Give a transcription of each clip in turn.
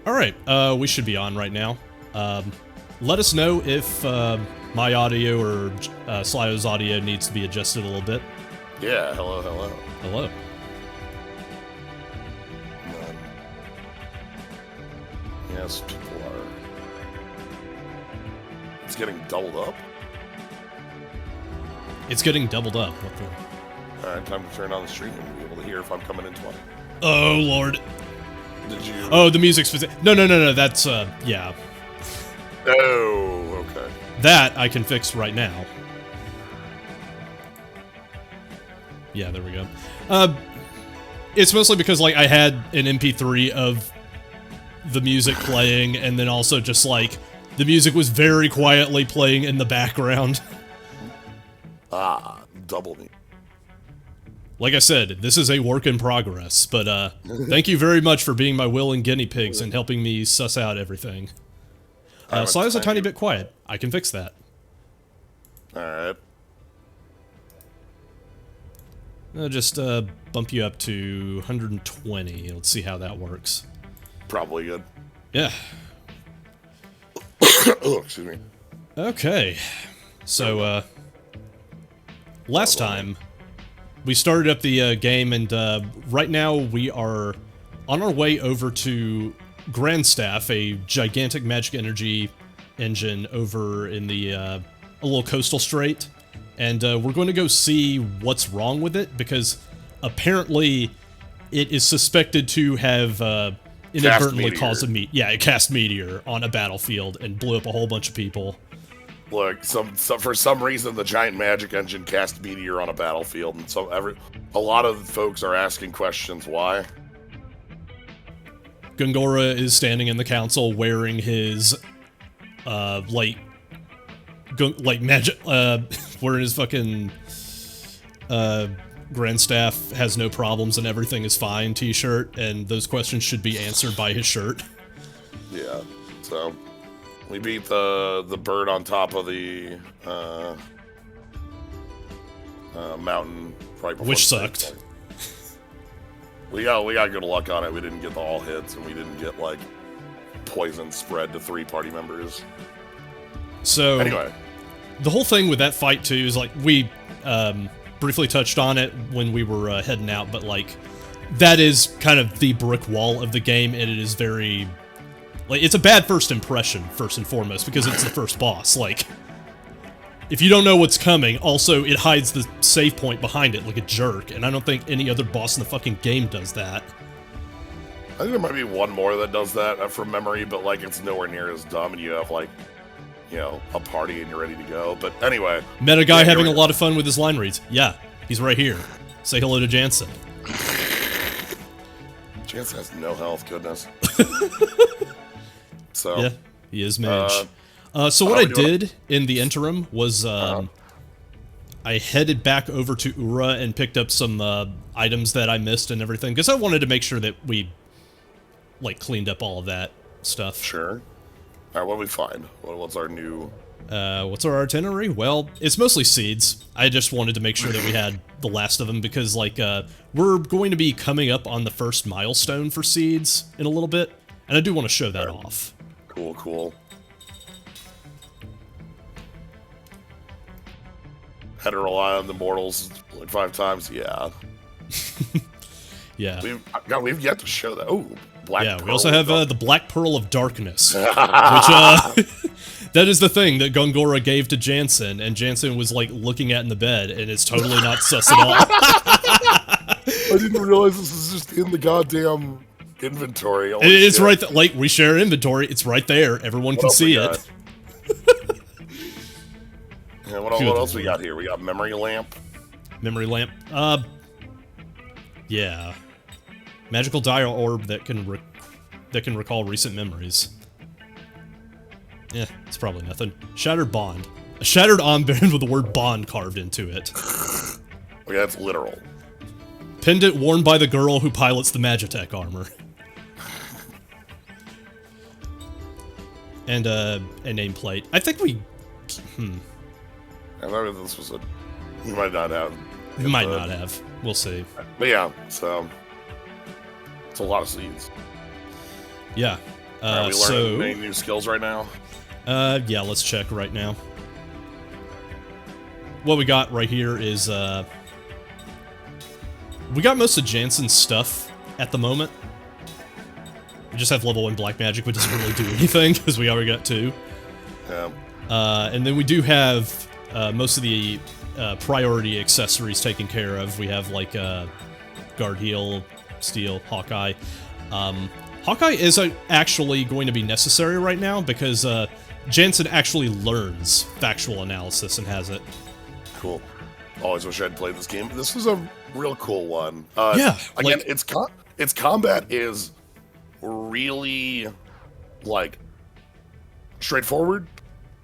Alright, we should be on right now. Let us know if my audio or Slyo's audio needs to be adjusted a little bit. Yeah, hello. Hello. Yes, people are... It's getting doubled up? It's getting doubled up. What the... Alright, time to turn on the stream and be able to hear if I'm coming in 20. Oh, Lord. Did you... Oh, the music's... No, that's, yeah. Oh, okay. That I can fix right now. Yeah, there we go. It's mostly because, like, I had an MP3 of the music playing, and then also just, like, the music was very quietly playing in the background. Ah, double me. Like I said, this is a work in progress, but, thank you very much for being my willing guinea pigs and helping me suss out everything. Slyo's a tiny bit quiet. I can fix that. Alright. I'll just, bump you up to 120. Let's see how that works. Probably good. Yeah. Oh, excuse me. Okay. So, last time, we started up the game, and right now we are on our way over to Grandstaff, a gigantic magic energy engine over in the a little coastal strait, and we're going to go see what's wrong with it, because apparently it is suspected to have inadvertently caused a cast meteor on a battlefield and blew up a whole bunch of people. Look, for some reason the giant magic engine cast meteor on a battlefield, and so a lot of folks are asking questions why. Gongora is standing in the council wearing his, wearing his fucking, Grandstaff has no problems and everything is fine t-shirt, and those questions should be answered by his shirt. Yeah, so, we beat the bird on top of the, mountain right before. Which sucked. We got good luck on it. We didn't get all hits, and we didn't get, like, poison spread to 3 party members. So, anyway, the whole thing with that fight, too, is, like, we, briefly touched on it when we were, heading out, but, like, that is kind of the brick wall of the game, and it is very... Like, it's a bad first impression, first and foremost, because it's the first boss. Like, if you don't know what's coming, also, it hides the save point behind it like a jerk, and I don't think any other boss in the fucking game does that. I think there might be one more that does that from memory, but, like, it's nowhere near as dumb, and you have, like, you know, a party and you're ready to go. But anyway. Met a guy having a lot of fun with his line reads. Yeah, he's right here. Say hello to Jansen. Jansen has no health, goodness. So yeah, he is mage. So what I did in the interim was I headed back over to Ura and picked up some items that I missed and everything, because I wanted to make sure that we, like, cleaned up all of that stuff. Sure. Alright, what do we find? What's our new... what's our itinerary? Well, it's mostly seeds. I just wanted to make sure that we had the last of them, because, like, we're going to be coming up on the first milestone for seeds in a little bit, and I do want to show that off. Cool. Had to rely on the mortals like 5 times, yeah. Yeah. We've yet to show that. Oh, Black Pearl. Yeah, we also have the Black Pearl of Darkness, which, that is the thing that Gongora gave to Jansen, and Jansen was, like, looking at in the bed, and it's totally not sus at all. I didn't realize this was just in the goddamn inventory. It's right there. Like, we share inventory. It's right there. Everyone can see it. Yeah, what else we got here? We got memory lamp. Memory lamp. Yeah. Magical dial orb that can recall recent memories. Yeah, it's probably nothing. Shattered bond. A shattered armband with the word bond carved into it. Okay, that's literal. Pendant worn by the girl who pilots the Magitech armor. And a nameplate. I think we... I thought this was a... We might not have. We might not have. We'll see. But yeah, so... It's a lot of seeds. Yeah. Are we learning any new skills right now? Yeah, let's check right now. What we got right here is, we got most of Jansen's stuff at the moment. We just have level 1 black magic, which doesn't really do anything, because we already got 2. Yeah. And then we do have most of the priority accessories taken care of. We have, like, Guard Heal, Steel, Hawkeye. Hawkeye is actually going to be necessary right now, because Jansen actually learns factual analysis and has it. Cool. Always wish I'd played this game. This was a real cool one. Yeah. Again, like, its combat is really, like, straightforward.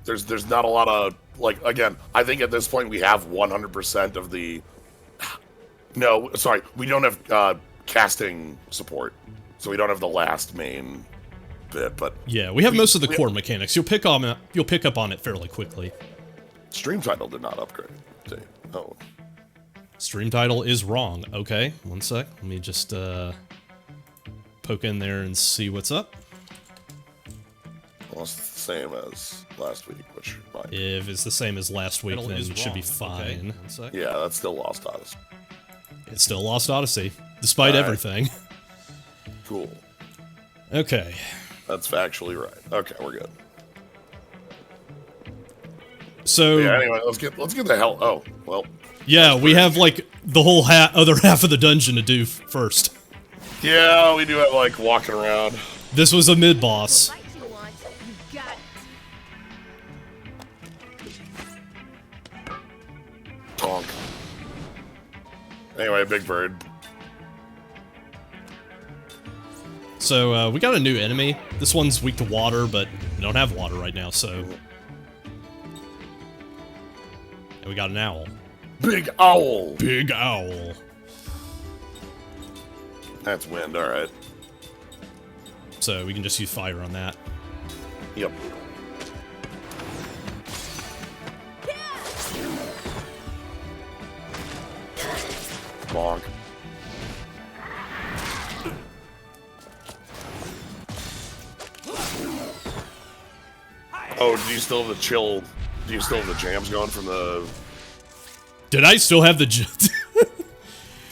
There's not a lot of, like, again, I think at this point we have 100% of the... No, sorry, we don't have casting support, so we don't have the last main bit, but... Yeah, we have most of the core mechanics. You'll pick up on it fairly quickly. Stream title did not upgrade. Oh. Stream title is wrong. Okay, one sec. Let me just poke in there and see what's up. Well, it's the same as last week, which might... If it's the same as last week, then it should be fine. Okay. Yeah, that's still Lost Odyssey. It's still Lost Odyssey, despite everything. Cool. Okay. That's factually right. Okay, we're good. So yeah, anyway, let's get the hell. Oh, well. Yeah, we have like the whole other half of the dungeon to do first. Yeah, we do have like walking around. This was a mid boss. Tonk. Anyway, Big Bird. So we got a new enemy. This one's weak to water, but we don't have water right now, so. And we got an owl. Big owl! Big owl. That's wind, alright. So we can just use fire on that. Yep. Bonk. Oh, do you still have the chill... Do you still have the jams going from the... Did I still have the...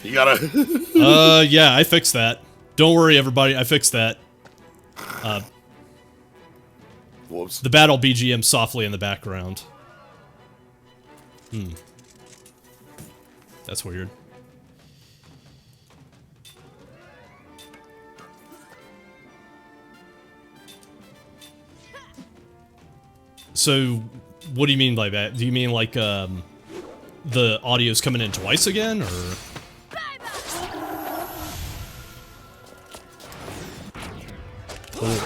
You gotta... yeah, I fixed that. Don't worry, everybody, I fixed that. Whoops. The battle BGM softly in the background. That's weird. So, what do you mean by that? Do you mean like, the audio's coming in twice again, or...?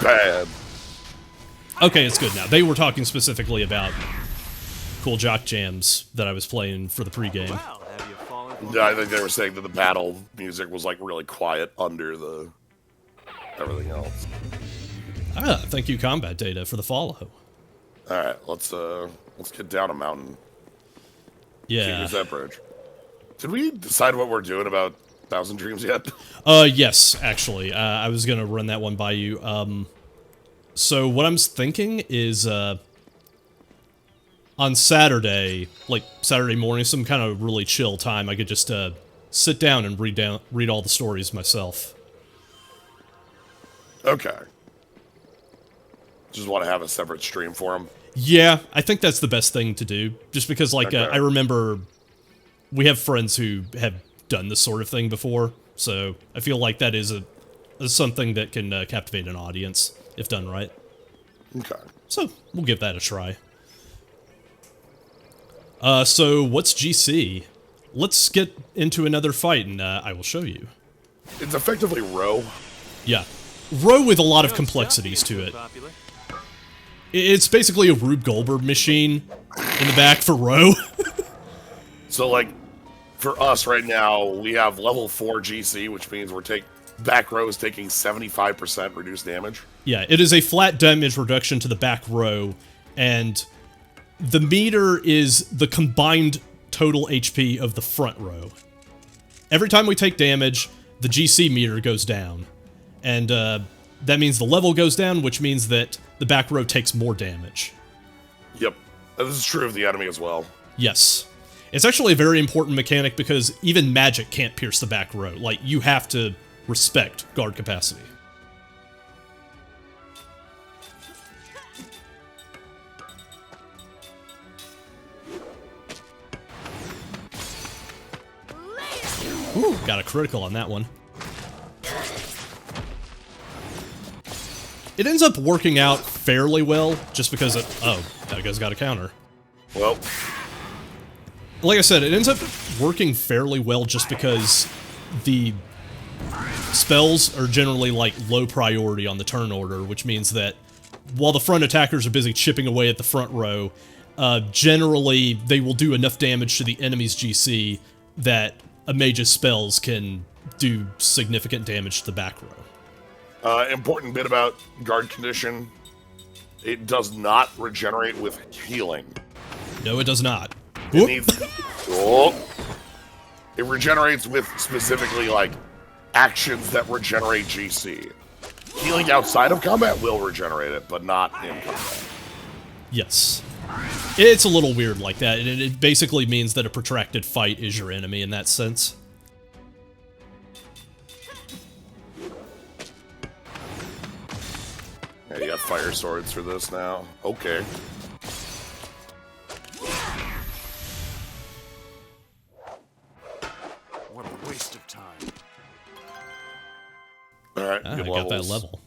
Bad. Okay, it's good now. They were talking specifically about Cool Jock Jams that I was playing for the pregame. Yeah, I think they were saying that the battle music was like really quiet under the everything else. Ah, thank you, Combat Data, for the follow. All right, let's get down a mountain. Yeah. Here's that bridge. Did we decide what we're doing about Thousand Dreams yet? Yes, actually. I was gonna run that one by you. So what I'm thinking is, on Saturday, like Saturday morning, some kind of really chill time, I could just, sit down and read all the stories myself. Okay. Just want to have a separate stream for them. Yeah, I think that's the best thing to do. Just because, like, Okay. I remember we have friends who have done this sort of thing before, so I feel like that is something that can captivate an audience, if done right. Okay. So, we'll give that a try. So, what's GC? Let's get into another fight, and I will show you. It's effectively row. Yeah. Row with a lot of complexities to it. It's basically a Rube Goldberg machine in the back for row. So, like, for us right now, we have level 4 GC, which means back row is taking 75% reduced damage. Yeah, it is a flat damage reduction to the back row, and the meter is the combined total HP of the front row. Every time we take damage, the GC meter goes down, and that means the level goes down, which means that the back row takes more damage. Yep. This is true of the enemy as well. Yes. It's actually a very important mechanic because even magic can't pierce the back row. Like, you have to respect guard capacity. Ooh, got a critical on that one. It ends up working out fairly well, just because it... Oh, that guy's got a counter. Well... Like I said, it ends up working fairly well just because the spells are generally, like, low priority on the turn order, which means that while the front attackers are busy chipping away at the front row, generally they will do enough damage to the enemy's GC that a mage's spells can do significant damage to the back row. Important bit about guard condition. It does not regenerate with healing. No, it does not. It needs... It regenerates with specifically, like, actions that regenerate GC. Healing outside of combat will regenerate it, but not in combat. Yes. It's a little weird like that, and it basically means that a protracted fight is your enemy in that sense. Yeah, you have fire swords for this now. Okay. What a waste of time. Alright, I good got that levels. level.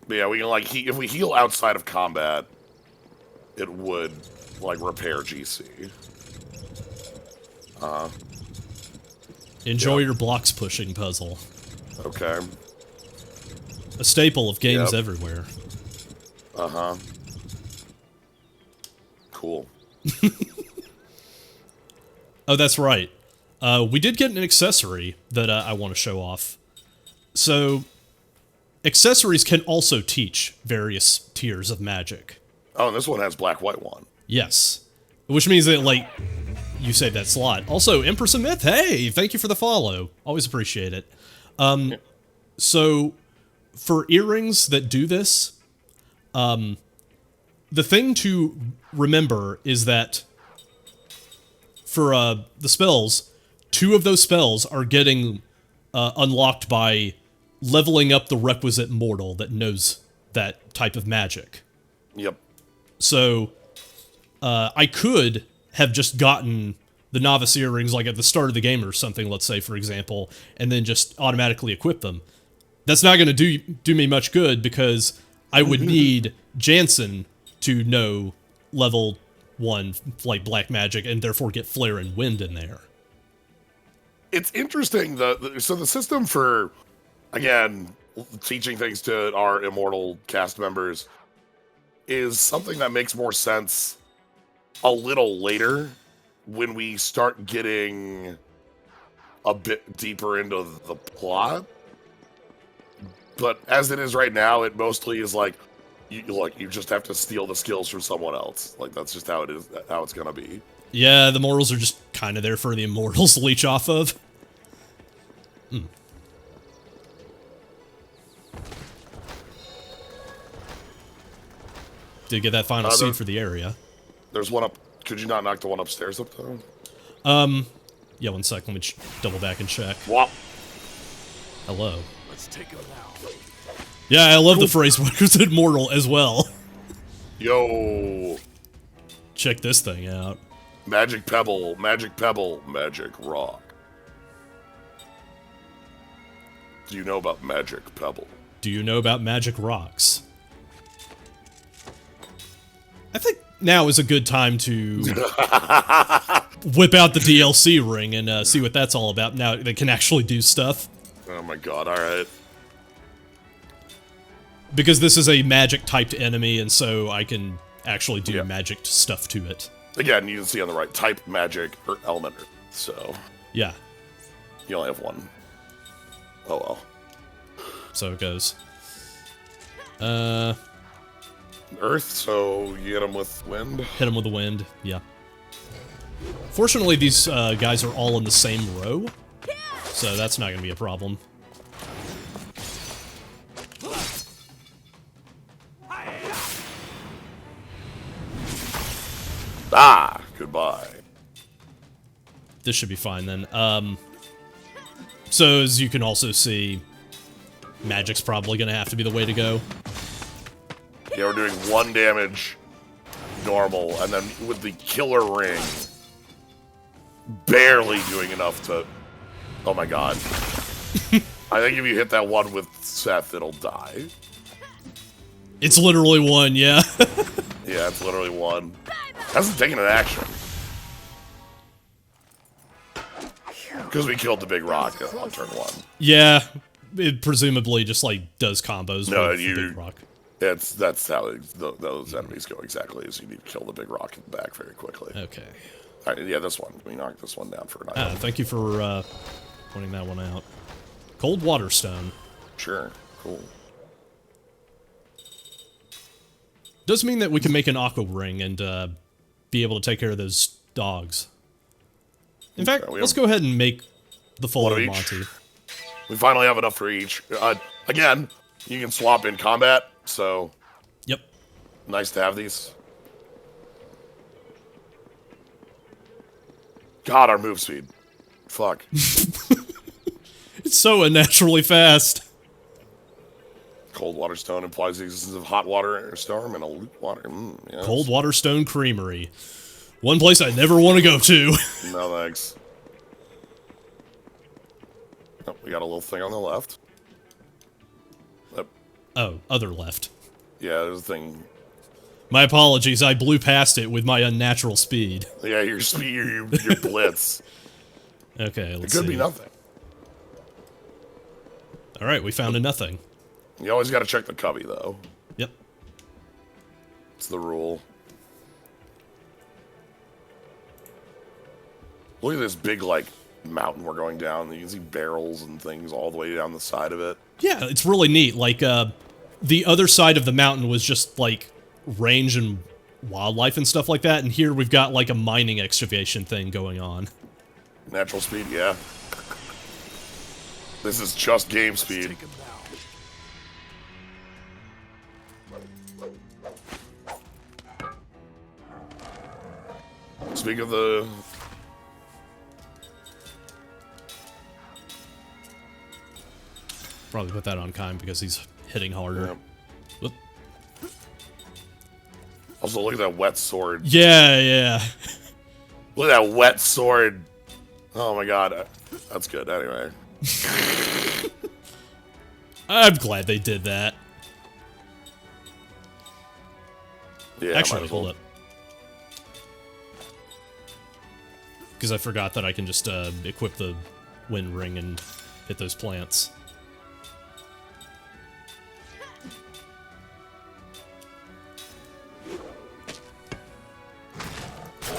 But yeah, we can, like, if we heal outside of combat, it would, like, repair GC. Enjoy Yeah. your blocks pushing puzzle. Okay. A staple of games Yep. everywhere. Uh-huh. Cool. Oh, that's right. We did get an accessory that I want to show off. So, accessories can also teach various tiers of magic. Oh, and this one has black-white one. Yes. Which means that, like, you saved that slot. Also, Empress of Myth, hey, thank you for the follow. Always appreciate it. So, for earrings that do this, the thing to remember is that for the spells, 2 of those spells are getting unlocked by leveling up the requisite mortal that knows that type of magic. Yep. So, I could have just gotten the novice earrings like at the start of the game or something, let's say, for example, and then just automatically equip them. That's not going to do me much good because I would need Jansen to know level 1, like, black magic, and therefore get Flare and Wind in there. It's interesting, so the system for, again, teaching things to our immortal cast members is something that makes more sense a little later when we start getting a bit deeper into the plot. But as it is right now, it mostly is like, you just have to steal the skills from someone else. Like, that's just how it is, how it's gonna be. Yeah, the mortals are just kind of there for the immortals to leech off of. Did get that final seed for the area. There's one up. Could you not knock the one upstairs up, though? Yeah, 1 sec. Let me double back and check. Wop. Hello. Let's take him now. Yeah, I love the phrase "requisite mortal" as well. Yo. Check this thing out. Magic pebble, magic rock. Do you know about magic pebble? Do you know about magic rocks? I think now is a good time to whip out the DLC ring and see what that's all about. Now they can actually do stuff. Oh my god, alright. Because this is a magic-typed enemy, and so I can actually do Yeah. magic stuff to it. Again, you can see on the right, type magic or element. So, Yeah, you only have one. Oh well. so it goes. Earth, so you hit him with wind. Hit him with the wind, yeah. Fortunately, these guys are all in the same row, so that's not going to be a problem. Ah, goodbye. This should be fine then. So as you can also see, magic's probably gonna have to be the way to go. Yeah, we're doing 1 damage normal, and then with the killer ring, barely doing enough to... Oh my god. I think if you hit that one with Seth, it'll die. It's literally 1, yeah. Yeah, it's literally 1. Hasn't taken an action. Because we killed the big rock on turn 1. Yeah, it presumably just, like, does combos with the big rock. That's how those enemies go exactly, is you need to kill the big rock in the back very quickly. Okay. Alright, yeah, this one. We knocked this one down for an item. Thank you for pointing that one out. Cold water stone. Sure, cool. Does mean that we can make an aqua ring and be able to take care of those dogs. In fact, let's go ahead and make the full One of each. Monty. We finally have enough for each. Again, you can swap in combat, so... Yep. Nice to have these. God, our move speed. Fuck. It's so unnaturally fast. Cold water stone implies the existence of hot water storm and a loot water. Yes. Cold water stone creamery. One place I never want to go to. No thanks. Oh, we got a little thing on the left. Oh, other left. Yeah, there's a thing. My apologies, I blew past it with my unnatural speed. Yeah, your speed, your blitz. Okay, let's It could see. be nothing. Alright, we found a nothing. You always got to check the cubby, though. Yep. It's the rule. Look at this big, like, mountain we're going down. You can see barrels and things all the way down the side of it. Yeah, it's really neat. Like, the other side of the mountain was just, like, range and wildlife and stuff like that, and here we've got, like, a mining excavation thing going on. Natural speed, yeah. This is just game speed. Take him down. Speak of the... Probably put that on Kime because he's hitting harder. Yeah. Whoop. Also, look at that wet sword. Yeah, yeah. Look at that wet sword. Oh my god. That's good, anyway. I'm glad they did that. Yeah, Actually, hold up. Because I forgot that I can just equip the wind ring and hit those plants.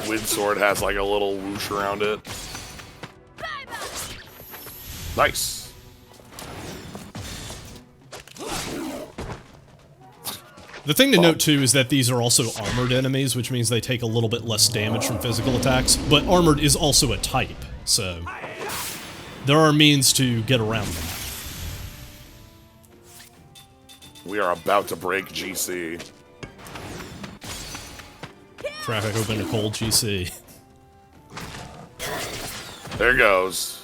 Wind sword has like a little whoosh around it. Nice. The thing to note, too, is that these are also armored enemies, which means they take a little bit less damage from physical attacks, but armored is also a type, so there are means to get around them. We are about to break GC. Traffic open to cold GC. There goes.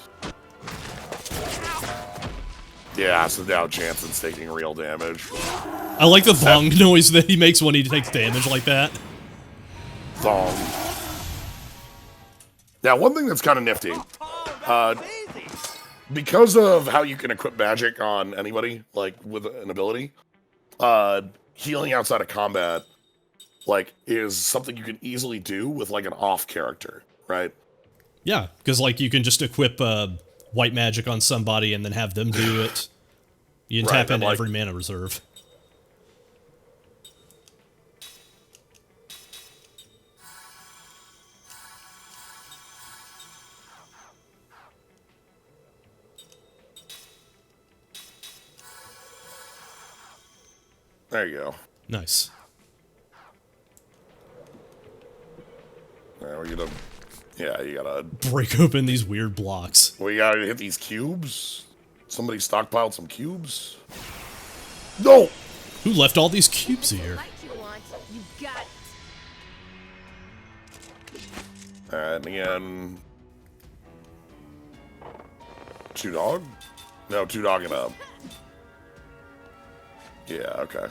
Yeah, so now Jansen's taking real damage. I like the bong noise that he makes when he takes damage like that. Thong. Now, one thing that's kind of nifty, because of how you can equip magic on anybody, like, with an ability, healing outside of combat, like, is something you can easily do with, like, an off character, right? Yeah, because, like, you can just equip white magic on somebody and then have them do it. You can Right, tap into like, every mana reserve. There you go. Nice. Now we're gonna... Yeah, you gotta... Break open these weird blocks. We gotta hit these cubes. Somebody stockpiled some cubes. No! Who left all these cubes here? Fight you want, you got it. Alright, and again... 2 dog? No, 2 dog and up. Yeah, okay.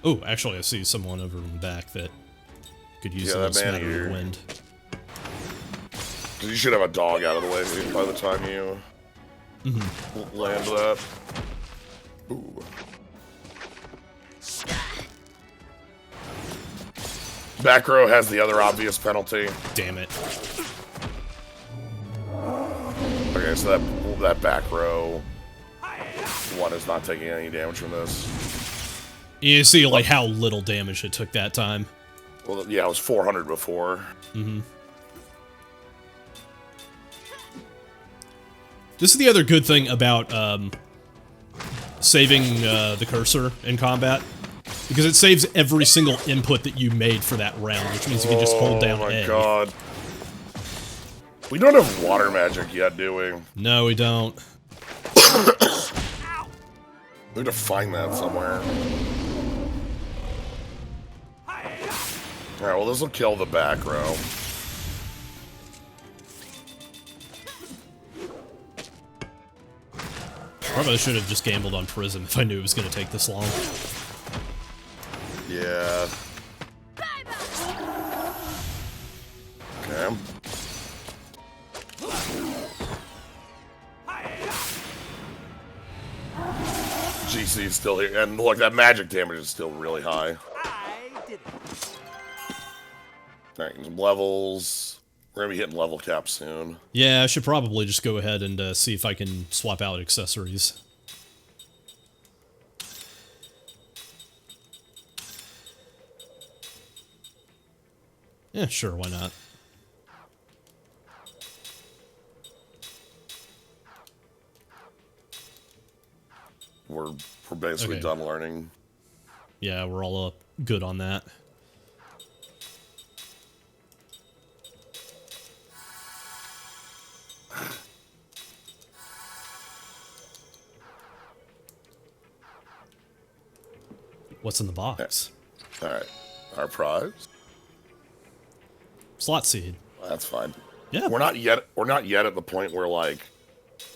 Oh, actually, I see someone over in the back that could use a little that man smatter of here. wind. You should have a dog out of the way by the time you land that. Ooh. Back row has the other obvious penalty. Damn it. Okay, so that back row one is not taking any damage from this. You see, like, how little damage it took that time. Well, yeah, it was 400 before. This is the other good thing about saving the cursor in combat, because it saves every single input that you made for that round, which means you can just hold down A. Oh my god. We don't have water magic yet, do we? No, we don't. We have to find that somewhere. Alright, well, this will kill the back row. Probably should have just gambled on Prism if I knew it was going to take this long. Yeah. Okay. GC is still here, and look, that magic damage is still really high. Alright, some levels. We're gonna be hitting level cap soon. Yeah, I should probably just go ahead and see if I can swap out accessories. Yeah, sure, why not? We're basically Okay. done learning. Yeah, we're all good on that. What's in the box? Alright. Our prize? Slot seed. That's fine. Yeah. We're not yet at the point where like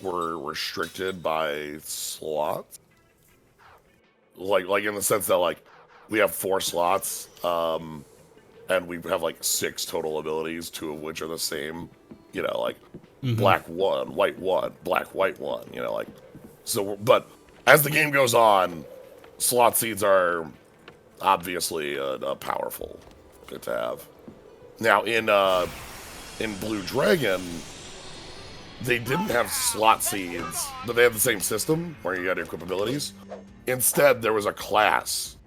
we're restricted by slots. Like in the sense that like we have 4 slots, and we have like 6 total abilities, 2 of which are the same, you know, like black 1, white 1, black, white 1, you know, like so but as the game goes on, slot seeds are obviously powerful, good to have. Now in Blue Dragon, they didn't have slot seeds, but they had the same system where you had to equip abilities. Instead, there was a class.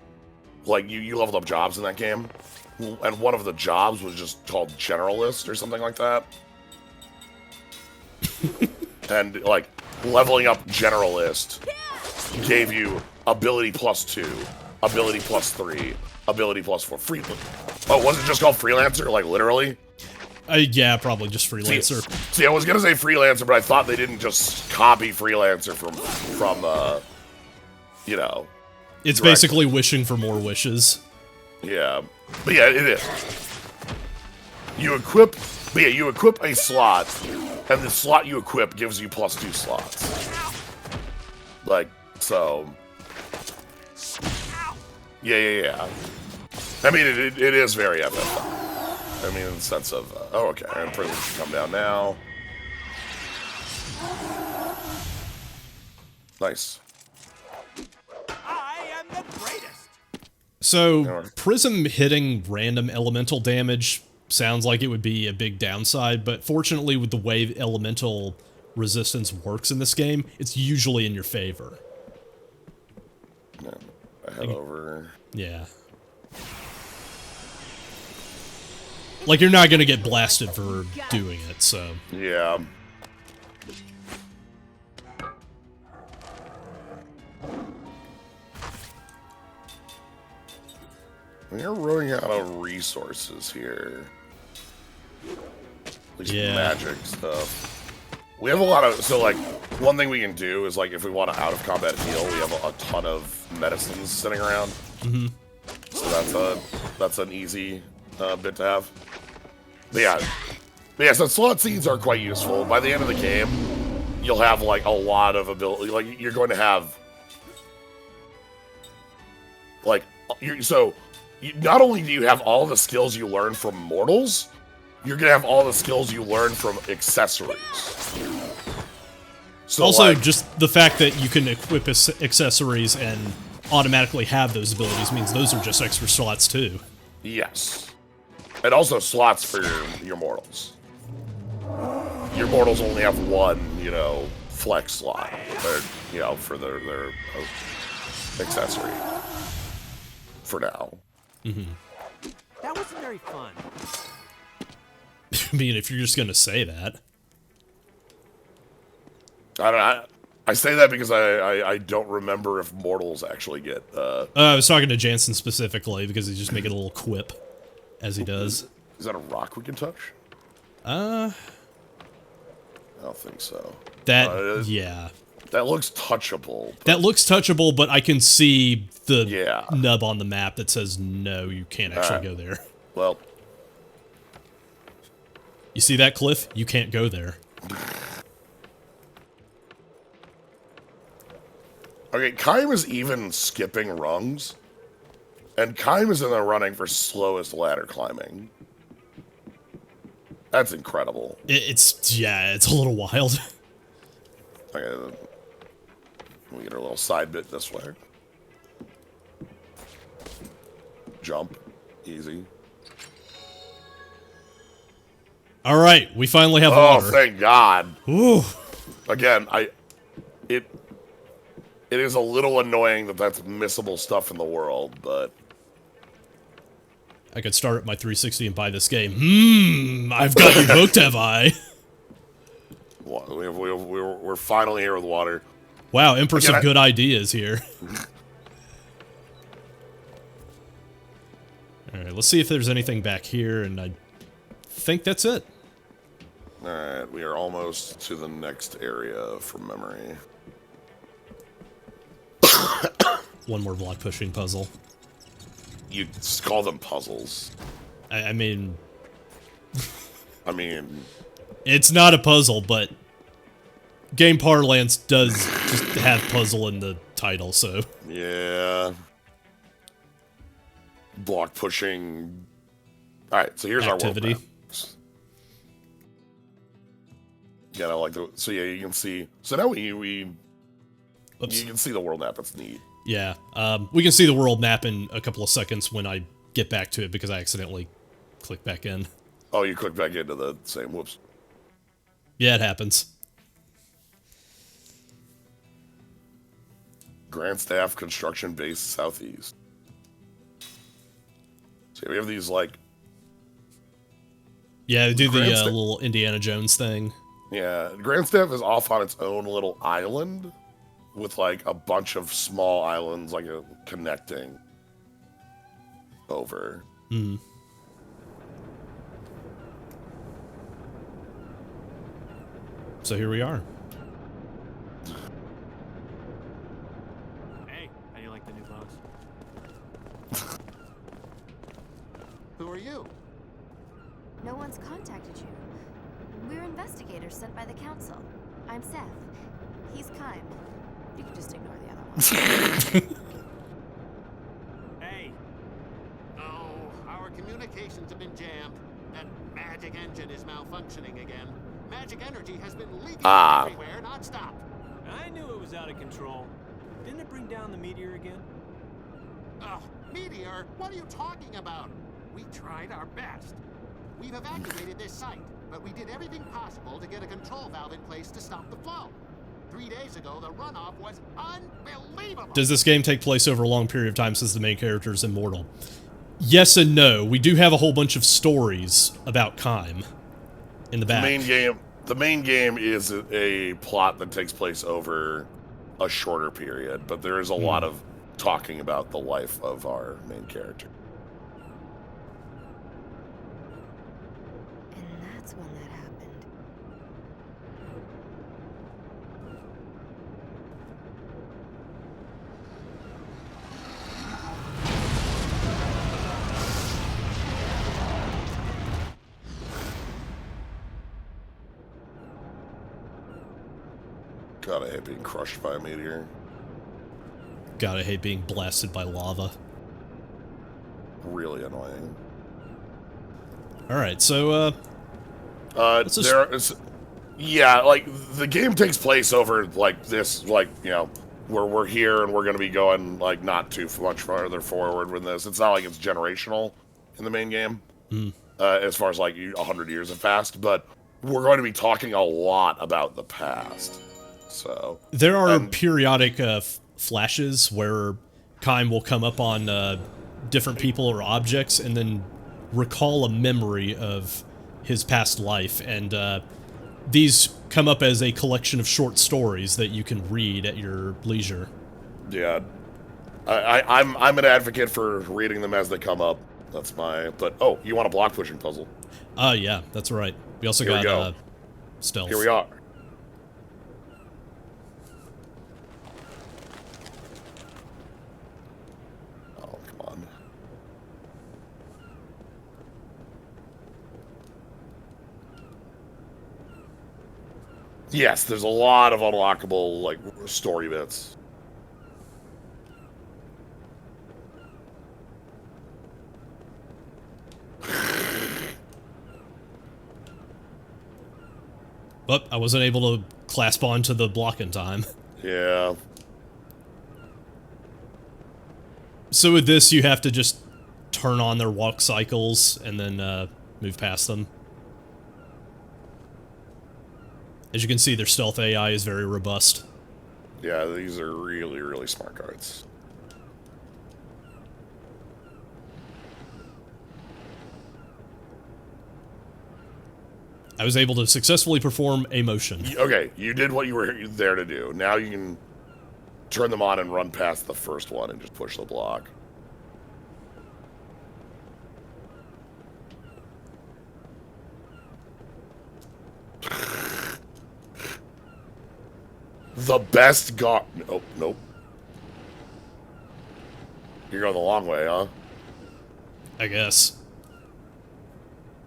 Like, you leveled up jobs in that game, and one of the jobs was just called Generalist or something like that. And, like, leveling up Generalist gave you ability +2, ability +3, ability +4. Free. Oh, was it just called Freelancer? Like, literally? Yeah, probably just Freelancer. See, I was gonna say Freelancer, but I thought they didn't just copy Freelancer from you know. It's direct. basically wishing for more wishes. Yeah. But yeah, it is. You equip a slot, and the slot you equip gives you +2 slots. Like, so. Yeah. I mean, it is very FF. I mean, in the sense of, oh, okay, and Prism should come down now. Nice. I am the greatest. So, Prism hitting random elemental damage sounds like it would be a big downside, but fortunately with the way elemental resistance works in this game, it's usually in your favor. Yeah, I head over. Yeah. Like, you're not gonna get blasted for doing it, so... Yeah. We're running out of resources here. At least magic stuff. We have a lot of... So, like, one thing we can do is, like, if we want to out-of-combat heal, we have a ton of medicines sitting around. Mm-hmm. So that's an easy bit to have. But yeah, so slot seeds are quite useful. By the end of the game, you'll have, like, a lot of ability. Like, you're going to have... Like, not only do you have all the skills you learn from mortals, you're going to have all the skills you learn from accessories. So, also, like, just the fact that you can equip accessories and automatically have those abilities means those are just extra slots too. yes. And also slots for your mortals. Your mortals only have one, flex slot, for their accessory. For now. Mm-hmm. That wasn't very fun. I mean, if you're just gonna say that. I say that because I don't remember if mortals actually get... I was talking to Jansen specifically because he's just making a little quip as he does. Is that a rock we can touch? I don't think so. Yeah. That looks touchable. That looks touchable, but I can see the Yeah. nub on the map that says, no, you can't actually go there. Well... You see that cliff? You can't go there. Okay, Kaim is even skipping rungs. And Kaim is in the running for slowest ladder climbing. That's incredible. It's a little wild. Okay, we get our little side bit this way. Jump. Easy. Alright, we finally have Oh, water. thank God. Ooh. Again, it is a little annoying that that's missable stuff in the world, but... I could start up my 360 and buy this game. I've got you hooked, have I? We're finally here with water. Wow, Empress Again, of good ideas here. Alright, let's see if there's anything back here, and I think that's it. Alright, we are almost to the next area from memory. One more block pushing puzzle. You just call them puzzles. I mean... I mean... It's not a puzzle, but... Game parlance does just have puzzle in the title, so... Yeah... Block pushing... Alright, so here's activity. our world map. Yeah, I like the... So yeah, you can see... So now you can see the world map, it's neat. Yeah, we can see the world map in a couple of seconds when I get back to it because I accidentally clicked back in. Oh, you click back into the same... Whoops. Yeah, it happens. Grand Staff Construction Base Southeast. So we have these, like... Yeah, they do the Grand little Indiana Jones thing. Yeah, Grand Staff is off on its own little island with, like, a bunch of small islands, like, connecting over. Hmm. So here we are. Hey, how do you like the new boss? Who are you? No one's contacted you. We're investigators sent by the council. I'm Seth. He's Kaim. You can just ignore the other one. Hey. Oh, our communications have been jammed. That magic engine is malfunctioning again. Magic energy has been leaking everywhere nonstop. I knew it was out of control. Didn't it bring down the meteor again? Ugh, meteor? What are you talking about? We tried our best. We've evacuated this site, but we did everything possible to get a control valve in place to stop the flow. 3 days ago, the runoff was unbelievable. Does this game take place over a long period of time since the main character is immortal? Yes and no. We do have a whole bunch of stories about Kaim in the back. The main game is a plot that takes place over a shorter period, but there is a lot of talking about the life of our main character. And that's when that happened. Gotta hate being crushed by a meteor. Gotta hate being blasted by lava. Really annoying. Alright, so, let's just... there is... Yeah, like, the game takes place over, like, this, like, you know, where we're here and we're gonna be going, like, not too much farther forward with this. It's not like it's generational in the main game, as far as, like, 100 years have passed, but we're going to be talking a lot about the past, so... There are periodic, flashes where Kime will come up on, different people or objects and then recall a memory of his past life, and, these come up as a collection of short stories that you can read at your leisure. Yeah. I'm an advocate for reading them as they come up. That's my... But, oh, you want a block pushing puzzle. Yeah, that's right. We also Here we got, go. stealth. Here we are. Oh, come on. Yes, there's a lot of unlockable, like, story bits. But I wasn't able to clasp onto the block in time. Yeah. So with this, you have to just turn on their walk cycles and then move past them. As you can see, their stealth AI is very robust. Yeah, these are really, really smart guards. I was able to successfully perform a motion. Okay, you did what you were there to do. Now you can turn them on and run past the first one and just push the block. The best guard. Nope, nope. You're going the long way, huh? I guess.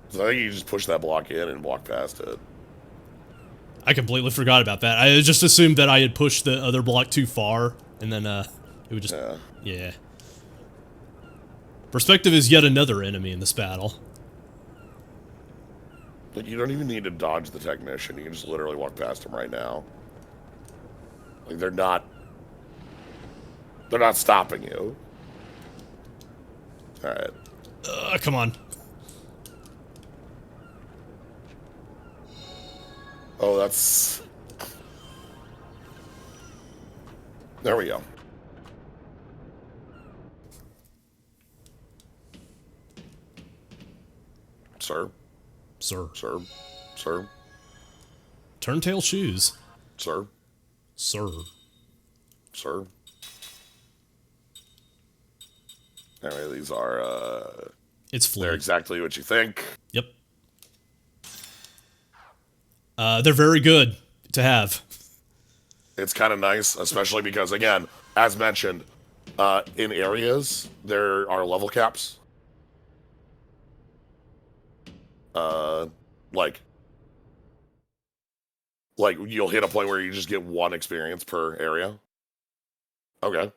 So I think you just push that block in and walk past it. I completely forgot about that. I just assumed that I had pushed the other block too far, and then, it would just... Yeah. Perspective is yet another enemy in this battle. Like, you don't even need to dodge the technician. You can just literally walk past him right now. Like, they're not stopping you. Alright. Come on. Oh, that's... There we go. Sir. Sir. Sir. Sir. Turntail shoes. Sir. Sir. Sir. Anyway, these are, It's they're fleet. exactly what you think. Yep. They're very good to have. It's kind of nice, especially because, again, as mentioned, in areas, there are level caps. Like you'll hit a point where you just get one experience per area. Okay.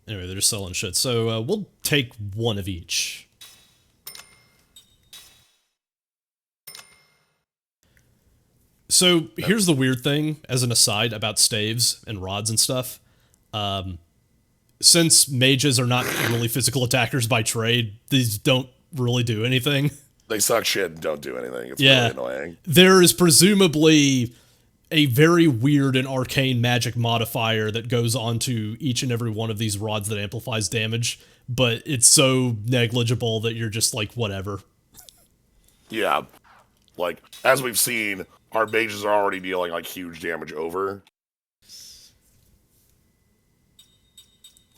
Anyway, they're just selling shit. So, we'll take one of each. So, here's the weird thing, as an aside, about staves and rods and stuff. Since mages are not really physical attackers by trade, these don't really do anything. They suck shit and don't do anything. It's Yeah. really annoying. There is presumably a very weird and arcane magic modifier that goes onto each and every one of these rods that amplifies damage, but it's so negligible that you're just like, whatever. Yeah. Like, as we've seen, our mages are already dealing, like, huge damage over.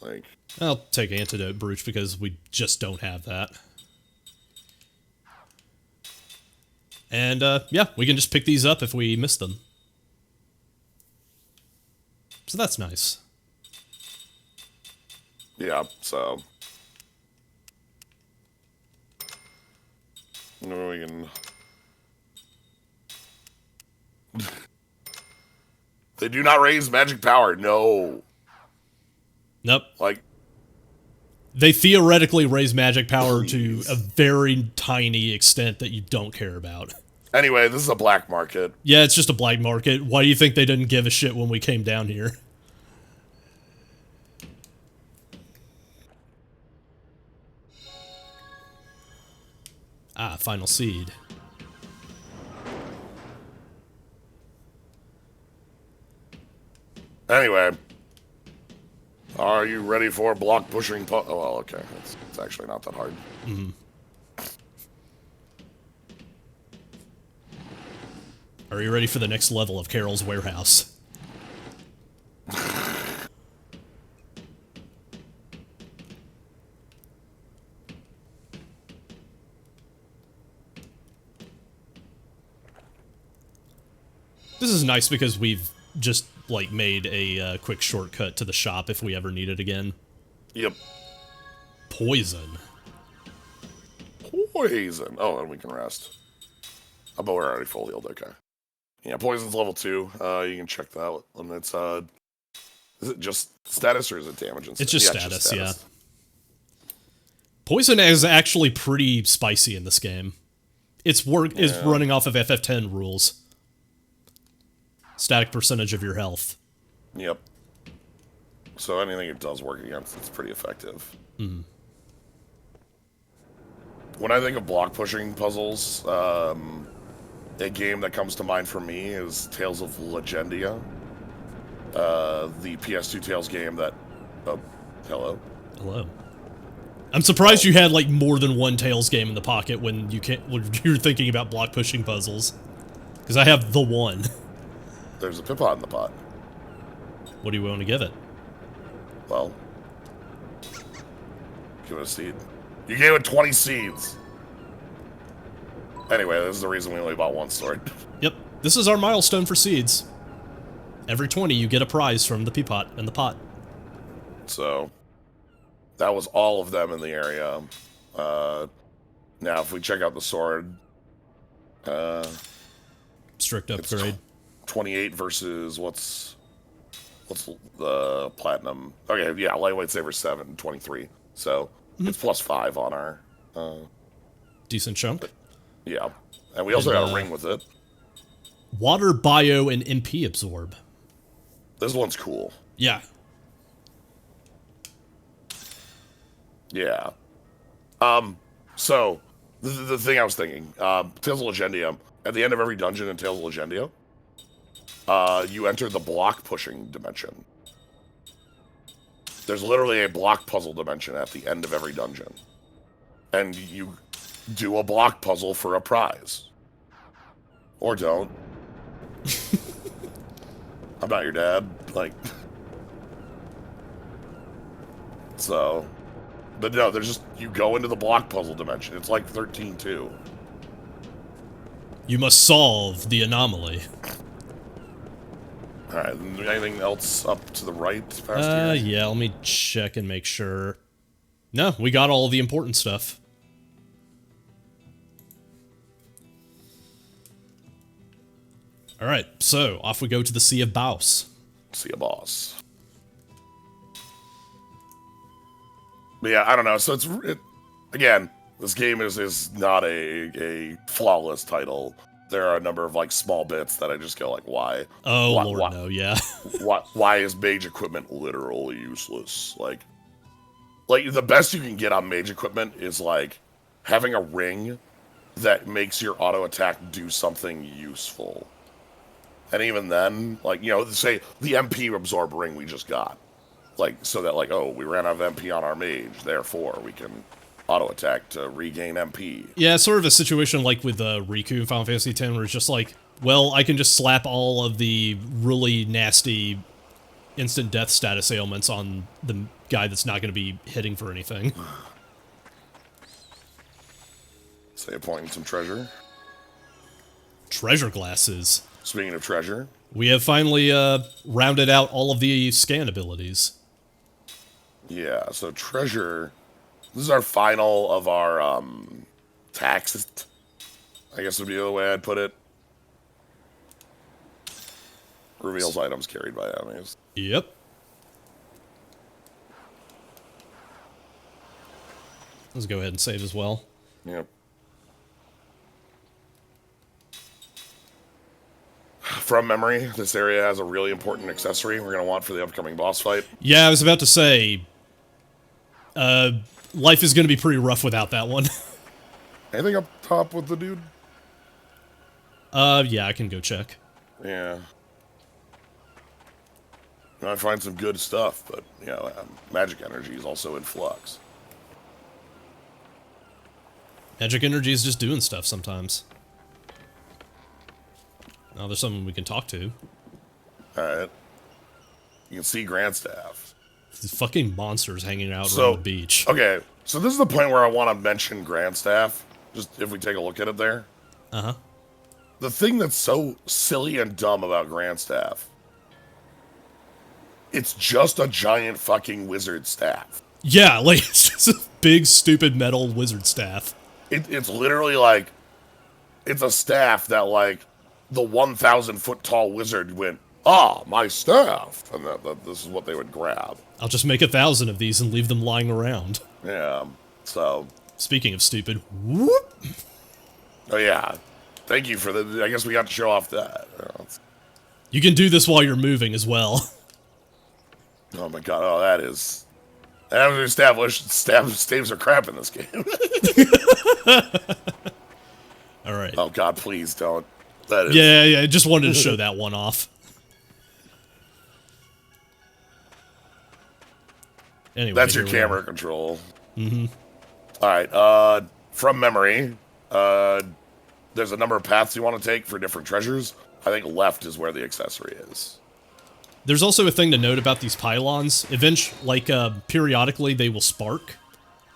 Like... I'll take Antidote Brooch because we just don't have that. And, yeah, we can just pick these up if we miss them. So that's nice. Yeah, so... We can... They do not raise magic power. No. Nope. Like, They theoretically raise magic power please. to a very tiny extent that you don't care about. Anyway, this is a black market. Yeah, it's just a black market. Why do you think they didn't give a shit when we came down here? Ah, final seed. Anyway, are you ready for block pushing? Oh, well, okay. It's actually not that hard. Mm-hmm. Are you ready for the next level of Carol's warehouse? This is nice because we've just, like, made a quick shortcut to the shop if we ever need it again. Yep. Poison. Poison. Oh, and we can rest. Oh, but we're already full healed. Okay. Yeah, poison's level 2. You can check that. And it's, is it just status or is it damage and stuff? It's just status, yeah. Poison is actually pretty spicy in this game. It's running off of FF10 rules. Static percentage of your health. Yep. So anything it does work against, it's pretty effective. Mm. When I think of block pushing puzzles, a game that comes to mind for me is Tales of Legendia. The PS2 Tales game that... Oh, hello? Hello. I'm surprised you had, like, more than one Tales game in the pocket when you're thinking about block pushing puzzles. Because I have the one. There's a Pipot in the pot. What do you want to give it? Well, give it a seed. You gave it 20 seeds. Anyway, this is the reason we only bought one sword. Yep. This is our milestone for seeds. Every 20, you get a prize from the Peapot and the pot. So, that was all of them in the area. Now, if we check out the sword... Strict upgrade. 28 versus what's the platinum? Okay, yeah, lightweight saver 7, 23. So it's +5 on our. Decent chunk. Yeah, and we also got a ring with it. Water, bio, and MP absorb. This one's cool. Yeah. Yeah. So the thing I was thinking, Tales of Legendia. At the end of every dungeon in Tales of Legendia, you enter the block pushing dimension. There's literally a block puzzle dimension at the end of every dungeon. And you do a block puzzle for a prize. Or don't. I'm not your dad. Like... So... But no, there's just... You go into the block puzzle dimension. It's like 13-2. You must solve the anomaly. Alright, anything else up to the right past here? Yeah, let me check and make sure. No, we got all the important stuff. Alright, so off we go to the Sea of Baus. See a boss. But yeah, I don't know. So again, this game is not a flawless title. There are a number of like small bits that I just go like, why? Oh Lord, no, yeah. why is mage equipment literally useless? Like the best you can get on mage equipment is like having a ring that makes your auto attack do something useful. And even then, like, you know, say the MP absorb ring we just got. Like, so that, like, oh, we ran out of MP on our mage, therefore we can auto attack to regain MP. Yeah, sort of a situation like with Riku in Final Fantasy X, where it's just like, well, I can just slap all of the really nasty instant death status ailments on the guy that's not going to be hitting for anything. Say, pointing some treasure. Treasure glasses. Speaking of treasure, we have finally rounded out all of the scan abilities. Yeah, so treasure. This is our final of our taxes, I guess would be the way I'd put it. Reveals items carried by enemies. Yep. Let's go ahead and save as well. Yep. From memory, this area has a really important accessory we're going to want for the upcoming boss fight. Yeah, I was about to say, life is going to be pretty rough without that one. Anything up top with the dude? Yeah, I can go check. Yeah. I find some good stuff, but, you know, magic energy is also in flux. Magic energy is just doing stuff sometimes. Now there's someone we can talk to. Alright. You can see Grandstaff. These fucking monsters hanging out So, around the beach. Okay, so this is the point where I want to mention Grandstaff. Just if we take a look at it there. Uh-huh. The thing that's so silly and dumb about Grandstaff, it's just a giant fucking wizard staff. Yeah, like, it's just a big, stupid metal wizard staff. It's literally like, it's a staff that, like, the 1,000-foot tall wizard went, ah, my staff. And this is what they would grab. I'll just make 1,000 of these and leave them lying around. Yeah, so. Speaking of stupid, whoop! Oh, yeah. Thank you for I guess we got to show off that. You can do this while you're moving as well. Oh, my God. Oh, that is. That was established. Staves are crap in this game. All right. Oh, God, please don't. That is. Yeah, I just wanted to show that one off. Anyway, That's your camera control. Mm-hmm. All right. From memory, there's a number of paths you want to take for different treasures. I think left is where the accessory is. There's also a thing to note about these pylons. Periodically they will spark.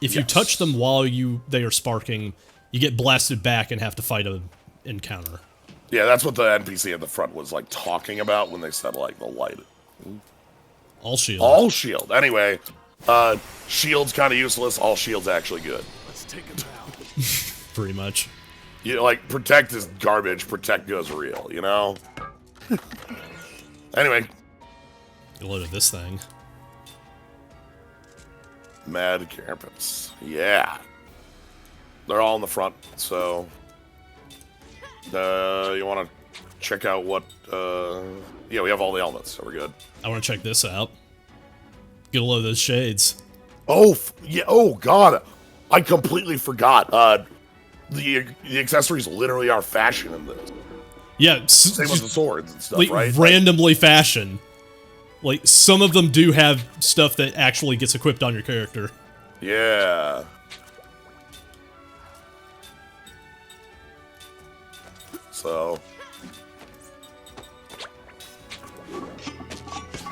If you touch them while they are sparking, you get blasted back and have to fight an encounter. Yeah, that's what the NPC at the front was like talking about when they said like the light. All shield. All shield. Anyway, shield's kind of useless. All shield's actually good. Let's take him down. Pretty much. You know, like protect is garbage. Protect goes real. You know. Anyway. Get a load of this thing. Mad Carapace. Yeah. They're all in the front, so you want to check out what yeah, we have all the elements, so we're good. I want to check this out. Get a load of those shades. Oh, yeah. Oh, God. I completely forgot. The accessories literally are fashion in this. Yeah. Same with the swords and stuff, like, right? randomly fashion. Like, some of them do have stuff that actually gets equipped on your character. Yeah. So.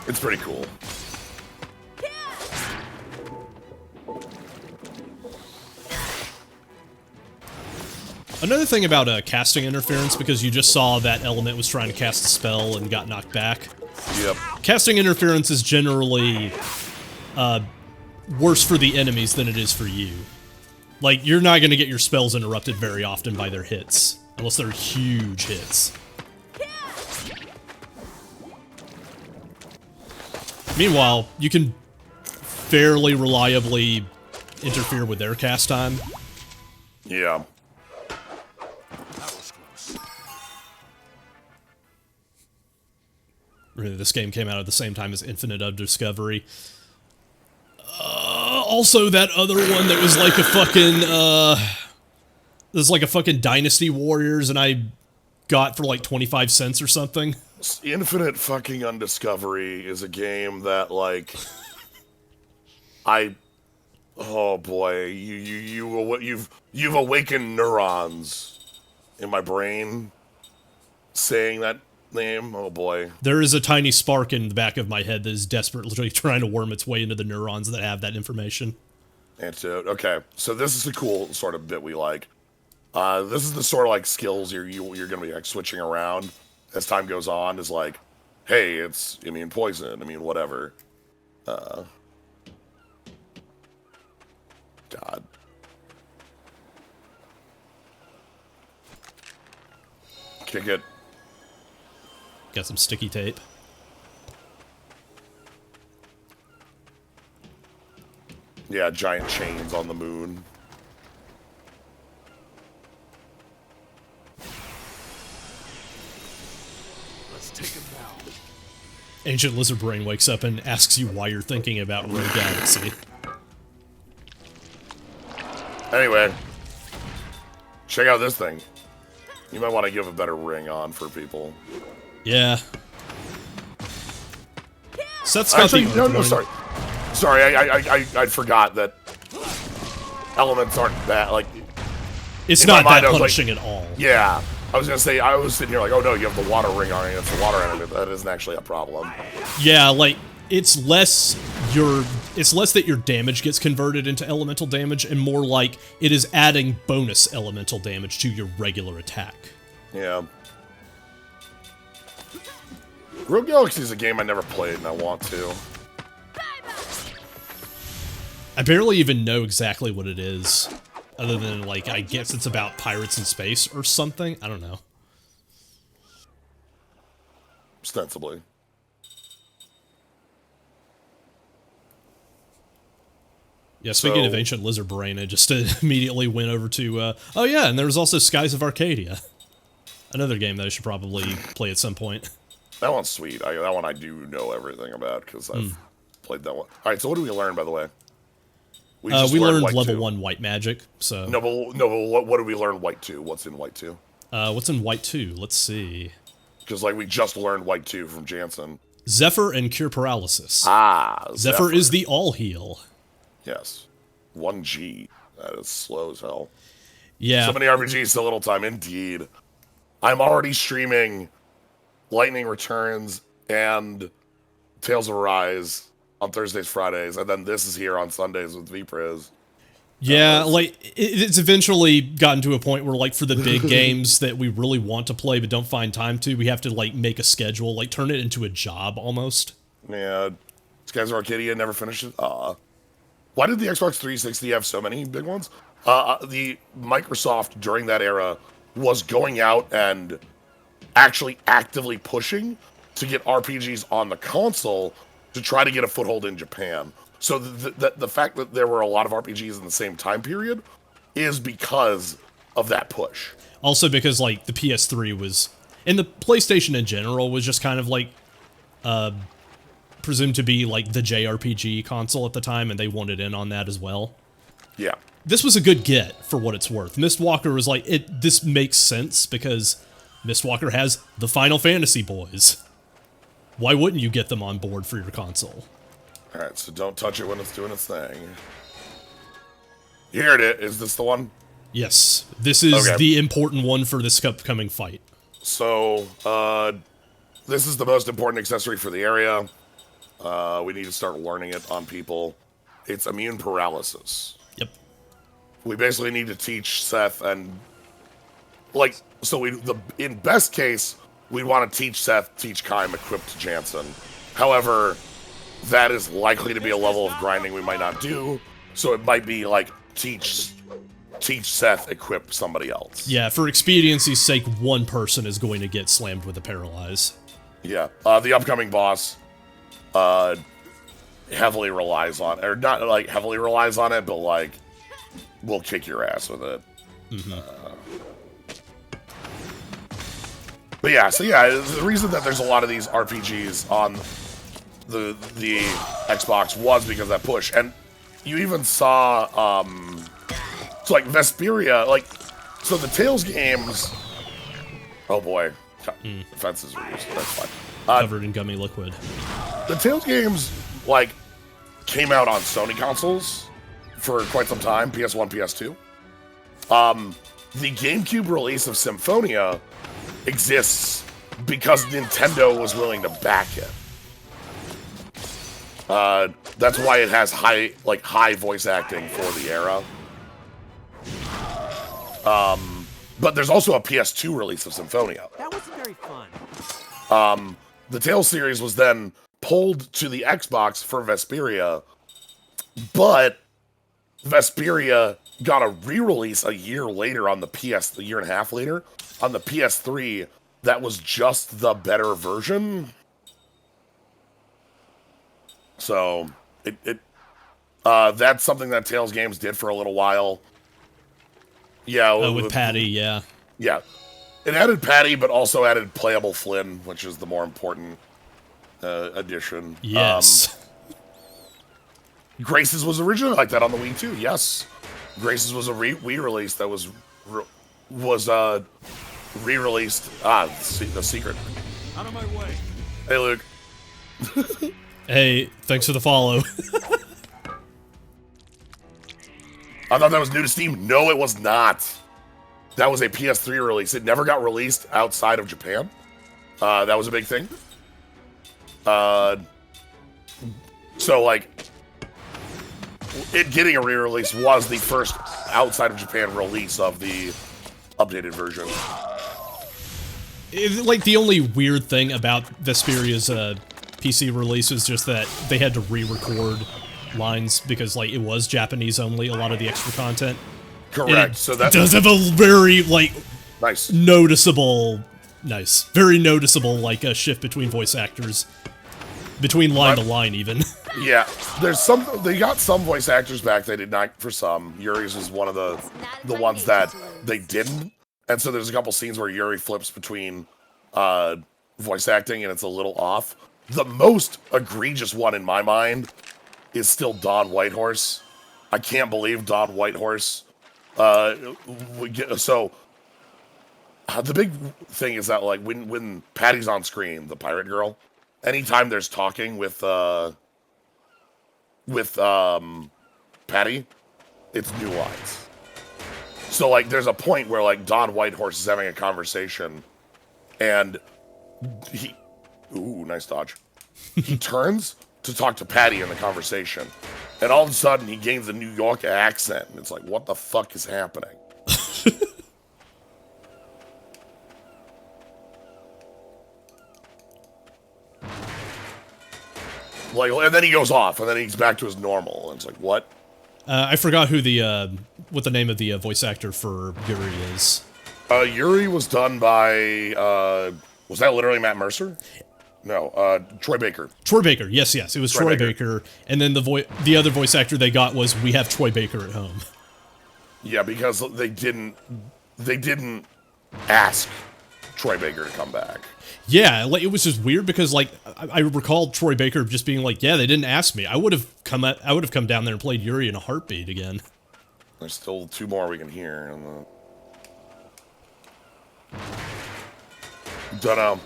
It's pretty cool. Another thing about casting interference, because you just saw that element was trying to cast a spell and got knocked back. Yep. Casting interference is generally worse for the enemies than it is for you. Like, you're not going to get your spells interrupted very often by their hits, unless they're huge hits. Meanwhile, you can fairly reliably interfere with their cast time. Yeah. Really, this game came out at the same time as Infinite of Discovery. Also, that other one that was like a fucking, there's like a fucking Dynasty Warriors, and I got for like 25 cents or something. Infinite fucking Undiscovery is a game that, like, oh boy, you've awakened neurons in my brain saying that name. Oh boy. There is a tiny spark in the back of my head that is desperately trying to worm its way into the neurons that have that information. Antidote. Okay, so this is the cool sort of bit we like. This is the sort of like skills you're gonna be like switching around as time goes on. Is like, hey, it's immune poison, immune whatever. God. Kick it. Got some sticky tape. Yeah, giant chains on the moon. Let's take him down. Ancient Lizard Brain wakes up and asks you why you're thinking about Rogue Galaxy. Anyway, check out this thing. You might want to give a better ring on for people. Yeah. Seth's got Actually, the no, sorry. Sorry, I forgot that elements aren't that, like... It's in my not mind, that I was like, punishing at all. Yeah. I was gonna say, I was sitting here like, oh no, you have the water ring on it, it's a water enemy. That isn't actually a problem. Yeah, like, it's less that your damage gets converted into elemental damage, and more like it is adding bonus elemental damage to your regular attack. Yeah. Rogue Galaxy is a game I never played, and I want to. I barely even know exactly what it is, other than, like, I guess it's about pirates in space or something. I don't know. Ostensibly. Yeah, speaking of So- Ancient Lizard Brain, I just immediately went over to, oh yeah, and there was also Skies of Arcadia. Another game that I should probably play at some point. That one's sweet. That one I do know everything about, because I've played that one. Alright, so what did we learn, by the way? We just learned White level 2. 1 white magic, so... No, but what did we learn White 2? What's in White 2? what's in white 2? Let's see. Because, like, we just learned White 2 from Jansen. Zephyr and Cure Paralysis. Ah, Zephyr is the all-heal. Yes. 1G. That is slow as hell. Yeah. So many RPGs, so little time. Indeed. I'm already streaming Lightning Returns and Tales of Arise on Thursdays, Fridays, and then this is here on Sundays with VPriz. Yeah, like, it's eventually gotten to a point where, like, for the big games that we really want to play but don't find time to, we have to, like, make a schedule, like, turn it into a job, almost. Yeah. Skies of Arcadia never finished it. Why did the Xbox 360 have so many big ones? The Microsoft, during that era, was going out and actually actively pushing to get RPGs on the console to try to get a foothold in Japan. So the fact that there were a lot of RPGs in the same time period is because of that push. Also because, like, the PS3 was... And the PlayStation in general was just kind of, like, presumed to be, like, the JRPG console at the time, and they wanted in on that as well. Yeah. This was a good get, for what it's worth. Mistwalker was like, this makes sense, because Mistwalker has the Final Fantasy boys. Why wouldn't you get them on board for your console? Alright, so don't touch it when it's doing its thing. Here it is. Is this the one? Yes, this is the important one for this upcoming fight. So, this is the most important accessory for the area. We need to start learning it on people. It's immune paralysis. Yep. We basically need to teach Seth and... Like, so in best case, we want to teach Seth, teach Kaim, equip to Jansen. However, that is likely to be a level of grinding we might not do. So it might be like, teach Seth, equip somebody else. Yeah, for expediency's sake, one person is going to get slammed with a paralyze. Yeah. The upcoming boss heavily relies on... Or not, like, heavily relies on it, but, like, we'll kick your ass with it. But yeah, so yeah, the reason that there's a lot of these RPGs on the Xbox was because of that push. And you even saw, so like Vesperia, like, so the Tales games, oh boy, defenses were used, that's fine. Covered in gummy liquid. The Tales games, like, came out on Sony consoles for quite some time, PS1, PS2. The GameCube release of Symphonia exists because Nintendo was willing to back it. That's why it has high voice acting for the era. But there's also a PS2 release of Symphonia. That wasn't very fun. The Tales series was then pulled to the Xbox for Vesperia, but Vesperia got a re-release a year later on the a year and a half later, on the PS3 that was just the better version. So that's something that Tales Games did for a little while. Yeah, with Patty, yeah. Yeah. It added Patty, but also added playable Flynn, which is the more important addition. Yes. Graces was originally like that on the Wii too. Yes, Graces was a Wii release that was re-released. The secret. Out of my way. Hey, Luke. Hey, thanks for the follow. I thought that was new to Steam. No, it was not. That was a PS3 release. It never got released outside of Japan. That was a big thing. So, like, it getting a re-release was the first outside of Japan release of the updated version. Like, the only weird thing about Vesperia's PC release was just that they had to re-record lines because, like, it was Japanese only, a lot of the extra content. Correct. So that does have a very, like, nice, very noticeable, like, a shift between voice actors. Between line to line, even. Yeah, they got some voice actors back. They did not for some. Yuri's was one of the ones that they didn't. And so there's a couple scenes where Yuri flips between voice acting and it's a little off. The most egregious one in my mind is still Don Whitehorse. I can't believe Don Whitehorse. The big thing is that, like, when Patty's on screen, the pirate girl, anytime there's talking with Patty, it's new lines. So, like, there's a point where, like, Don Whitehorse is having a conversation, and nice dodge. He turns to talk to Patty in the conversation, and all of a sudden he gains a New York accent, and it's like, what the fuck is happening? Like, and then he goes off, and then he's back to his normal, and it's like, what? I forgot who what the name of the voice actor for Yuri is. Yuri was done by, was that literally Matt Mercer? No, Troy Baker. Troy Baker, yes, it was Troy Baker. And then the other voice actor they got was, we have Troy Baker at home. Yeah, because they didn't ask Troy Baker to come back. Yeah, like, it was just weird because, like, I recalled Troy Baker just being like, yeah, they didn't ask me. I would have come down there and played Yuri in a heartbeat again. There's still 2 more we can hear. Don't know.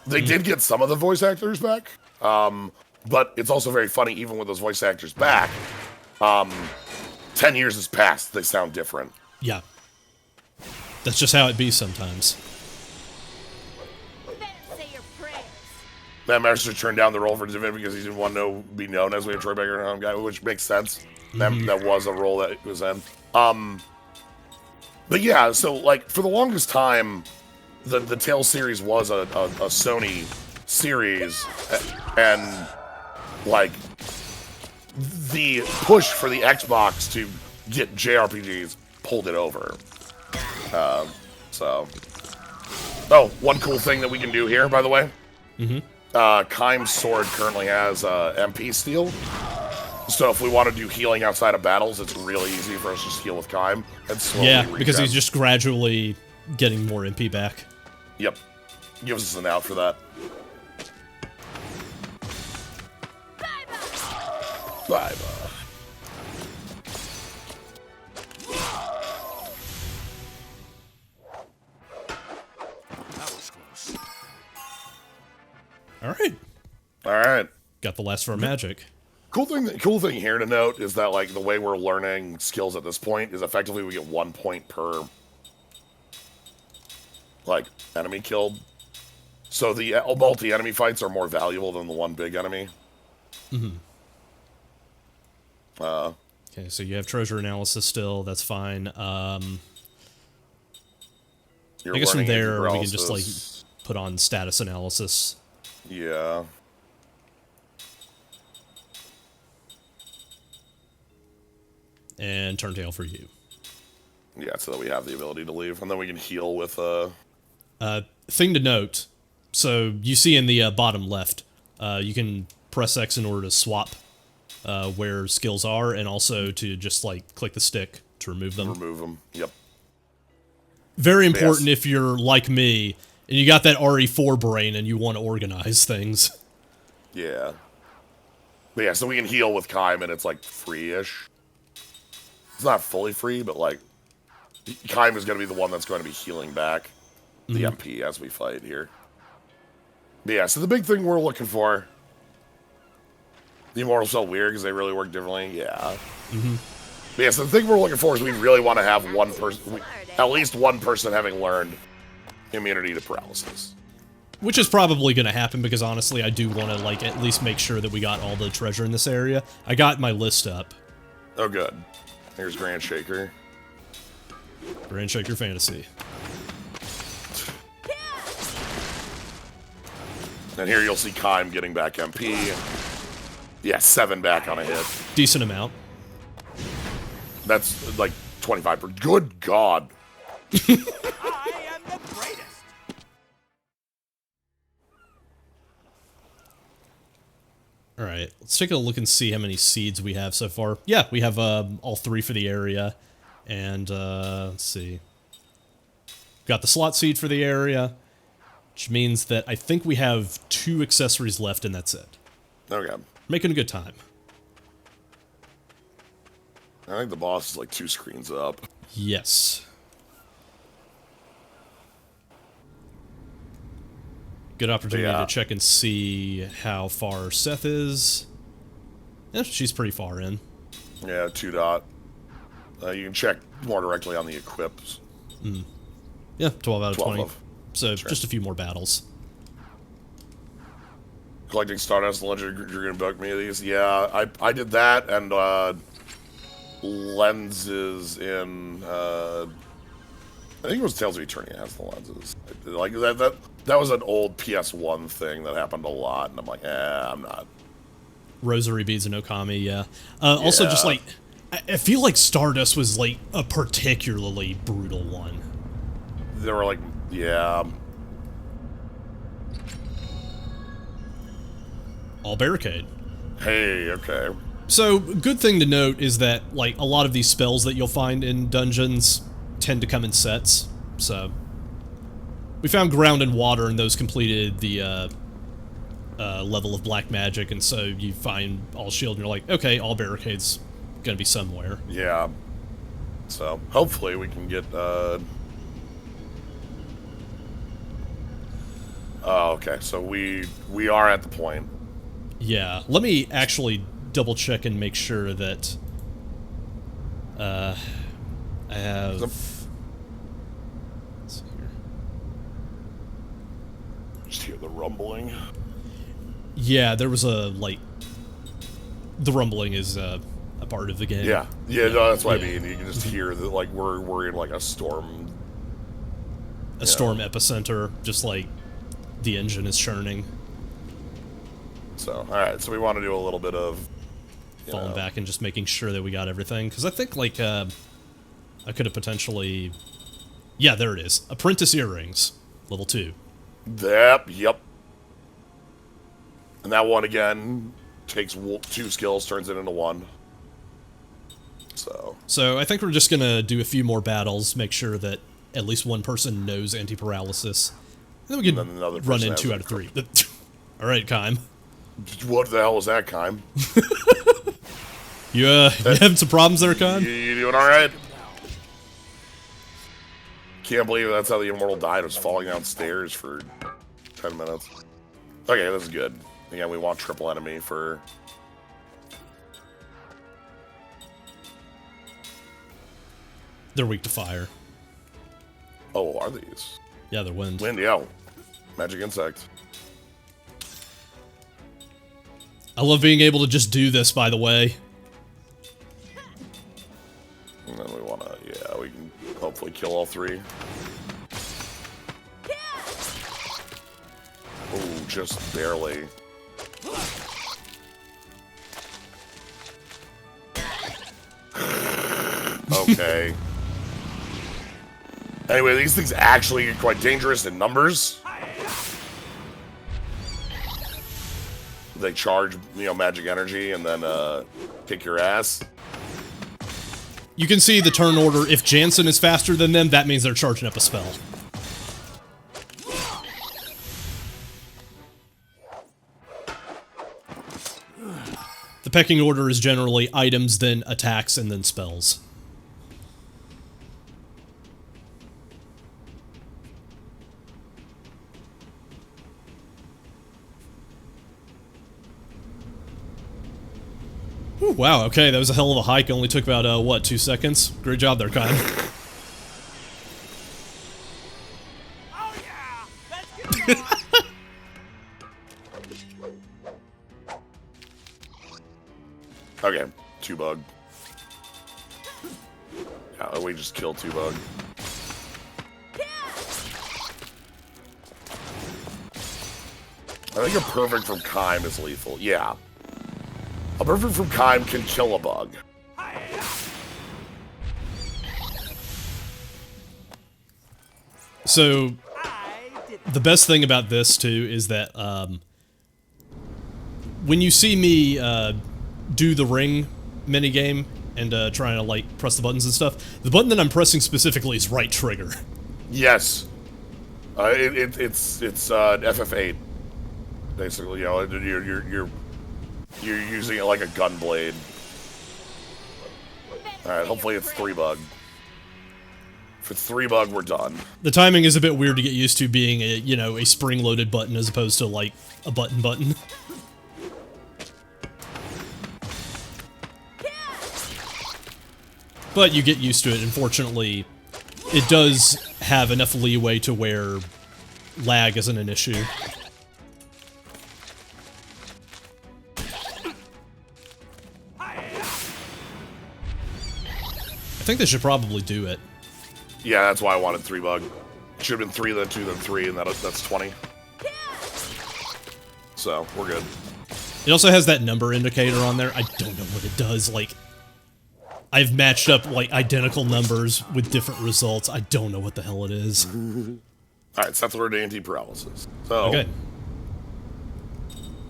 They did get some of the voice actors back, but it's also very funny, even with those voice actors back, 10 years has passed, they sound different. Yeah. That's just how it be sometimes. Matt Mercer turned down the role for David because he didn't want to be known as we have Troy Baker and guy, which makes sense. That was a role that he was in. But yeah, so, like, for the longest time, the Tales series was a Sony series, and, like, the push for the Xbox to get JRPGs pulled it over. One cool thing that we can do here, by the way. Kaim's sword currently has MP steel. So if we want to do healing outside of battles, it's really easy for us to just heal with Kaim and slowly because he's just gradually getting more MP back. Yep. Gives us an out for that. Bye-bye. That was close. All right. Got the last for magic. Cool thing here to note is that, like, the way we're learning skills at this point is effectively we get 1 point per, like, enemy killed. So the multi-enemy fights are more valuable than the one big enemy. Okay, so you have treasure analysis still. That's fine. I guess from there we can just, like, put on status analysis. Yeah. And turn tail for you. Yeah, so that we have the ability to leave, and then we can heal with thing to note, so you see in the bottom left, you can press X in order to swap where skills are, and also to just, like, click the stick to remove them. Remove them, yep. Very important if you're like me, and you got that RE4 brain and you want to organize things. Yeah. But yeah, so we can heal with Kime, and it's, like, free-ish. It's not fully free, but, like, Kime is going to be the one that's going to be healing back the MP as we fight here. But yeah, so the big thing we're looking for... The Immortals felt weird because they really work differently. Yeah. But yeah, so the thing we're looking for is we really want to have one person... At least one person having learned immunity to paralysis. Which is probably going to happen because, honestly, I do want to, like, at least make sure that we got all the treasure in this area. I got my list up. Oh, good. Here's Grand Shaker. Grand Shaker Fantasy. And here you'll see Kime getting back MP. Yeah, 7 back on a hit. Decent amount. That's like 25%. Good God. I am the greatest. Alright, let's take a look and see how many seeds we have so far. Yeah, we have all 3 for the area. And, let's see. Got the slot seed for the area, which means that I think we have 2 accessories left, and that's it. Okay. Making a good time. I think the boss is like 2 screens up. Yes. Good opportunity to check and see how far Seth is. Yeah, she's pretty far in. Yeah, 2 dot. You can check more directly on the equips. Yeah, 12 out of 20. Of. So, just a few more battles. Collecting Stardust, Legend, you're gonna book me these? Yeah, I did that, and lenses in I think it was Tales of Eternia has the lenses. Like that was an old PS1 thing that happened a lot, and I'm like, I'm not. Rosary beads and Okami, yeah. Also, just like, I feel like Stardust was like a particularly brutal one. They were like, yeah. All barricade. Hey, okay. So, good thing to note is that, like, a lot of these spells that you'll find in dungeons tend to come in sets, so... We found Ground and Water, and those completed the, level of Black Magic, and so you find All Shield, and you're like, okay, All Barricade's gonna be somewhere. Yeah. So, hopefully we can get, Oh, okay, so we are at the point. Yeah, let me actually double check and make sure that I have. Let's see here. Just hear the rumbling. Yeah, there was a like. The rumbling is a part of the game. Yeah, no, that's what I mean. You can just hear that, like we're in like a storm. A storm epicenter, just like the engine is churning. So, all right. So we want to do a little bit of falling back and just making sure that we got everything, because I think like I could have potentially. Yeah, there it is. Apprentice earrings, level 2. Yep. And that one again takes 2 skills, turns it into 1. So I think we're just gonna do a few more battles, make sure that at least one person knows anti-paralysis, and then we can run in 2 out of 3. All right, Kime. What the hell was that, Kime? You having some problems there, Kime? You doing all right? Can't believe that's how the Immortal died. Was falling downstairs for 10 minutes. Okay, this is good. Again, we want triple enemy for. They're weak to fire. Oh, are these? Yeah, they're wind. Wind, yeah. Magic insect. I love being able to just do this, by the way. And then we want to, we can hopefully kill all 3. Oh, just barely. Okay. Anyway, these things actually get quite dangerous in numbers. they charge, you know, magic energy and then kick your ass. You can see the turn order. If Jansen is faster than them, that means they're charging up a spell. The pecking order is generally items, then attacks, and then spells. Ooh, wow, okay, that was a hell of a hike. It only took about, what, 2 seconds? Great job there, Kyle. Oh yeah! Let's get it on! Okay, 2-bug. Yeah, we just killed 2-bug. I think a perfect from Kime is lethal. Yeah. A perfect from Kime can kill a bug. So, I did the best thing about this, too, is that, when you see me, do the ring minigame and, trying to, like, press the buttons and stuff, the button that I'm pressing specifically is right trigger. Yes. It's FF8. Basically, you know, you're using it like a gun blade. Alright, hopefully it's 3-bug. If it's 3-bug, we're done. The timing is a bit weird to get used to being a, you know, a spring-loaded button as opposed to, like, a button. But you get used to it, and fortunately, it does have enough leeway to where lag isn't an issue. I think they should probably do it. Yeah, that's why I wanted 3-bug. Should have been 3, then 2, then 3, and that's 20. So, we're good. It also has that number indicator on there. I don't know what it does. Like, I've matched up, like, identical numbers with different results. I don't know what the hell it is. Alright, Seth learned anti-paralysis. So, Okay.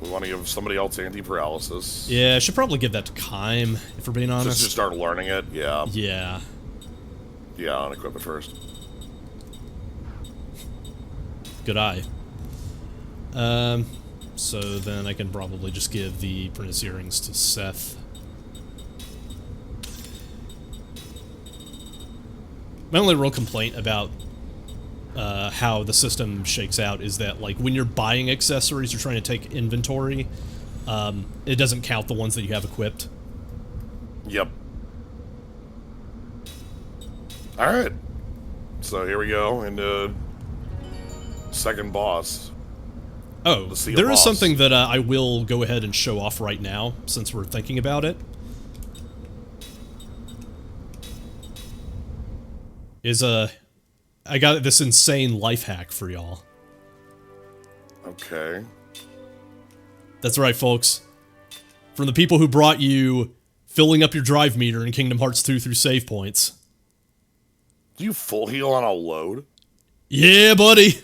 we want to give somebody else anti-paralysis. Yeah, I should probably give that to Kime, if we're being honest. Just start learning it, yeah. Yeah. Yeah, unequip it first. Good eye. So then I can probably just give the Apprentice Earrings to Seth. My only real complaint about how the system shakes out is that, like, when you're buying accessories, you're trying to take inventory, it doesn't count the ones that you have equipped. Yep. Alright. So here we go, into second boss. Oh, The Sea of there is Boss. something that I will go ahead and show off right now, since we're thinking about it. I got this insane life hack for y'all. Okay. That's right, folks. From the people who brought you filling up your drive meter in Kingdom Hearts 2 through save points. Do you full heal on a load? Yeah, buddy!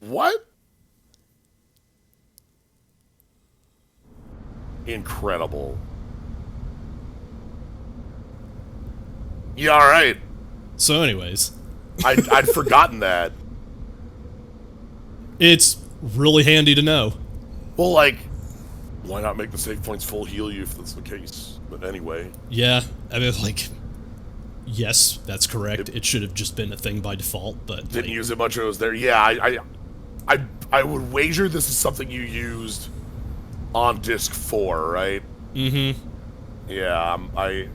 What? Incredible. Yeah, alright. So anyways, I'd forgotten that. it's really handy to know. Well, like, why not make the save points full heal you if that's the case? But anyway. Yeah, I mean, like, yes, that's correct. It should have just been a thing by default, but Didn't like, use it much when it was there. Yeah, I would wager this is something you used on disc 4, right? mm-hmm. Yeah, I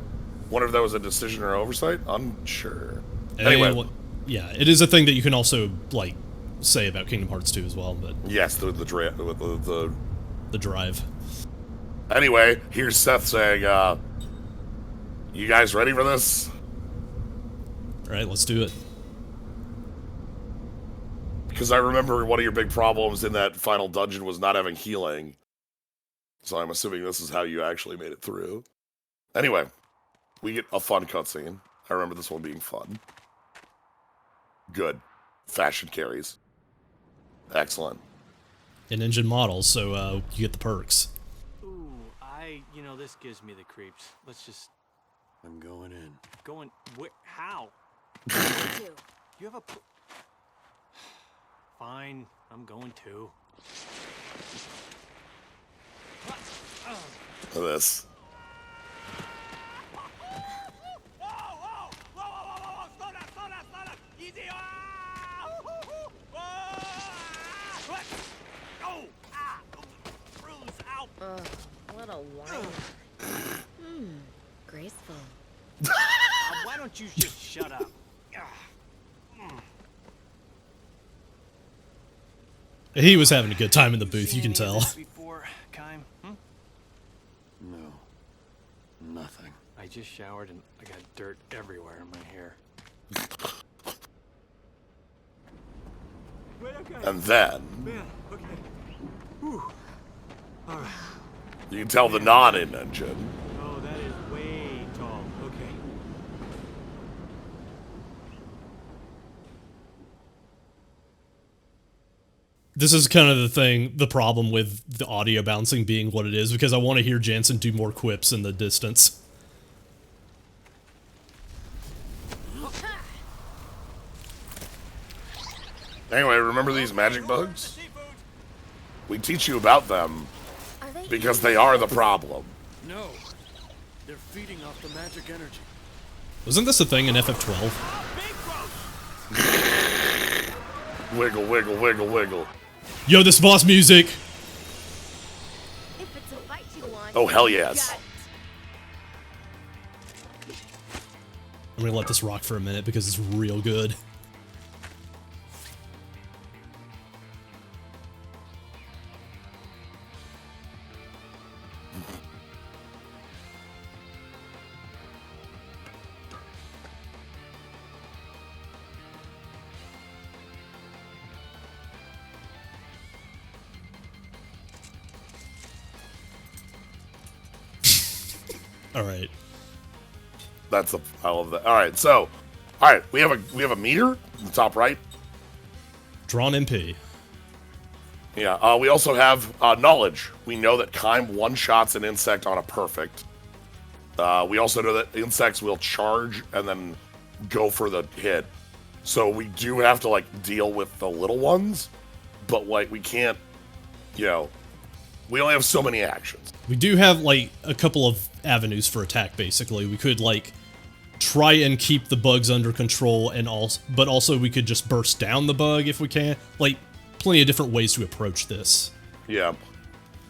wonder if that was a decision or oversight. Unsure. And Anyway. well, yeah, it is a thing that you can also, like, say about Kingdom Hearts 2 as well, but Yes, the the drive. Anyway, here's Seth saying, you guys ready for this? Alright, let's do it. Because I remember one of your big problems in that final dungeon was not having healing. So I'm assuming this is how you actually made it through. Anyway, we get a fun cutscene. I remember this one being fun. Good. Fashion carries. Excellent. an engine model, so you get the perks. Ooh, you know, this gives me the creeps. Let's just. I'm going in. Going. How? Too. You have a. Fine, I'm going too. Look at this. What a whine. Graceful. Why don't you just shut up? He was having a good time in the booth, you can Seen any of tell. this before, Kime? No. Nothing. I just showered and I got dirt everywhere in my hair. Wait, okay. And then Man, okay. Whew. All right. you can tell the non-in engine. Oh, that is way tall. Okay. This is kind of the problem with the audio bouncing being what it is, because I want to hear Jansen do more quips in the distance. Anyway, remember these magic bugs? We teach you about them Are they because they are the problem. No. They're feeding off the magic energy. Wasn't this a thing in FF12? Wiggle, wiggle, wiggle, wiggle. Yo, this boss music! If it's a fight you want, Oh, hell you yes. got it. I'm gonna let this rock for a minute because it's real good. Alright. That's a I love that. All right, we have a meter in the top right. Drawn MP. Yeah. We also have knowledge. We know that Kime one-shots an insect on a perfect. We also know that insects will charge and then go for the hit. So we do have to like deal with the little ones, but like we can't, we only have so many actions. We do have, like, a couple of avenues for attack, basically. We could, like, try and keep the bugs under control, but also we could just burst down the bug if we can. Like, plenty of different ways to approach this. Yeah.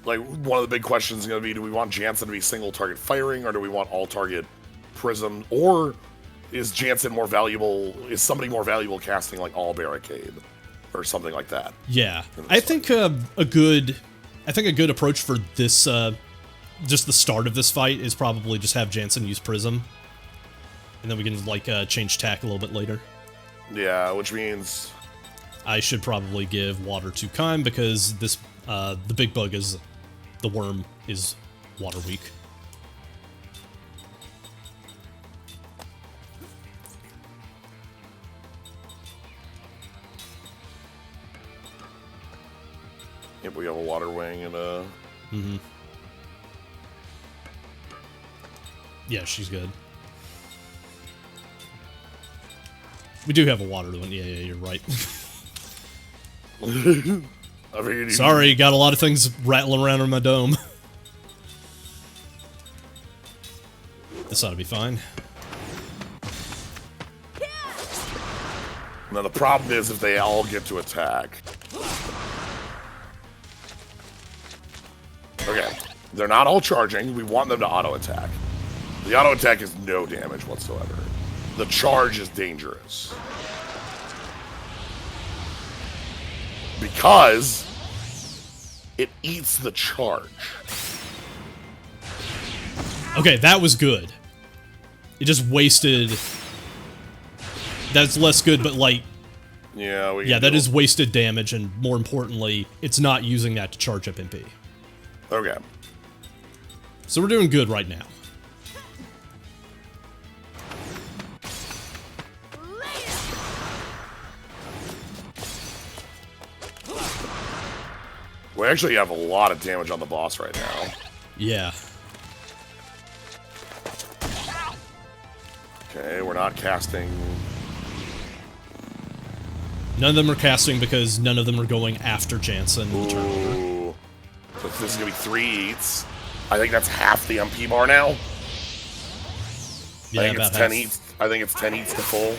Like, one of the big questions is going to be, do we want Jansen to be single target firing, or do we want all target prism, or is Jansen more valuable, is somebody more valuable casting, like, all barricade, or something like that? Yeah. I think a good approach for this, just the start of this fight is probably just have Jansen use Prism. And then we can, like, change tack a little bit later. Yeah, which means... I should probably give water to Kime because this, the big bug is, the worm is water weak. Yep, we have a water wing and a... Mm-hmm. Yeah, she's good. We do have a water one. Yeah, you're right. I figured Sorry, got a lot of things rattling around in my dome. This ought to be fine. Now the problem is if they all get to attack. Okay, they're not all charging. We want them to auto-attack. The auto-attack is no damage whatsoever. The charge is dangerous. Because it eats the charge. Okay, that was good. It just wasted... That's less good, but like... Yeah, yeah, that is wasted damage, and more importantly, it's not using that to charge up MP. Okay. So we're doing good right now. We actually have a lot of damage on the boss right now. Yeah. Okay, we're not casting. None of them are casting because none of them are going after Jansen in the turn order. Ooh. So this is gonna be 3 eats. I think that's half the MP bar now. Yeah, I think about it's 10 half. eats. I think it's 10 eats to full.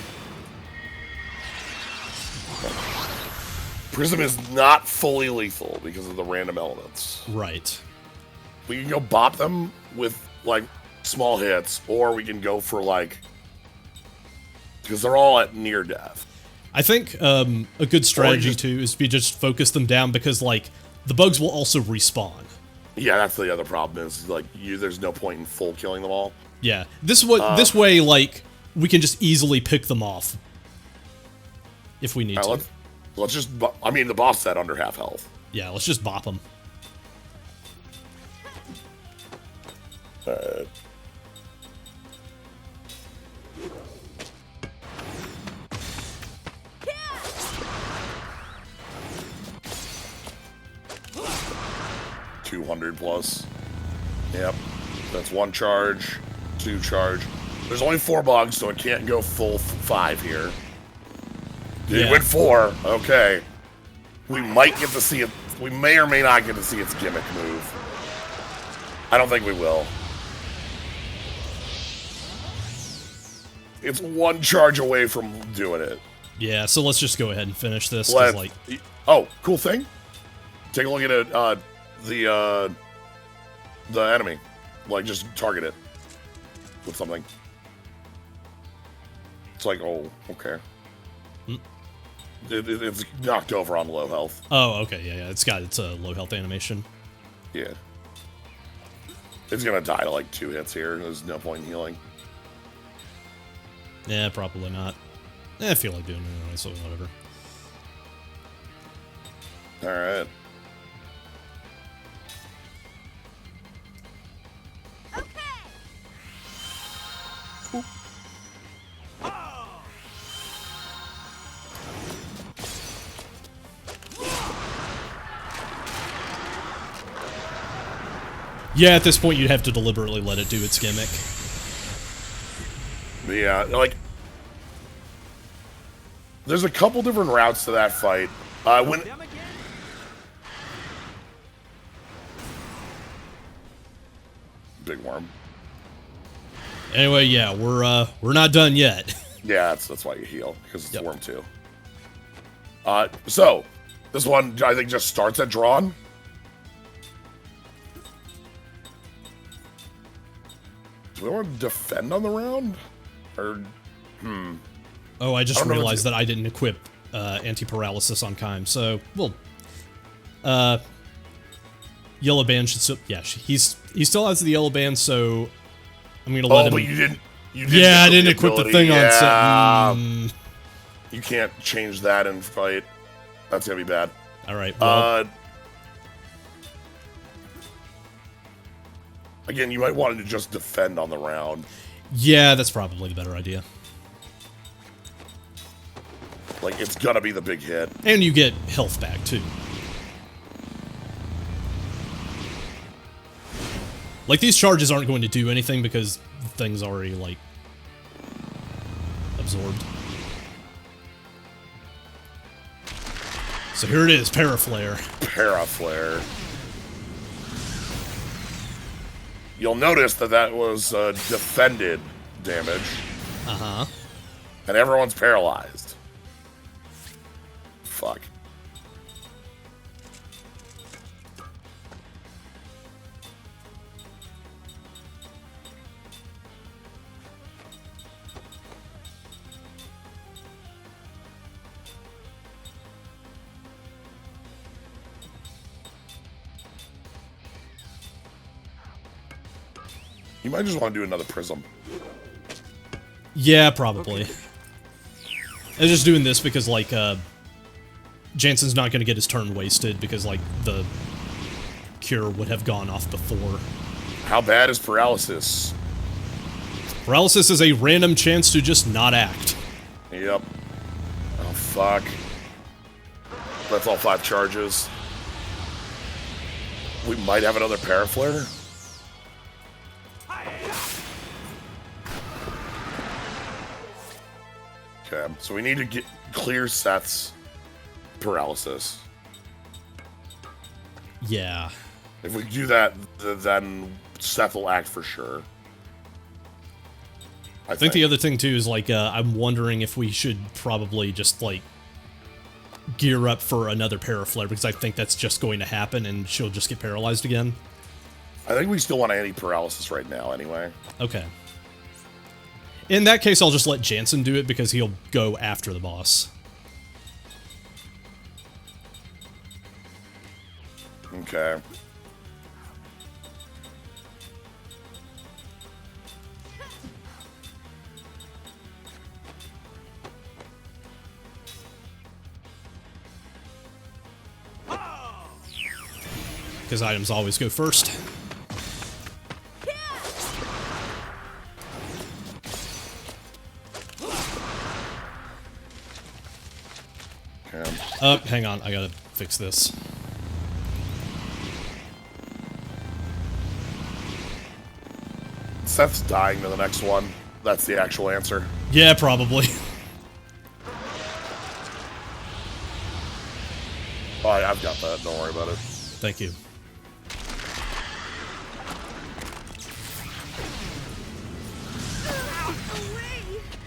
Prism is not fully lethal because of the random elements. Right. We can go bop them with, like, small hits, or we can go for, like... Because they're all at near death. I think a good strategy, too, is to just focus them down because, like, the bugs will also respawn. Yeah, that's the other problem is, like, there's no point in full killing them all. Yeah. This way, like, we can just easily pick them off. If we need to. Let's just... I mean, the boss set under half health. Yeah, let's just bop them. Alright. +200. Yep. That's 1 charge, 2 charge. There's only 4 bugs, so it can't go full 5 here. It went 4. Okay. We might get to see it. We may or may not get to see its gimmick move. I don't think we will. It's 1 charge away from doing it. Yeah, so let's just go ahead and finish this. 'Cause, like, oh, cool thing. Take a look at it. The enemy. Like, just target it with something. It's like, oh, okay. It's knocked over on low health. oh, okay, yeah, it's got its low health animation. Yeah. It's gonna die to like 2 hits here. There's no point in healing. Yeah, probably not. I feel like doing it anyway, so whatever. Alright. Yeah, at this point you'd have to deliberately let it do its gimmick. Yeah, like... There's a couple different routes to that fight. When... Big worm. Anyway, yeah, we're not done yet. Yeah, that's why you heal, because it's worm 2. So, this one, I think, just starts at drawn. Do we want to defend on the round? Or, Oh, I just I don't know what realized that I didn't equip anti-paralysis on Kime, so well, yellow band should still, yeah, he still has the yellow band, so I'm gonna let him. Oh, but you didn't. Yeah, I didn't equip the thing on set. You can't change that in fight. That's gonna be bad. All right. Well, again, you might want to just defend on the round. yeah, that's probably the better idea. Like, it's gonna be the big hit. And you get health back too. Like, these charges aren't going to do anything because the thing's already, like, absorbed. So here it is, Paraflare. Paraflare. You'll notice that was defended damage. Uh-huh. And everyone's paralyzed. Fuck. You might just want to do another prism. Yeah, probably. I was just doing this because, like, Jansen's not going to get his turn wasted because, like, the cure would have gone off before. How bad is paralysis? Paralysis is a random chance to just not act. Yep. Oh, fuck. That's all 5 charges. We might have another paraflare. Okay, so we need to clear Seth's paralysis. Yeah. If we do that, then Seth will act for sure. I think the other thing too is like I'm wondering if we should probably just like gear up for another paraflare, because I think that's just going to happen and she'll just get paralyzed again. I think we still want anti-paralysis right now anyway. Okay. In that case, I'll just let Jansen do it because he'll go after the boss. Okay. Because items always go first. Okay. Hang on, I gotta fix this. Seth's dying to the next one. That's the actual answer. Yeah, probably. Oh, I've got that. Don't worry about it. Thank you.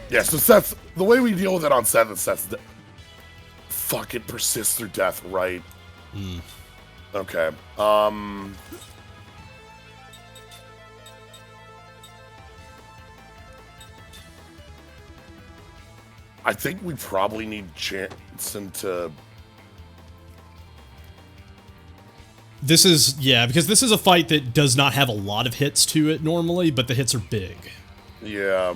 Yeah, so Seth's... The way we deal with it on Seth is Seth's... Fucking persists through death, right? Okay. I think we probably need Jansen to... This is, yeah, because this is a fight that does not have a lot of hits to it normally, but the hits are big. Yeah.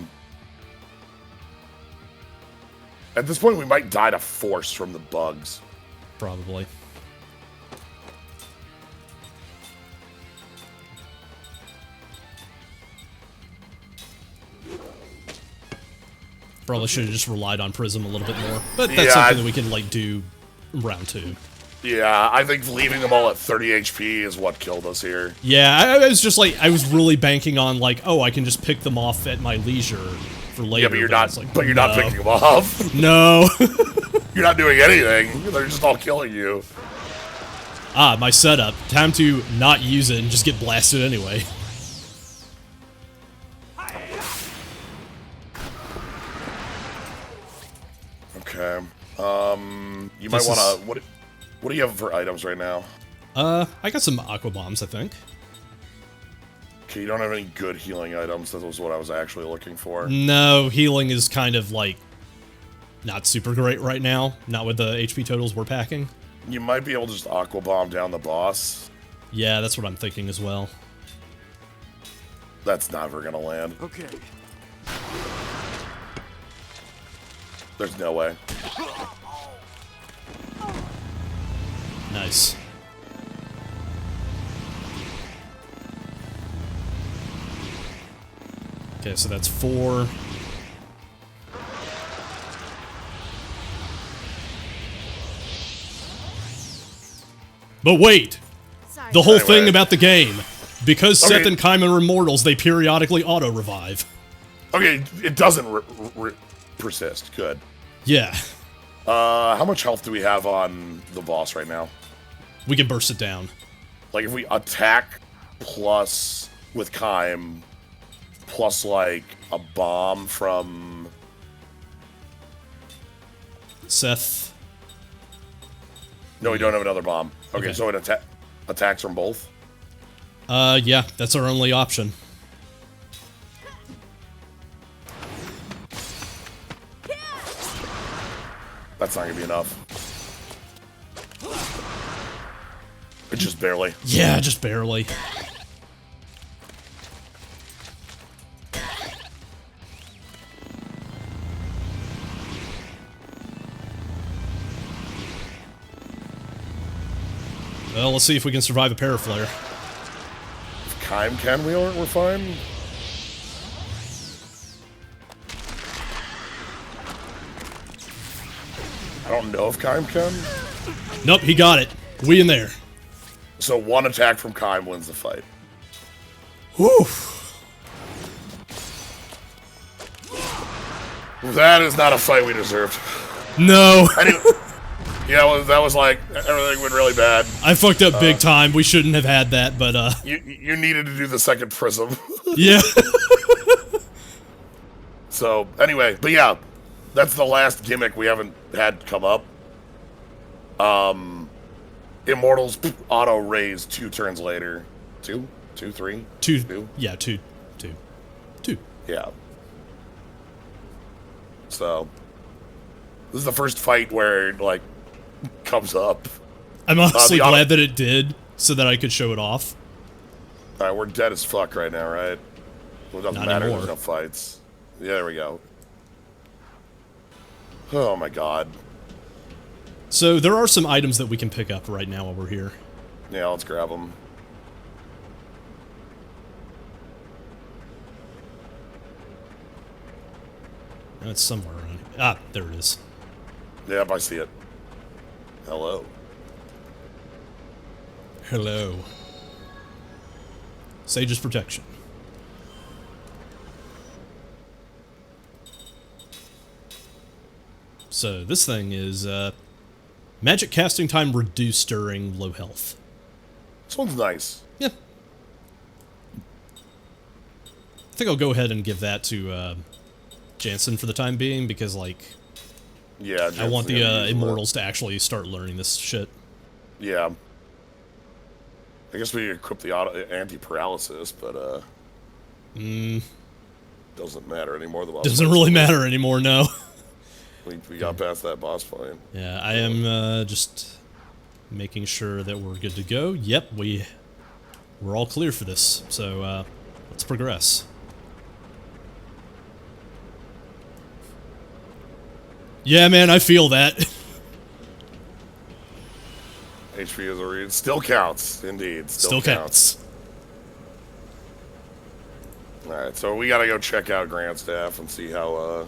At this point, we might die to force from the bugs. Probably. Probably should have just relied on Prism a little bit more. But that's something that we can, like, do round 2. Yeah, I think leaving them all at 30 HP is what killed us here. Yeah, I was just like, I was really banking on, like, oh, I can just pick them off at my leisure for later. Yeah, but you're not, like, you're not picking them off. No. You're not doing anything. They're just all killing you. Ah, my setup. Time to not use it and just get blasted anyway. Okay. You might want to... What do you have for items right now? I got some aqua bombs, I think. Okay, you don't have any good healing items. That was what I was actually looking for. No, healing is kind of, like, not super great right now. Not with the HP totals we're packing. You might be able to just aqua bomb down the boss. Yeah, that's what I'm thinking as well. That's never gonna land. Okay. There's no way. Nice. Okay, so that's 4. But wait! Sorry. The whole Anyway. thing about the game. Because Okay. Seth and Kaiman are immortals, they periodically auto-revive. Okay, it doesn't persist. Good. Yeah. How much health do we have on the boss right now? We can burst it down. Like, if we attack plus with Kaim, plus, like, a bomb from... Seth. No, we don't have another bomb. Okay, Okay. so it attacks from both? Yeah, that's our only option. That's not gonna be enough. It's just barely. Yeah, just barely. Well, let's see if we can survive a paraflare. If Kaim can, we're fine. I don't know if Kaim can. Nope, he got it. We in there. So one attack from Kime wins the fight. Whew. That is not a fight we deserved. No. Anyway, yeah, well, that was like, everything went really bad. I fucked up big time. We shouldn't have had that, but You needed to do the second prism. yeah. So, anyway, but yeah, that's the last gimmick we haven't had come up. Immortals auto raise 2 turns later. 2? 2, 3? Two. Yeah, two. Yeah. So, this is the first fight where it, like, comes up. I'm honestly the auto- glad that it did, so that I could show it off. Alright, we're dead as fuck right now, right? Well, it doesn't Not matter, anymore. there's no fights. Yeah, there we go. Oh my god. So there are some items that we can pick up right now while we're here. Yeah, let's grab them. It's somewhere around here. Ah, there it is. Yep, I see it. Hello. Hello. Sage's protection. So this thing is magic casting time reduced during low health. This one's nice. Yeah. I think I'll go ahead and give that to Jansen for the time being, because, like, Yeah, I want the Jensen's gonna use Immortals to actually start learning this shit. that. Yeah. I guess we equip the anti-paralysis, but, doesn't matter anymore. The boss Doesn't fight's really over. matter anymore, no. We got past that boss fight. Yeah, I am just making sure that we're good to go. Yep, we're all clear for this, so let's progress. Yeah, man, I feel that. HP is a read. Still counts, indeed. Still counts. Alright, so we gotta go check out Grandstaff and see how,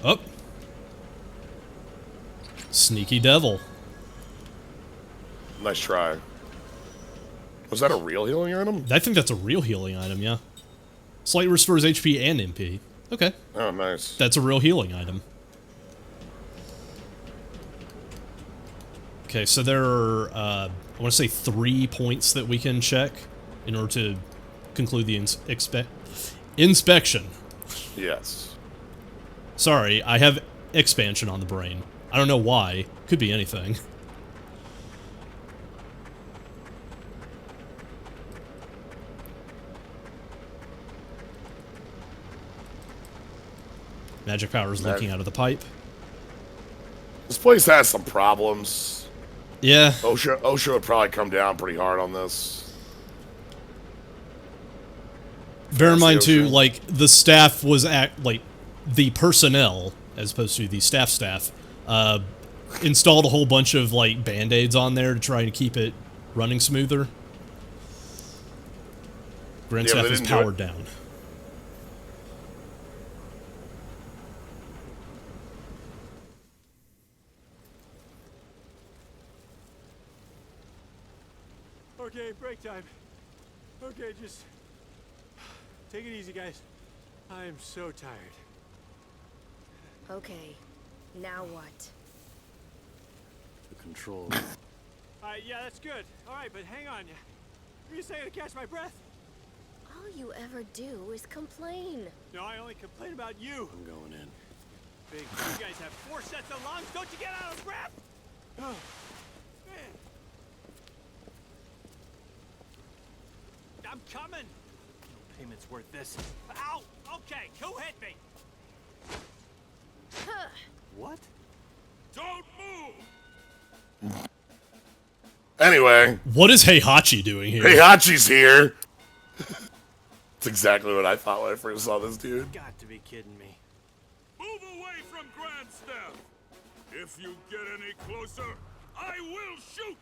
Oh. Sneaky devil. nice try. Was that a real healing item? I think that's a real healing item, yeah. Slightly restores HP and MP. Okay, Oh, nice. that's a real healing item. Okay, so there are, I want to say 3 points that we can check in order to conclude the inspection. Yes. Sorry, I have expansion on the brain. I don't know why. Could be anything. Magic power is leaking out of the pipe. This place has some problems. Yeah. OSHA would probably come down pretty hard on this. Bear in mind Fancy too, ocean. like the staff was the personnel, as opposed to the staff, installed a whole bunch of like band-aids on there to try to keep it running smoother. Grand Yeah, but staff they is didn't do powered it. down. Okay, break time. Okay, just take it easy, guys. I am so tired. Okay, now what? The control. Yeah, that's good. All right, but hang on. Give me a second to catch my breath. All you ever do is complain. No, I only complain about you. I'm going in. Big, you guys have 4 sets of lungs. Don't you get out of breath? Oh, man. I'm coming. No payment's worth this. Ow! Okay, who hit me? What? Don't move! Anyway, What is Heihachi doing here? Heihachi's here. That's exactly what I thought when I first saw this dude. Got to be kidding me. Move away from Grandstaff! If you get any closer, I will shoot!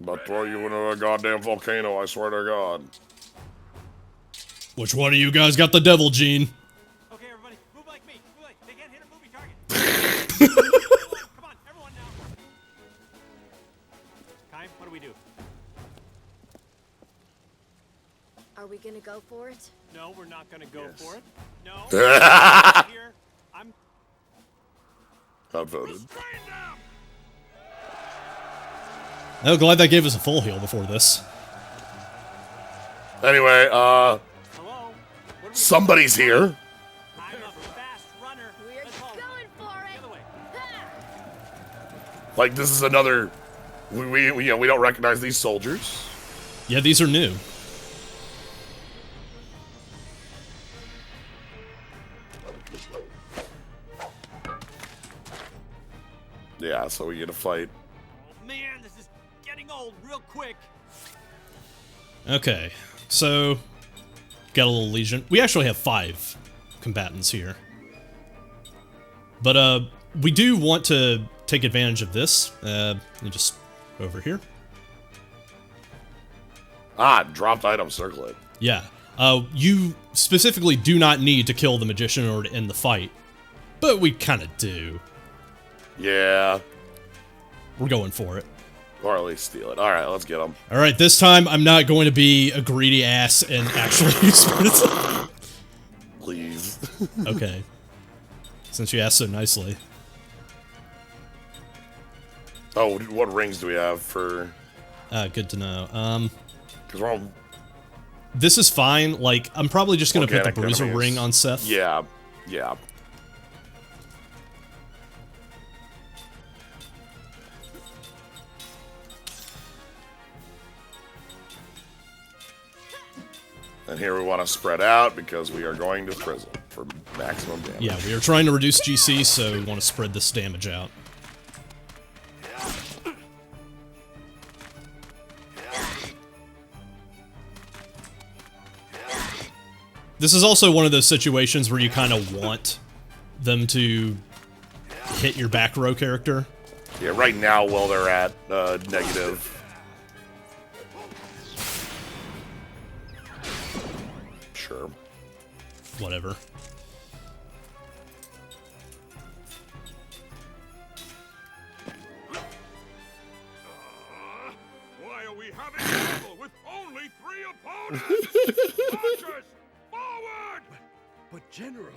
But throw you into a goddamn volcano, I swear to God. Which one of you guys got the devil gene? Okay, everybody, move like me. Move like they can't hit a movie target. Come on, everyone now. Are we gonna go for it? No, we're not gonna go Yes. for it. No. Outvoted. Here, I'm. Restrain them! Oh, glad that gave us a full heal before this. Anyway, Hello. What are we somebody's here. I'm a fast runner. We're Let's hold. going for The it. other way. Like, this is another... We don't recognize these soldiers. Yeah, these are new. Yeah, so we get a fight. Oh, man, this is getting old real quick. Okay, so got a little legion. We actually have 5 combatants here. But we do want to take advantage of this. And just over here. Ah, dropped item, circle it. Yeah. You specifically do not need to kill the magician in order to end the fight. But we kind of do. Yeah. We're going for it. Or at least steal it. Alright, let's get them. Alright, this time I'm not going to be a greedy ass and actually use spirits. Please. Okay. Since you asked so nicely. Oh, what rings do we have for... Good to know. Because we're all... This is fine. Like, I'm probably just gonna put the Organic bruiser enemies. ring on Seth. Yeah. Yeah. And here we want to spread out because we are going to prison for maximum damage. Yeah, we are trying to reduce GC, so we want to spread this damage out. This is also one of those situations where you kind of want them to hit your back row character. Yeah, right now, while they're at negative. Sure. Whatever. Why are we having trouble with only 3 opponents? Archers, forward! But General,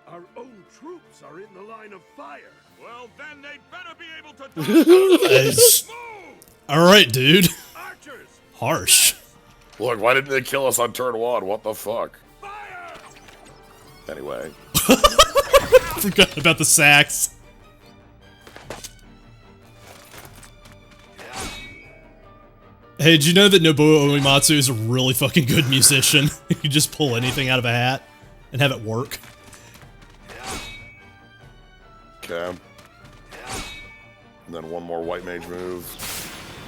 our own troops are in the line of fire. Well, then they'd better be able to It's- move! Alright, dude. Archers, Harsh. Look, why didn't they kill us on turn 1? What the fuck? fire! Anyway. Forgot about the sacks. Hey, did you know that Nobuo Uematsu is a really fucking good musician? He can just pull anything out of a hat and have it work. Okay. And then one more white mage move.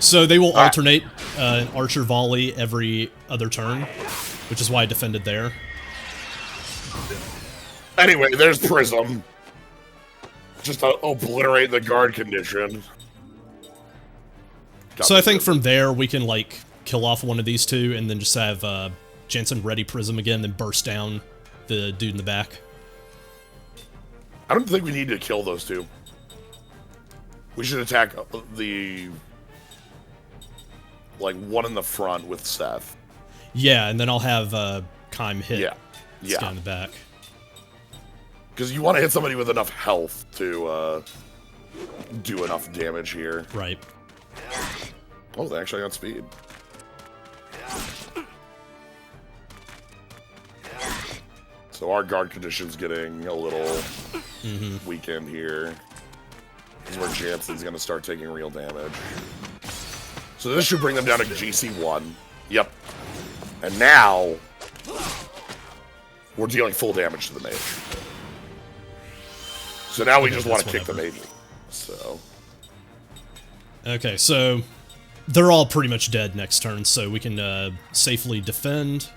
So they will alternate an archer volley every other turn, which is why I defended there. Anyway, there's Prism. Just to obliterate the guard condition. So I think from there we can like kill off one of these two and then just have Jensen ready Prism again, then burst down the dude in the back. I don't think we need to kill those two. We should attack the... like, one in the front with Seth. Yeah, and then I'll have Kime hit Yeah. this guy Yeah. in the back. Because you want to hit somebody with enough health to do enough damage here. Right. Oh, they actually got speed. So our guard condition's getting a little weakened here. This is where Jansen's going to start taking real damage. So this should bring them down to GC1. Yep. And now, we're dealing full damage to the mage. So now we Okay, just want to that's kick the whatever. mage. So, Okay, so they're all pretty much dead next turn, so we can safely defend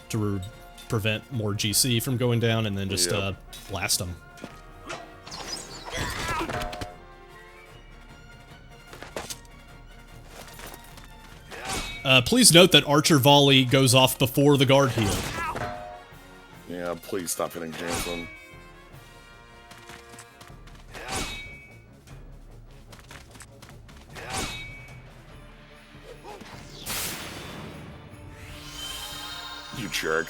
to prevent more GC from going down, and then just Yep. blast them. Please note that Archer Volley goes off before the guard heal. yeah, please stop hitting Jansen. You jerk.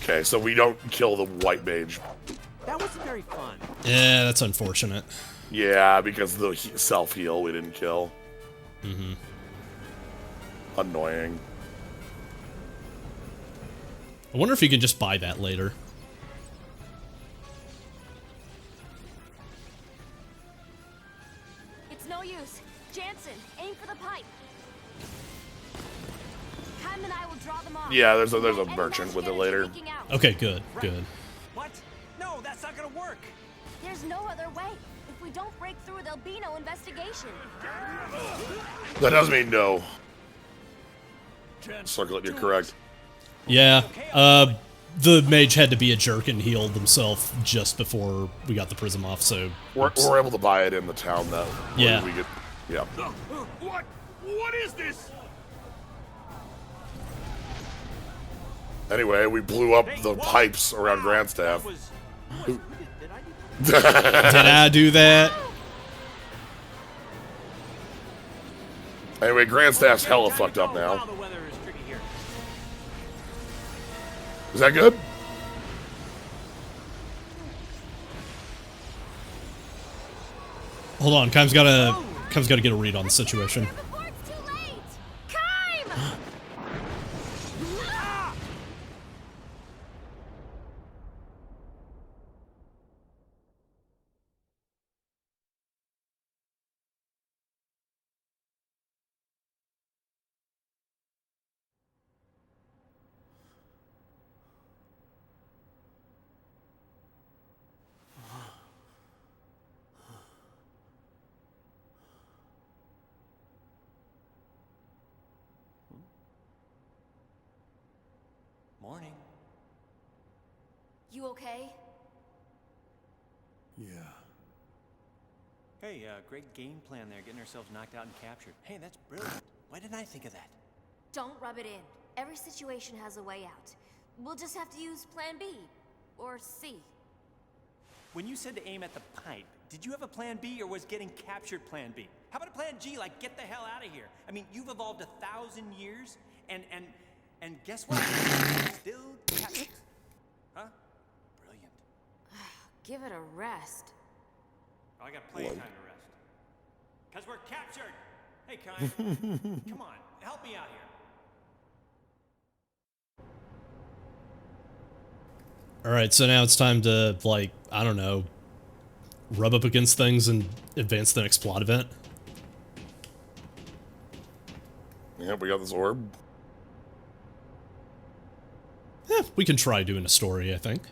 Okay, so we don't kill the white mage. That wasn't very fun. Yeah, that's unfortunate. Yeah, because of the self-heal we didn't kill. Mm-hmm. Annoying. I wonder if you can just buy that later. It's no use. Jansen, aim for the pipe. Kym and I will draw them off. Yeah, there's a merchant with it later. Okay, good, good. What? No, that's not gonna work. There's no other way. If we don't break through, there'll be no investigation. That doesn't mean no. Circle it, you're correct. Yeah, the mage had to be a jerk and healed himself just before we got the prism off, so... We're able to buy it in the town, though. Yeah. We get, yeah. What? What is this? Anyway, we blew up the pipes around Grandstaff. Did I do that? Anyway, Grandstaff's hella fucked up now. The weather is tricky here. Is that good? Hold on, Kym's gotta get a read on the situation. Before it's too late! Kym! Morning. You okay? Yeah. Hey, great game plan there, getting ourselves knocked out and captured. Hey, that's brilliant. Why didn't I think of that? Don't rub it in. Every situation has a way out. We'll just have to use plan B. Or C. When you said to aim at the pipe, did you have a plan B or was getting captured plan B? How about a plan G, like get the hell out of here? I mean, you've evolved 1,000 years, and guess what? Still captured. Huh? Brilliant. Give it a rest. Oh, I got plenty of time to rest. Because we're captured! Hey, Kym. Come on, help me out here. Alright, so now it's time to, like, I don't know, rub up against things and advance the next plot event. Yeah, we got this orb. We can try doing a story, I think.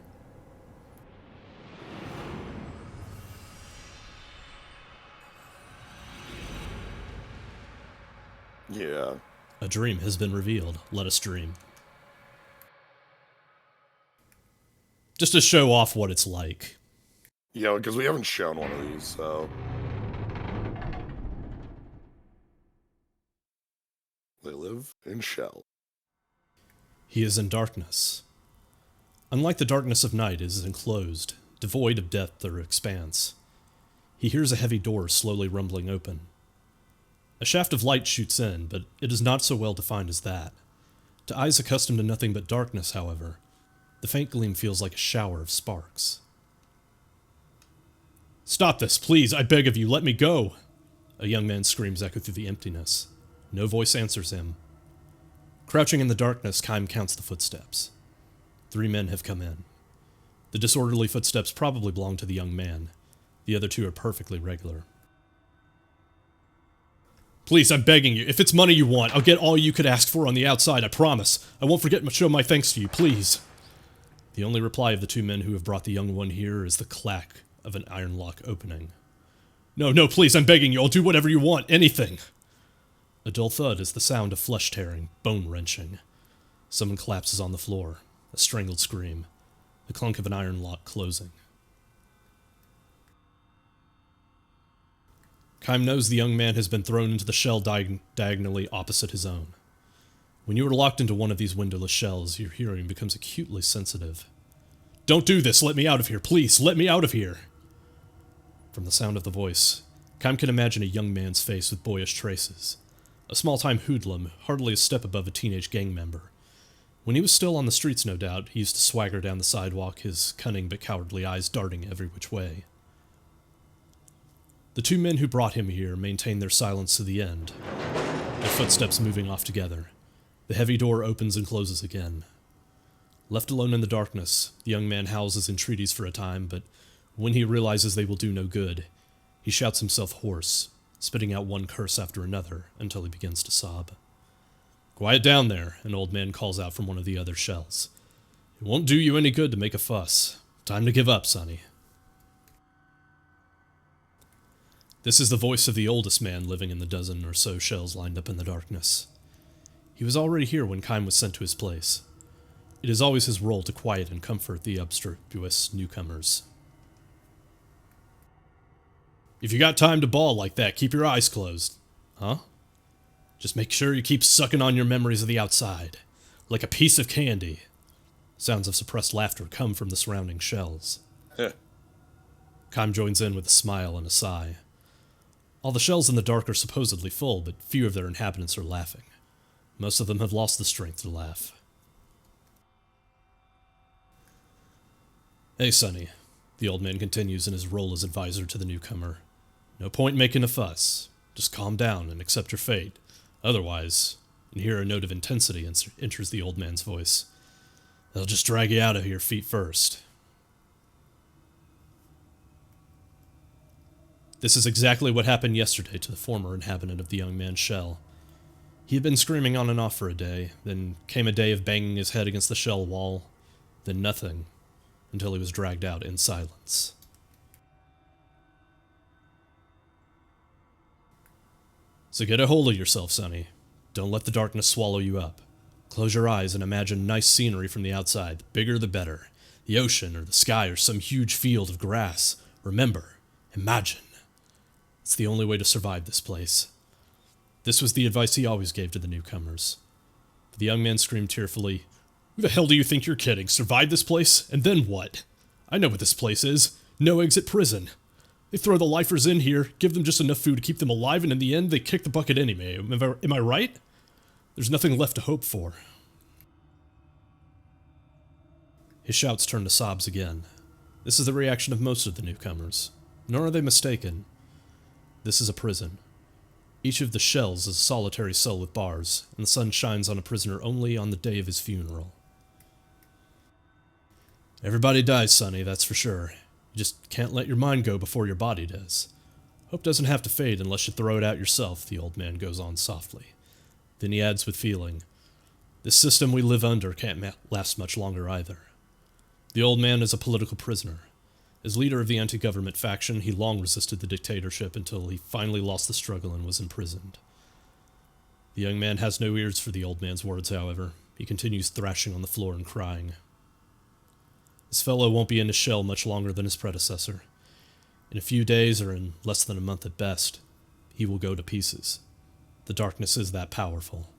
Yeah. A dream has been revealed. Let us dream. Just to show off what it's like. Yeah, because we haven't shown one of these, so... They live in Shell. He is in darkness. Unlike the darkness of night, it is enclosed, devoid of depth or expanse. He hears a heavy door slowly rumbling open. A shaft of light shoots in, but it is not so well defined as that. To eyes accustomed to nothing but darkness, however, the faint gleam feels like a shower of sparks. "Stop this, please, I beg of you, let me go!" A young man's screams echo through the emptiness. No voice answers him. Crouching in the darkness, Kym counts the footsteps. 3 men have come in. The disorderly footsteps probably belong to the young man. The other 2 are perfectly regular. "Please, I'm begging you. If it's money you want, I'll get all you could ask for on the outside, I promise. I won't forget to show my thanks to you, please." The only reply of the 2 men who have brought the young one here is the clack of an iron lock opening. "No, no, please, I'm begging you. I'll do whatever you want. Anything." A dull thud is the sound of flesh tearing, bone wrenching. Someone collapses on the floor. A strangled scream. The clunk of an iron lock closing. Kym knows the young man has been thrown into the shell diagonally opposite his own. When you are locked into one of these windowless shells, your hearing becomes acutely sensitive. "Don't do this! Let me out of here! Please, let me out of here!" From the sound of the voice, Kym can imagine a young man's face with boyish traces. A small-time hoodlum, hardly a step above a teenage gang member. When he was still on the streets, no doubt, he used to swagger down the sidewalk, his cunning but cowardly eyes darting every which way. The two men who brought him here maintain their silence to the end, their footsteps moving off together. The heavy door opens and closes again. Left alone in the darkness, the young man howls his entreaties for a time, but when he realizes they will do no good, he shouts himself hoarse, spitting out one curse after another until he begins to sob. "Quiet down there," an old man calls out from one of the other shells. "It won't do you any good to make a fuss. Time to give up, sonny." This is the voice of the oldest man living in the dozen or so shells lined up in the darkness. He was already here when Kime was sent to his place. It is always his role to quiet and comfort the obstreperous newcomers. "If you got time to bawl like that, keep your eyes closed." "Huh?" "Just make sure you keep sucking on your memories of the outside, like a piece of candy." Sounds of suppressed laughter come from the surrounding shells. Kime joins in with a smile and a sigh. All the shells in the dark are supposedly full, but few of their inhabitants are laughing. Most of them have lost the strength to laugh. "Hey, sonny," the old man continues in his role as advisor to the newcomer. "No point making a fuss. Just calm down and accept your fate. Otherwise," and here a note of intensity enters the old man's voice, "they'll just drag you out of here feet first." This is exactly what happened yesterday to the former inhabitant of the young man's shell. He had been screaming on and off for a day, then came a day of banging his head against the shell wall, then nothing, until he was dragged out in silence. So get a hold of yourself, sonny. Don't let the darkness swallow you up. Close your eyes and imagine nice scenery from the outside. The bigger the better. The ocean or the sky or some huge field of grass. Remember, imagine. It's the only way to survive this place. This was the advice he always gave to the newcomers. The young man screamed tearfully, "Who the hell do you think you're kidding? Survive this place? And then what? I know what this place is. No exit prison. They throw the lifers in here, give them just enough food to keep them alive, and in the end, they kick the bucket anyway. Am I right? There's nothing left to hope for." His shouts turned to sobs again. This is the reaction of most of the newcomers. Nor are they mistaken. This is a prison. Each of the shells is a solitary cell with bars, and the sun shines on a prisoner only on the day of his funeral. Everybody dies, sonny, that's for sure. You just can't let your mind go before your body does. Hope doesn't have to fade unless you throw it out yourself, the old man goes on softly. Then he adds with feeling, "This system we live under can't last much longer either." The old man is a political prisoner. As leader of the anti-government faction, he long resisted the dictatorship until he finally lost the struggle and was imprisoned. The young man has no ears for the old man's words, however. He continues thrashing on the floor and crying. This fellow won't be in his shell much longer than his predecessor. In a few days, or in less than a month at best, he will go to pieces. The darkness is that powerful.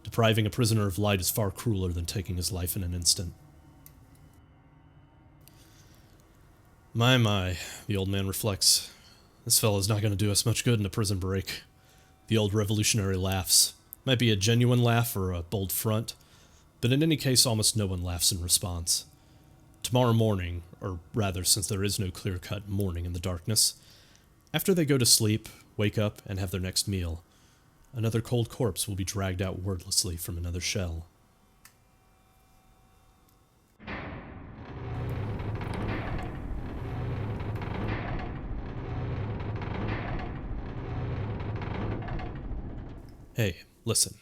Depriving a prisoner of light is far crueler than taking his life in an instant. My, the old man reflects. This fellow's not going to do us much good in a prison break. The old revolutionary laughs. Might be a genuine laugh or a bold front, but in any case almost no one laughs in response. Tomorrow morning, or rather since there is no clear-cut morning in the darkness, after they go to sleep, wake up, and have their next meal, another cold corpse will be dragged out wordlessly from another shell. Hey, listen.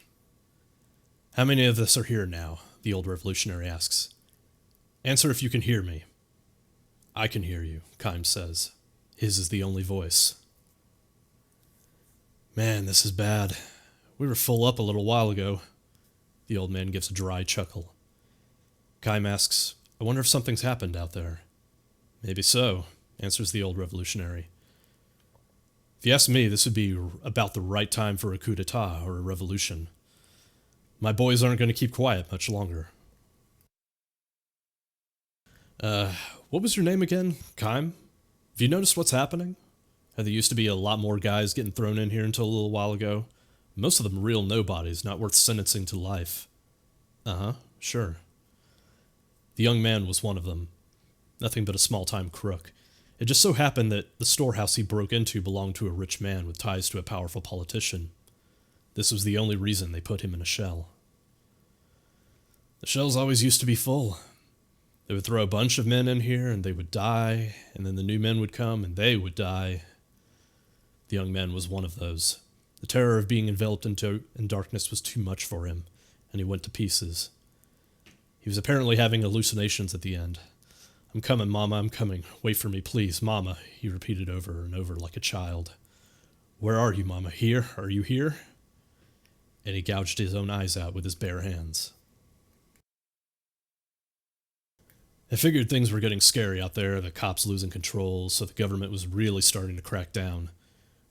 How many of us are here now? The old revolutionary asks. Answer if you can hear me. I can hear you, Kime says. His is the only voice. Man, this is bad. We were full up a little while ago. The old man gives a dry chuckle. Kime asks, I wonder if something's happened out there. Maybe so, answers the old revolutionary. If you ask me, this would be about the right time for a coup d'etat or a revolution. My boys aren't going to keep quiet much longer. What was your name again? Kime? Have you noticed what's happening? How there used to be a lot more guys getting thrown in here until a little while ago? Most of them real nobodies, not worth sentencing to life. Uh-huh, sure. The young man was one of them. Nothing but a small-time crook. It just so happened that the storehouse he broke into belonged to a rich man with ties to a powerful politician. This was the only reason they put him in a shell. The shells always used to be full. They would throw a bunch of men in here, and they would die, and then the new men would come, and they would die. The young man was one of those. The terror of being enveloped in darkness was too much for him, and he went to pieces. He was apparently having hallucinations at the end. "I'm coming, Mama, I'm coming. Wait for me, please, Mama," he repeated over and over like a child. "Where are you, Mama? Here? Are you here?" And he gouged his own eyes out with his bare hands. I figured things were getting scary out there, the cops losing control, so the government was really starting to crack down,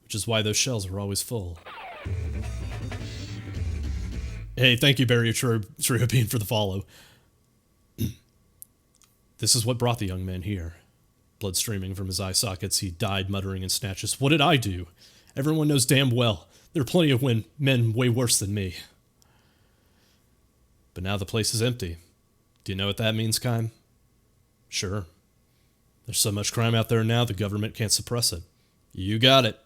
which is why those shells were always full. Hey, thank you, Barry Triopian, for the follow. This is what brought the young man here. Blood streaming from his eye sockets, he died muttering in snatches. "What did I do? Everyone knows damn well. There are plenty of men way worse than me." But now the place is empty. Do you know what that means, Kime? Sure. There's so much crime out there now, the government can't suppress it. You got it.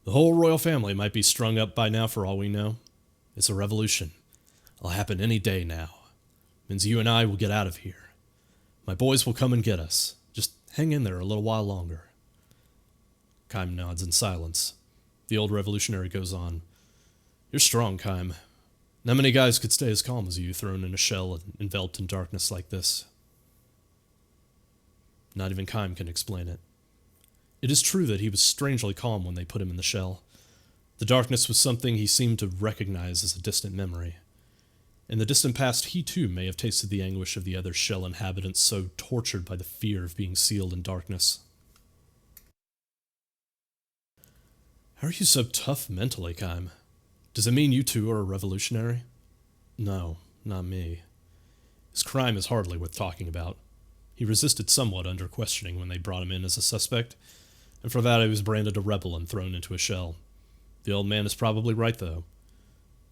The whole royal family might be strung up by now for all we know. It's a revolution. It'll happen any day now. Means you and I will get out of here. My boys will come and get us. Just hang in there a little while longer. Kime nods in silence. The old revolutionary goes on. You're strong, Kime. Not many guys could stay as calm as you, thrown in a shell and enveloped in darkness like this. Not even Kime can explain it. It is true that he was strangely calm when they put him in the shell. The darkness was something he seemed to recognize as a distant memory. In the distant past, he too may have tasted the anguish of the other shell inhabitants so tortured by the fear of being sealed in darkness. How are you so tough mentally, Kime? Does it mean you too are a revolutionary? No, not me. His crime is hardly worth talking about. He resisted somewhat under questioning when they brought him in as a suspect, and for that he was branded a rebel and thrown into a shell. The old man is probably right, though.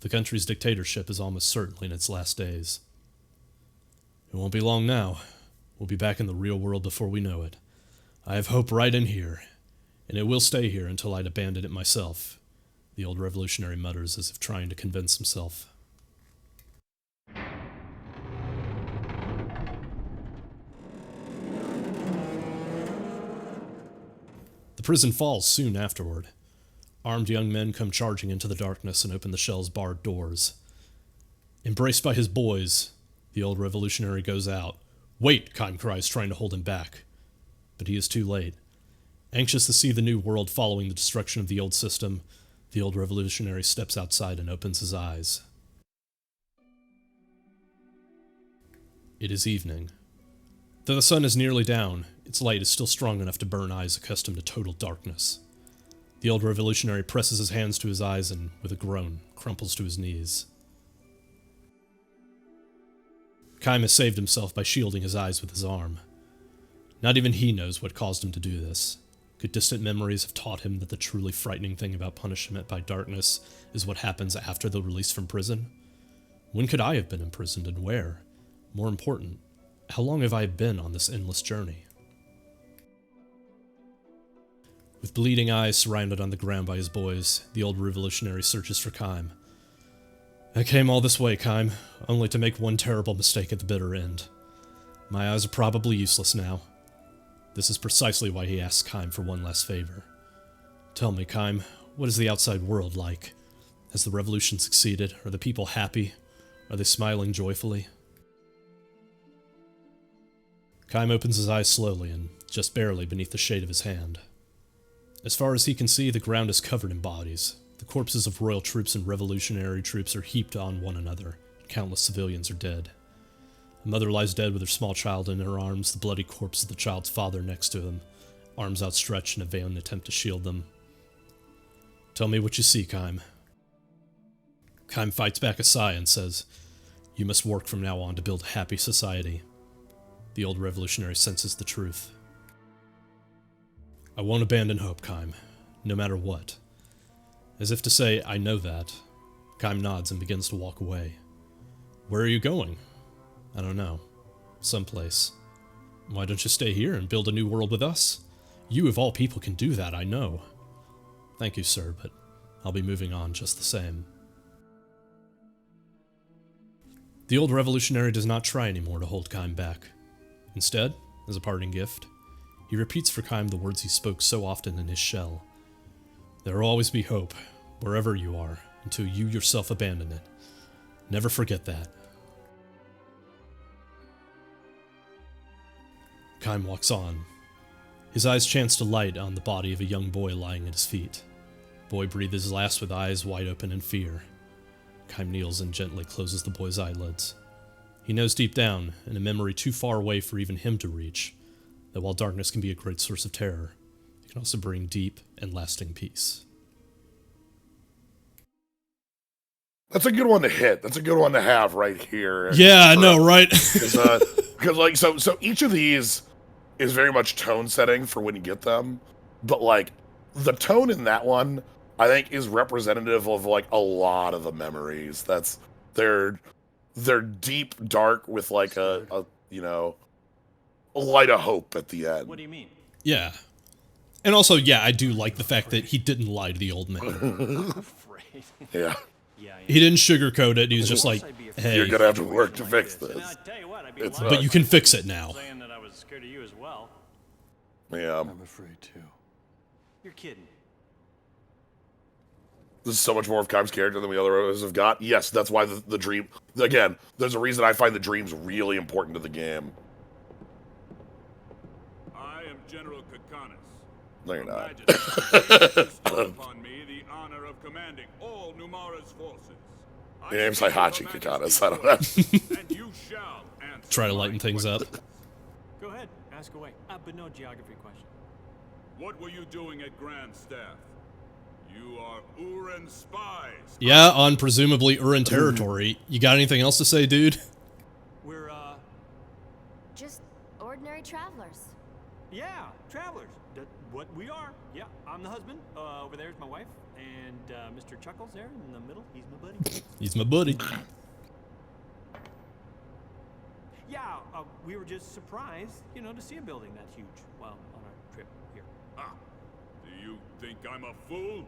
The country's dictatorship is almost certainly in its last days. It won't be long now. We'll be back in the real world before we know it. I have hope right in here, and it will stay here until I'd abandon it myself, the old revolutionary mutters as if trying to convince himself. The prison falls soon afterward. Armed young men come charging into the darkness and open the shell's barred doors. Embraced by his boys, the old revolutionary goes out. "Wait!" Kime cries, trying to hold him back. But he is too late. Anxious to see the new world following the destruction of the old system, the old revolutionary steps outside and opens his eyes. It is evening. Though the sun is nearly down, its light is still strong enough to burn eyes accustomed to total darkness. The old revolutionary presses his hands to his eyes and, with a groan, crumples to his knees. Kime has saved himself by shielding his eyes with his arm. Not even he knows what caused him to do this. Could distant memories have taught him that the truly frightening thing about punishment by darkness is what happens after the release from prison? When could I have been imprisoned and where? More important, how long have I been on this endless journey? With bleeding eyes surrounded on the ground by his boys, the old revolutionary searches for Kime. I came all this way, Kime, only to make one terrible mistake at the bitter end. My eyes are probably useless now. This is precisely why he asks Kime for one last favor. Tell me, Kime, what is the outside world like? Has the revolution succeeded? Are the people happy? Are they smiling joyfully? Kime opens his eyes slowly and just barely beneath the shade of his hand. As far as he can see, the ground is covered in bodies. The corpses of royal troops and revolutionary troops are heaped on one another. Countless civilians are dead. A mother lies dead with her small child in her arms, the bloody corpse of the child's father next to him, arms outstretched in a vain attempt to shield them. Tell me what you see, Kime. Kime fights back a sigh and says, You must work from now on to build a happy society. The old revolutionary senses the truth. I won't abandon hope, Kime, no matter what. As if to say, I know that, Kaim nods and begins to walk away. Where are you going? I don't know. Someplace. Why don't you stay here and build a new world with us? You of all people can do that, I know. Thank you, sir, but I'll be moving on just the same. The old revolutionary does not try anymore to hold Kaim back. Instead, as a parting gift, he repeats for Kaim the words he spoke so often in his shell. There will always be hope, wherever you are, until you yourself abandon it. Never forget that. Kaim walks on. His eyes chance to light on the body of a young boy lying at his feet. Boy breathes his last with eyes wide open in fear. Kaim kneels and gently closes the boy's eyelids. He knows deep down, in a memory too far away for even him to reach, that while darkness can be a great source of terror, it can also bring deep and lasting peace. That's a good one to hit. That's a good one to have right here. Yeah, I know, right? Because like, so each of these is very much tone setting for when you get them, but like the tone in that one, I think, is representative of like a lot of the memories. They're deep, dark with like a you know, a light of hope at the end. What do you mean? Yeah. And also, yeah, I do like the fact that he didn't lie to the old man. I'm afraid. Yeah. He didn't sugarcoat it. He was just like, hey, You're gonna have to work to fix And this. I tell you what, I'd be It's lying but you can fix it now. saying that I was scared of you as well. Yeah. I'm afraid too. You're kidding. This is so much more of Kaim's character than we others have got. Yes, that's why the dream... Again, there's a reason I find the dreams really important to the game. I am General Kakanis. No, you're Your not. Majesty bestowed upon me the honor of commanding all Numara's forces. I Your name's speak of Heihachi Her Kakanis, Majesty's I don't know. orders, and you shall answer Try to my lighten things up. questions. Go ahead, ask away. But no geography question. What were you doing at Grand Staff? You are Uran spies. Yeah, on presumably Uran territory. You got anything else to say, dude? We're, Just ordinary travelers. yeah, travelers. What we are. Yeah, I'm the husband. Over there's my wife. And, Mr. Chuckles there in the middle. He's my buddy. He's my buddy. Yeah, we were just surprised, you know, to see a building that huge while on our trip here. Ah, do you think I'm a fool?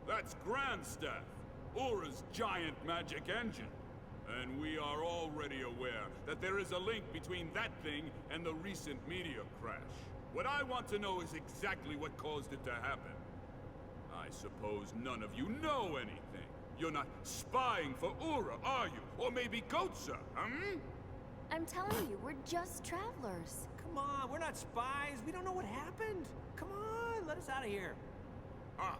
That's Grand Staff, Ura's giant magic engine. And we are already aware that there is a link between that thing and the recent meteor crash. What I want to know is exactly what caused it to happen. I suppose none of you know anything. You're not spying for Ura, are you? Or maybe Gotza, I'm telling you, we're just travelers. Come on, we're not spies. We don't know what happened. Come on, let us out of here. Ah,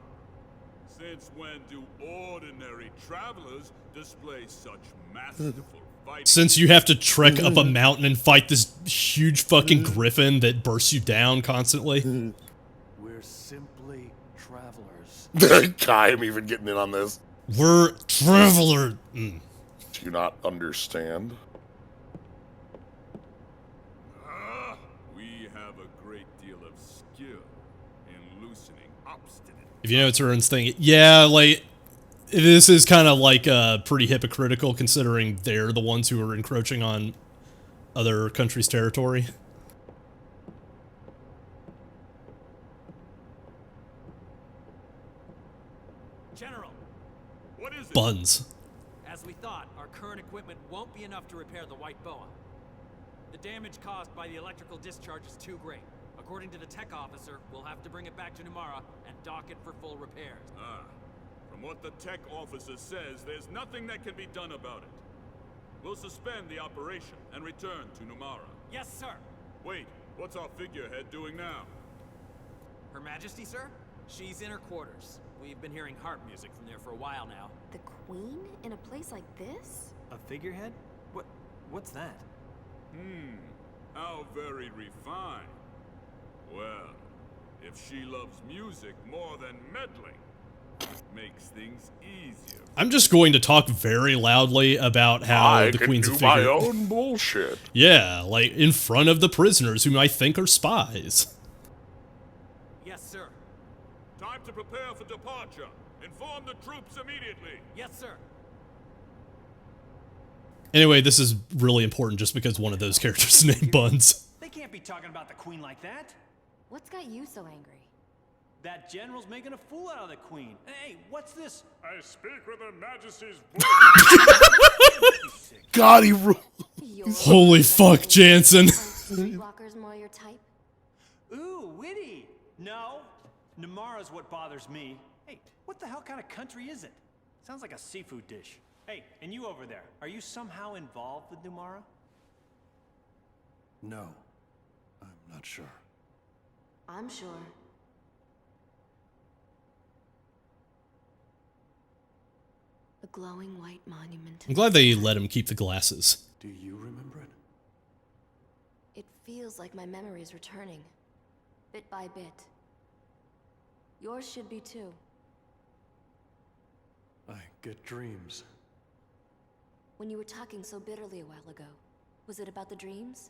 since when do ordinary travelers display such masterful fighting? Since you have to trek up a mountain and fight this huge fucking griffin that bursts you down constantly. We're simply travelers. Kaim even getting in on this. We're traveler. Do you not understand? We have a great deal of skill in loosening obstinate. If you know it's Uran's thing, yeah, like, this is kind of like pretty hypocritical considering they're the ones who are encroaching on other countries' territory. General, What is it? Buns. As we thought, our current equipment won't be enough to repair the White Boa. The damage caused by the electrical discharge is too great. According to the tech officer, we'll have to bring it back to Numara and dock it for full repairs. From what the tech officer says, there's nothing that can be done about it. We'll suspend the operation and return to Numara. Yes, sir. Wait, what's our figurehead doing now? Her Majesty, sir? She's in her quarters. We've been hearing harp music from there for a while now. The Queen in a place like this? a figurehead? What's that? How very refined. Well, if she loves music more than meddling, it makes things easier. I'm just going to talk very loudly about how I the can Queen's do a my figure. own bullshit. Yeah, like in front of the prisoners whom I think are spies. Yes, sir. Time to prepare for departure. In Inform the troops immediately. Yes, sir. Anyway, this is really important just because one of those characters is named Buns. They can't be talking about the queen like that. What's got you so angry? That general's making a fool out of the queen. Hey, what's this? I speak with Her Majesty's God, he ruled. Holy fuck, Jansen. Streetwalkers more your type? Ooh, witty. No, Namara's what bothers me. Hey, what the hell kind of country is it? Sounds like a seafood dish. Hey, and you over there, are you somehow involved with Numara? No, I'm not sure. I'm sure. A glowing white monument. I'm glad they let him keep the glasses. Do you remember it? It feels like my memory is returning, bit by bit. Yours should be too. I get dreams. When you were talking so bitterly a while ago, was it about the dreams?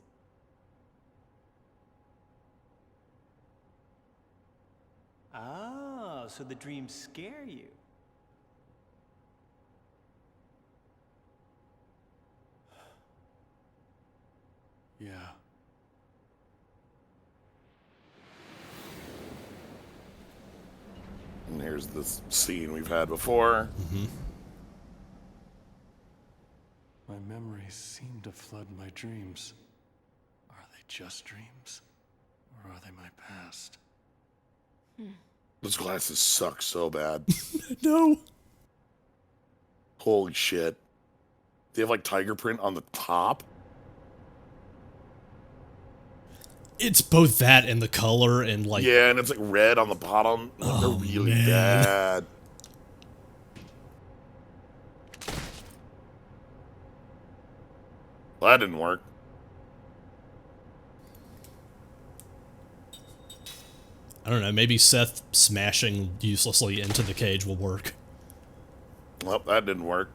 Oh, so the dreams scare you. Yeah. And here's this scene we've had before. My memories seem to flood my dreams. Are they just dreams? Or are they my past? Those glasses suck so bad. No. Holy shit. They have like tiger print on the top. It's both that and the color and like... Yeah, and it's like red on the bottom. Oh, They're really man. bad. Well, that didn't work. I don't know, maybe Seth smashing uselessly into the cage will work. Well, that didn't work.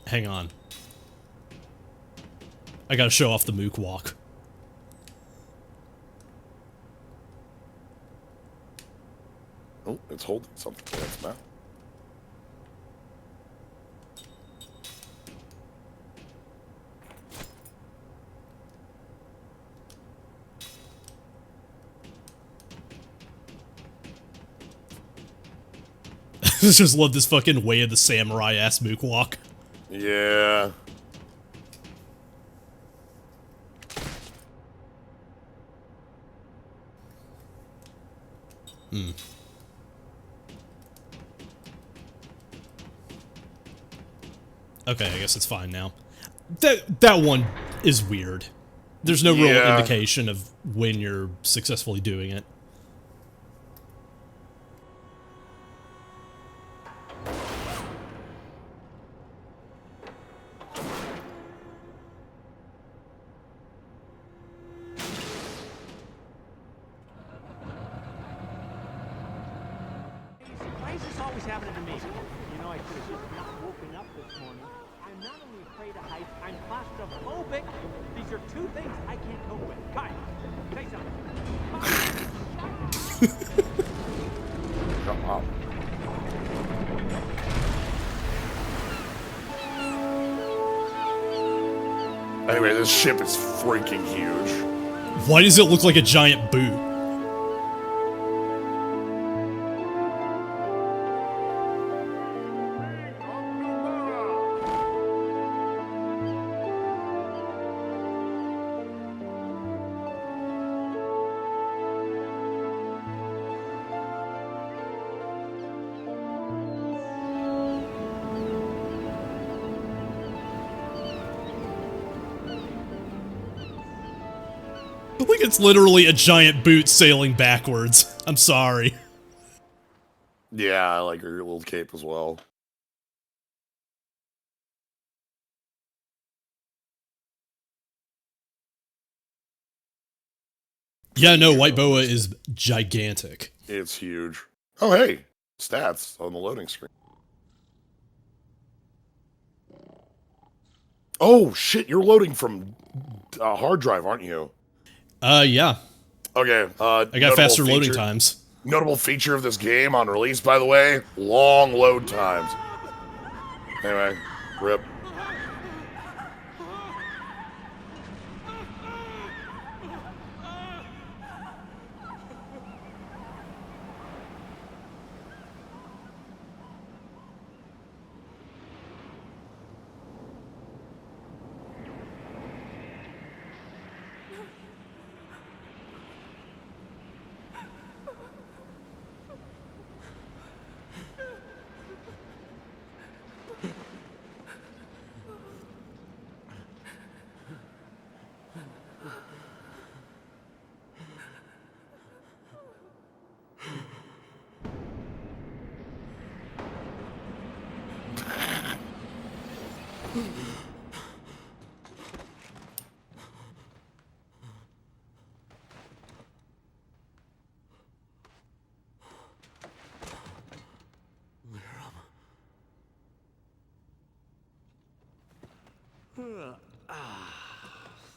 Hang on. I gotta show off the mook walk. Oh, it's holding something. That's not. I just love this fucking Way of the Samurai ass mook walk. Yeah. Okay, I guess it's fine now. That one is weird. There's no real Yeah. indication of when you're successfully doing it. Why is this always happening to me? You know, I should have just not woken up this morning. I'm not only afraid of heights, I'm claustrophobic. These are two things I can't cope with. Kai, say something. Come on. Anyway, this ship is freaking huge. Why does it look like a giant boot? Like it's literally a giant boot sailing backwards. I'm sorry. Yeah, I like her little cape as well. Yeah, no, White Boa is gigantic. It's huge. Oh, hey, stats on the loading screen. Oh shit! You're loading from hard drive, aren't you? Yeah. Okay. I got faster loading times. Notable feature of this game on release, by the way, long load times. Anyway, rip.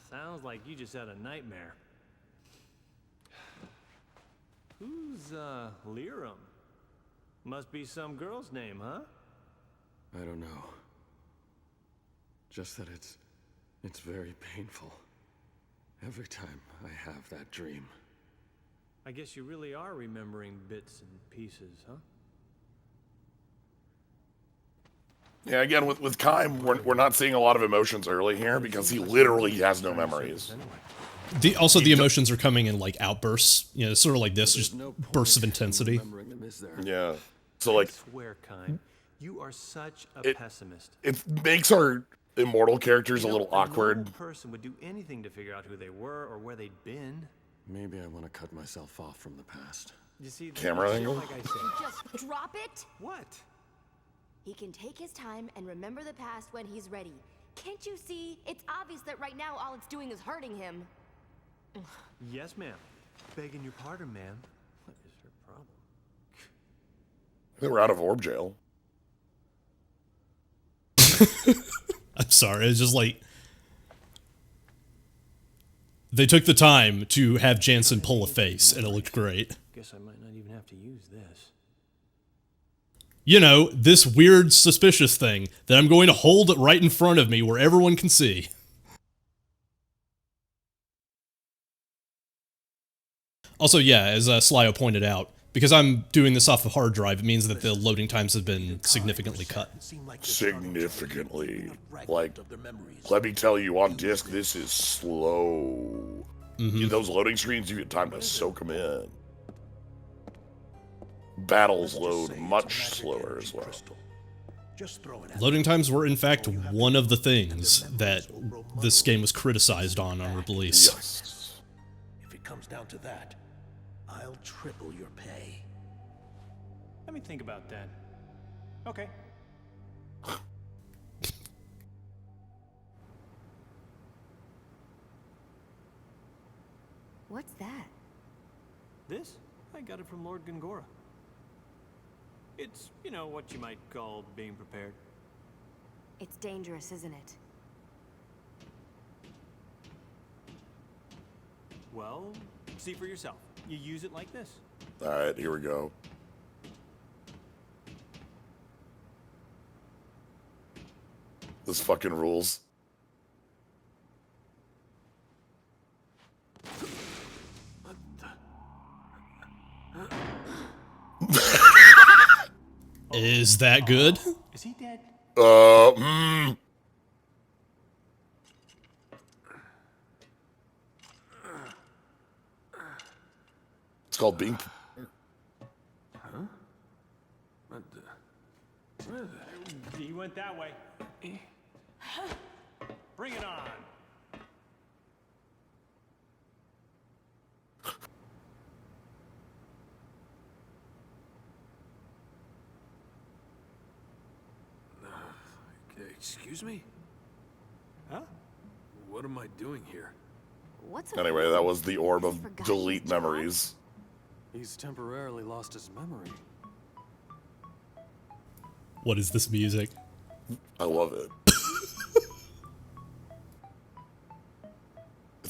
Sounds like you just had a nightmare. Who's, Lirum? Must be some girl's name, huh? I don't know. Just that it's very painful. Every time I have that dream. I guess you really are remembering bits and pieces, huh? Yeah, again, with Kaim, we're not seeing a lot of emotions early here because he literally has no memories. The emotions are coming in like outbursts. You know, sort of like this, just bursts of intensity. Yeah. So like, I swear, Kaim, you are such a pessimist. It makes our immortal characters a little awkward. A normal person would do anything to figure out who they were or where they'd been. Maybe I want to cut myself off from the past. You see, camera angle? like I said. Just drop it. What? He can take his time and remember the past when he's ready. Can't you see? It's obvious that right now all it's doing is hurting him. Yes, ma'am. Begging your pardon, ma'am. What is her problem? They were out of orb jail. I'm sorry, it's just like... They took the time to have Jansen pull a face, and it looked great. Guess I might not even have to use this. You know, this weird, suspicious thing that I'm going to hold right in front of me where everyone can see. Also, yeah, as Slyo pointed out, because I'm doing this off a hard drive, it means that the loading times have been significantly cut. Significantly. Like, let me tell you, on disc, this is slow. Those loading screens, you get time to soak them in. Battles load much slower as well. Loading times were, in fact, one of the things that this game was criticized on release. Yes. If it comes down to that, I'll triple your pay. Let me think about that. Okay. What's that? This? I got it from Lord Gongora. It's, you know, what you might call being prepared. It's dangerous, isn't it? Well, see for yourself. You use it like this. Alright, here we go. This fucking rules. Is that good? Is he dead? It's called being... He went that way. Bring it on. Excuse me? Huh? What am I doing here? What's Anyway, that was the orb of delete memories. He's temporarily lost his memory. What is this music? I love it.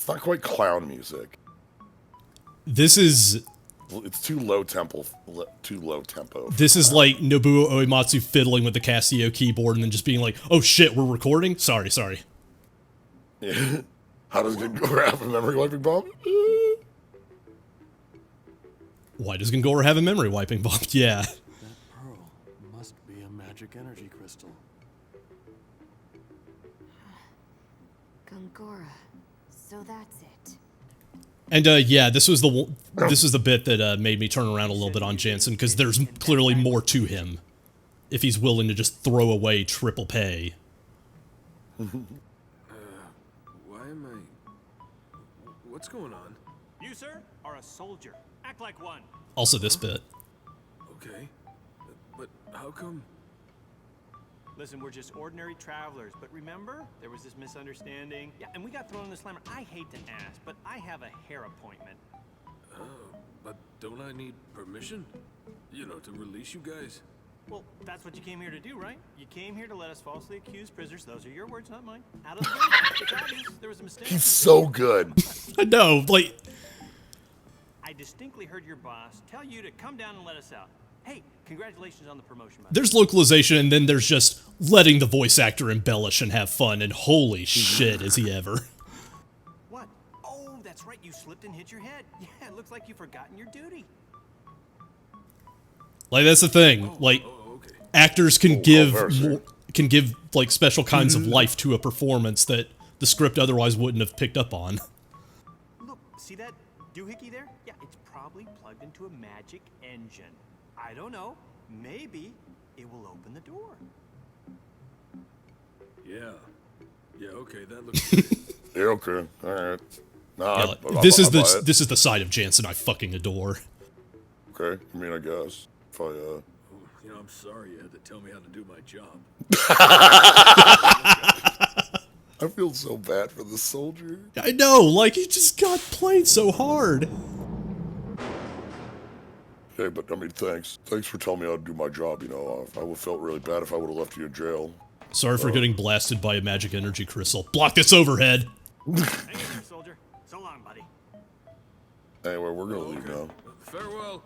not quite clown music. This is It's too low tempo. Too low tempo. This is like Nobuo Uematsu fiddling with the Casio keyboard and then just being like, "Oh shit, we're recording? Sorry." Yeah. How does Gangora have a memory wiping bomb? Why does Gangora have a memory wiping bomb? Yeah. That pearl must be a magic energy crystal. Gongora. So that's it. And yeah, this was the bit that made me turn around a little bit on Jansen, because there's clearly more to him if he's willing to just throw away triple pay. Why am I... What's going on? You, sir, are a soldier. Act like one. Also this bit. Okay. But how come... Listen, we're just ordinary travelers, but remember, there was this misunderstanding. Yeah, and we got thrown in the slammer. I hate to ask, but I have a hair appointment. But don't I need permission? You know, to release you guys? Well, that's what you came here to do, right? You came here to let us falsely accuse prisoners. Those are your words, not mine. Out of the gate. It's obvious. There was a mistake. He's so good. I know, like... I distinctly heard your boss tell you to come down and let us out. Hey, congratulations on the promotion. There's localization, and then there's just letting the voice actor embellish and have fun, and holy shit, is he ever. What? Oh, that's right. You slipped and hit your head. Yeah, it looks like you've forgotten your duty. Like, that's the thing. Like, Okay. actors can very give like special kinds of life to a performance that the script otherwise wouldn't have picked up on. Look, see that doohickey there? Yeah, it's probably plugged into a magic engine. I don't know. Maybe it will open the door. Yeah. Yeah, okay, that looks great. Yeah, okay. Alright. Nah, Yeah, this is the side of Jansen I fucking adore. Okay, I mean, I guess. If I, You know, I'm sorry you had to tell me how to do my job. I feel so bad for the soldier. I know, like, he just got played so hard. Hey, but I mean, thanks. Thanks for telling me how to do my job, you know. I would have felt really bad if I would have left you in jail. Sorry for getting blasted by a magic energy crystal. Block this overhead! Hang in there, soldier. So long, buddy. Anyway, we're gonna leave now. Farewell.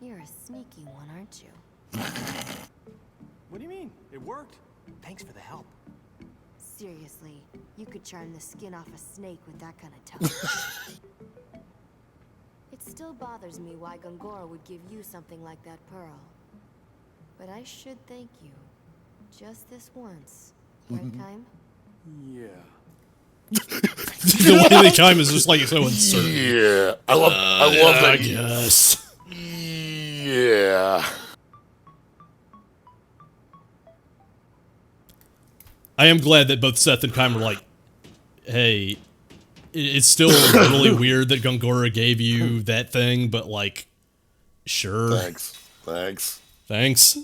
You're a sneaky one, aren't you? What do you mean? It worked. Thanks for the help. Seriously, you could charm the skin off a snake with that kind of tongue. It still bothers me why Gongora would give you something like that pearl. But I should thank you. Just this once. Right, Kime? Yeah. The way they chime is just like so uncertain. Yeah. I love that. I guess. Yeah. I am glad that both Seth and Kime were like, hey, it's still really weird that Gongora gave you that thing, but like, sure. Thanks.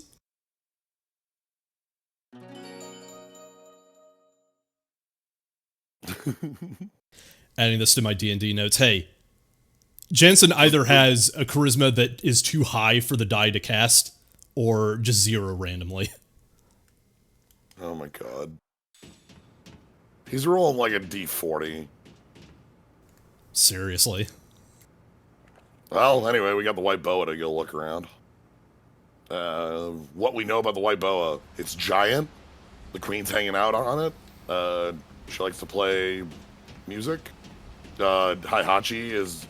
Adding this to my D&D notes. Hey, Jansen either has a charisma that is too high for the die to cast, or just 0 randomly. Oh my god. He's rolling like a D40. Seriously. Well, anyway, we got the white boa to go look around. What we know about the white boa, it's giant. The queen's hanging out on it. She likes to play music. Heihachi is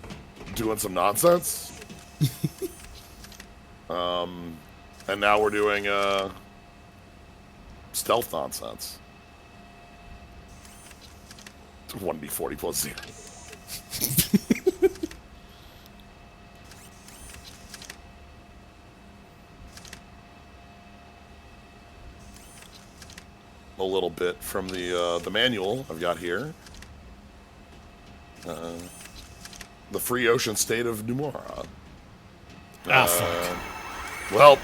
doing some nonsense. And now we're doing stealth nonsense. 1d40 plus 0. A little bit from the manual I've got here. The free ocean state of Numora. Fuck. Well.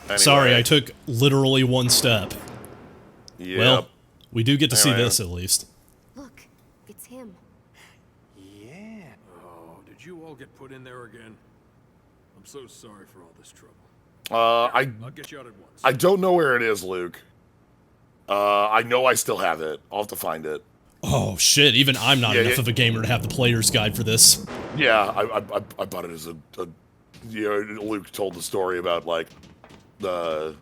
Anyway. Sorry, I took literally one step. Yep. Well, we do get to see Anyway. this at least. Look, it's him. Oh, did you all get put in there again? I'm so sorry for all this trouble. I'll get you out at once. I don't know where it is, Luke. I know I still have it. I'll have to find it. Oh shit! Even I'm not enough of a gamer to have the player's guide for this. Yeah, I bought it as a Luke told the story about like the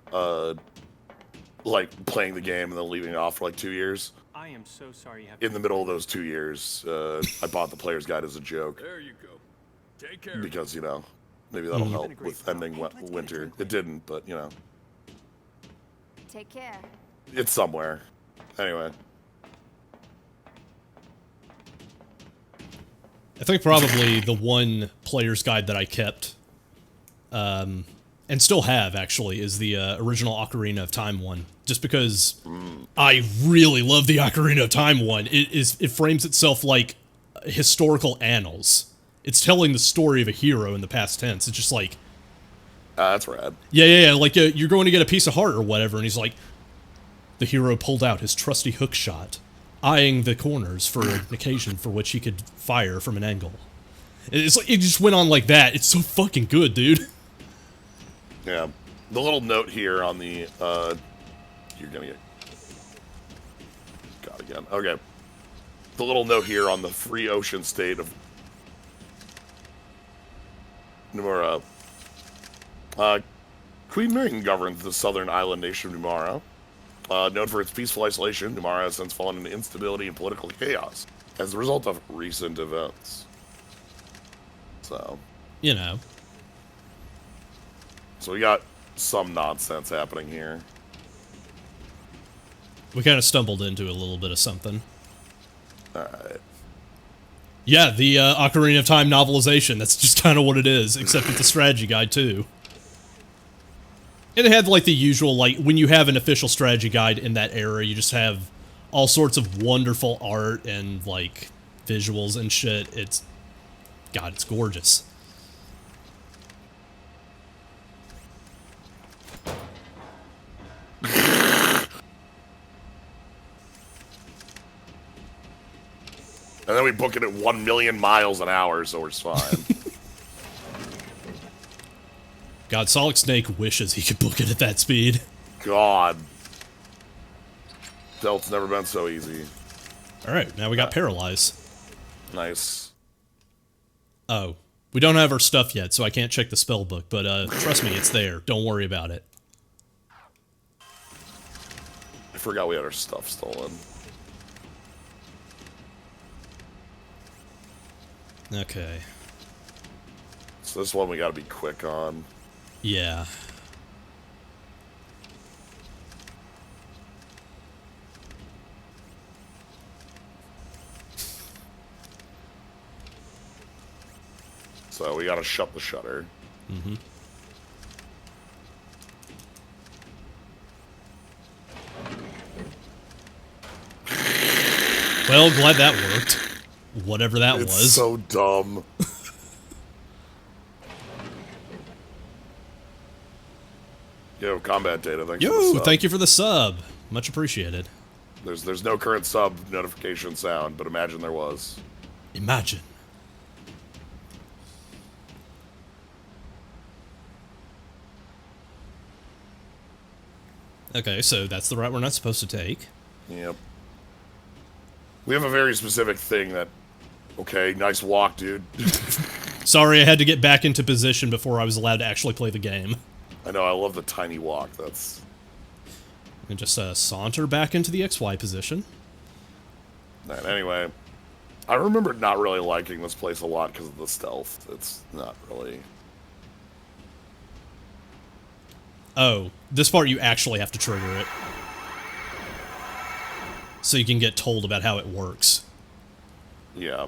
like playing the game and then leaving it off for like 2 years. I am so sorry you have In the middle of those 2 years, I bought the player's guide as a joke. There you go. Take care. Because, you know, maybe that'll help with ending winter. It didn't, but, you know. Take care. It's somewhere. Anyway. I think probably the one player's guide that I kept, and still have actually, is the original Ocarina of Time one. Just because I really love the Ocarina of Time one. It frames itself like historical annals. It's telling the story of a hero in the past tense. It's just like, that's rad. Yeah. Like you're going to get a piece of heart or whatever, and he's like, the hero pulled out his trusty hook shot, eyeing the corners for an occasion for which he could fire from an angle. It's like, it just went on like that. It's so fucking good, dude. Yeah. The little note here on the, you're gonna get got again. Okay. The little note here on the free ocean state of Numara. Queen Ming governs the southern island nation of Numara. Known for its peaceful isolation, Numara has since fallen into instability and political chaos as a result of recent events. So, you know. So we got some nonsense happening here. We kind of stumbled into a little bit of something. Alright. Yeah, the Ocarina of Time novelization. That's just kind of what it is, except it's a strategy guide, too. And it had, like, the usual, like, when you have an official strategy guide in that era, you just have all sorts of wonderful art and, like, visuals and shit. It's... God, it's gorgeous. And then we book it at 1 million miles an hour, so we're fine. God, Solid Snake wishes he could book it at that speed. God. Delt's never been so easy. Alright, now we got Paralyze. Nice. Oh. We don't have our stuff yet, so I can't check the spell book, but trust me, it's there. Don't worry about it. I forgot we had our stuff stolen. Okay. So this one we gotta be quick on. Yeah. So we gotta shut the shutter. Mm-hmm. Well, glad that worked. Whatever that It's was. so dumb. Yo, combat data. Thanks for the Yo, sub. thank you for the sub. Much appreciated. There's no current sub notification sound, but imagine there was. Imagine. Okay, so that's the route we're not supposed to take. Yep. We have a very specific thing that... Okay, nice walk, dude. Sorry, I had to get back into position before I was allowed to actually play the game. I know, I love the tiny walk. That's... And just saunter back into the XY position. Right, anyway, I remember not really liking this place a lot because of the stealth. It's not really... Oh, this part you actually have to trigger it. So you can get told about how it works. Yeah.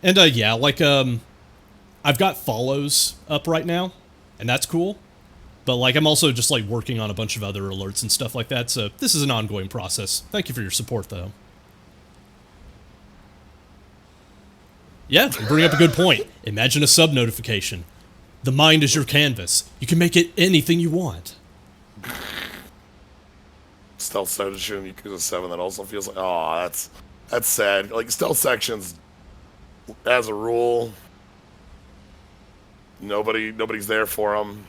And, yeah, like, I've got follows up right now, and that's cool. But, like, I'm also just, like, working on a bunch of other alerts and stuff like that, so this is an ongoing process. Thank you for your support, though. Yeah, you bring up a good point. Imagine a sub-notification. The mind is your canvas. You can make it anything you want. Stealth section, Yakuza 7, that also feels like... Oh, that's sad. Like, stealth sections, as a rule, nobody's there for them.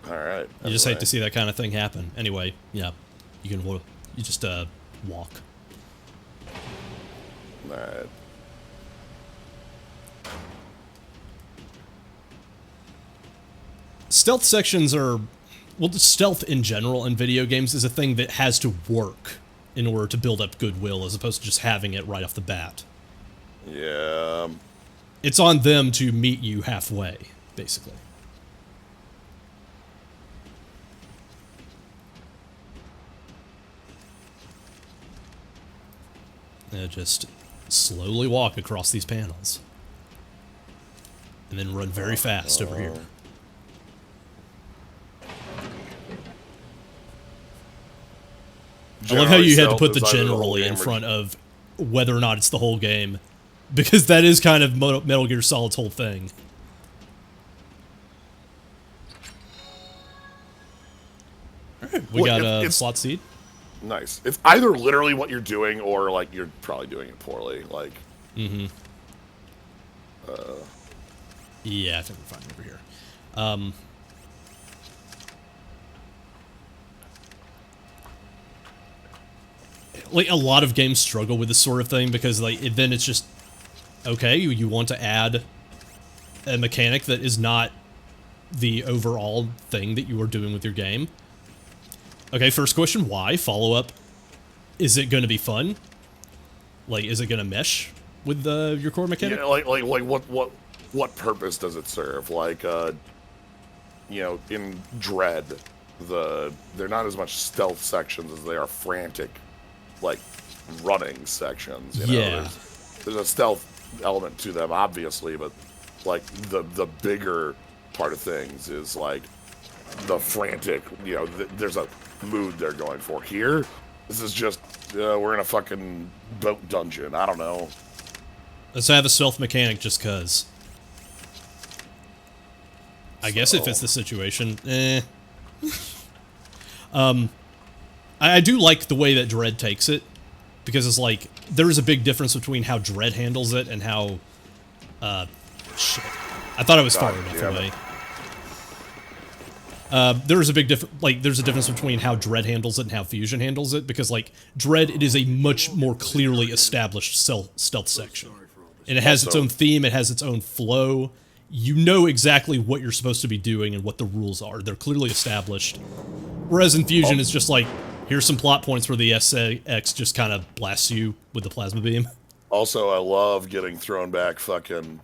All right. You just hate to see that kind of thing happen. Anyway, yeah, you just walk. All right. Stealth sections are, well, stealth in general in video games is a thing that has to work in order to build up goodwill, as opposed to just having it right off the bat. Yeah. It's on them to meet you halfway, basically. And just slowly walk across these panels. And then run very fast over here. I love how you had to put the generally in front of whether or not it's the whole game. Because that is kind of Metal Gear Solid's whole thing. Alright, we got a slot seed. Nice. It's either literally what you're doing or, like, you're probably doing it poorly. Like... Mm-hmm. Yeah, I think we're fine over here. Like, a lot of games struggle with this sort of thing because, like, then it's just... Okay, you want to add a mechanic that is not the overall thing that you are doing with your game. Okay, first question, why? Follow-up, is it going to be fun? Like, is it going to mesh with your core mechanic? Yeah, like what purpose does it serve? Like, you know, in Dread, they're not as much stealth sections as they are frantic, like, running sections. You know? Yeah. There's a stealth element to them, obviously, but, like, the bigger part of things is, like, the frantic, you know, there's a mood they're going for. Here, this is just, we're in a fucking boat dungeon. I don't know. Let's have a stealth mechanic just cause. I guess if it's the situation, I do like the way that Dread takes it, because it's like, there is a big difference between how Dread handles it and how, shit. I thought I was far enough away. There's a difference between how Dread handles it and how Fusion handles it, because, like, Dread, it is a much more clearly established stealth section. And it has its own theme, it has its own flow. You know exactly what you're supposed to be doing and what the rules are. They're clearly established. Whereas in Fusion, it's just like, here's some plot points where the SX just kind of blasts you with the plasma beam. Also, I love getting thrown back fucking,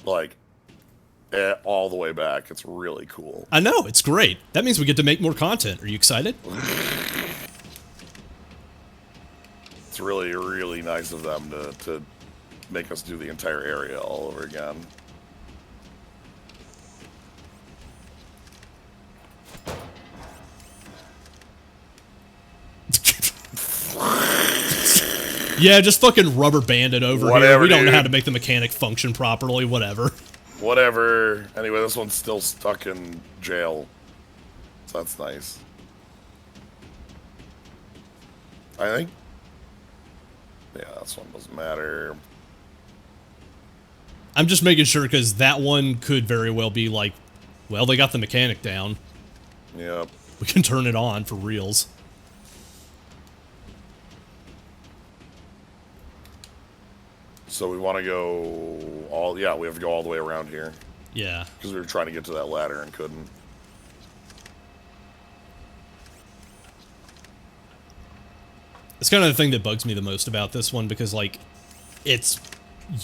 like, all the way back. It's really cool. I know, it's great. That means we get to make more content. Are you excited? It's really, really nice of them to make us do the entire area all over again. Yeah, just fucking rubber band it over Whatever, here. We don't know dude. how to make the mechanic function properly, whatever. Whatever. Anyway, this one's still stuck in jail. So that's nice. I think. Yeah, this one doesn't matter. I'm just making sure, because that one could very well be like, well, they got the mechanic down. Yep. We can turn it on for reals. So we want to go all... Yeah, we have to go all the way around here. Yeah. Because we were trying to get to that ladder and couldn't. It's kind of the thing that bugs me the most about this one, because, like,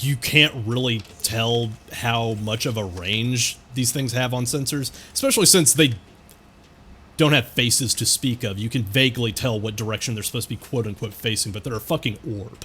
you can't really tell how much of a range these things have on sensors, especially since they don't have faces to speak of. You can vaguely tell what direction they're supposed to be quote-unquote facing, but they're a fucking orb.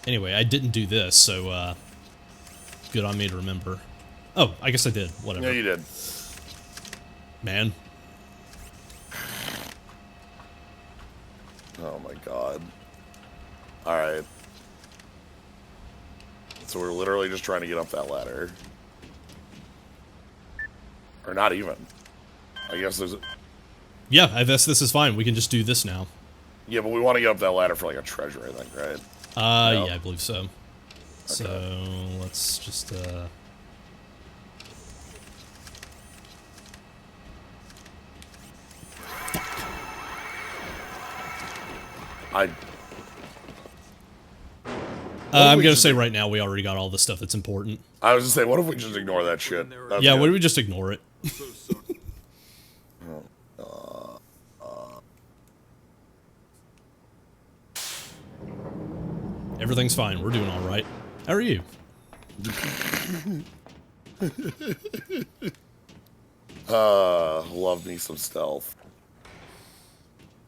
Anyway, I didn't do this, so, good on me to remember. Oh, I guess I did. Whatever. Yeah, you did. Man. Oh my god. Alright. So we're literally just trying to get up that ladder. Or not even. I guess there's... Yeah, I guess this is fine. We can just do this now. Yeah, but we want to get up that ladder for, like, a treasure, I think, right? Yeah, I believe so. Okay. So, let's just, I'm gonna say right now we already got all the stuff that's important. I was gonna say, what if we just ignore that shit? Yeah, what if we just ignore it? Everything's fine. We're doing all right. How are you? Love me some stealth.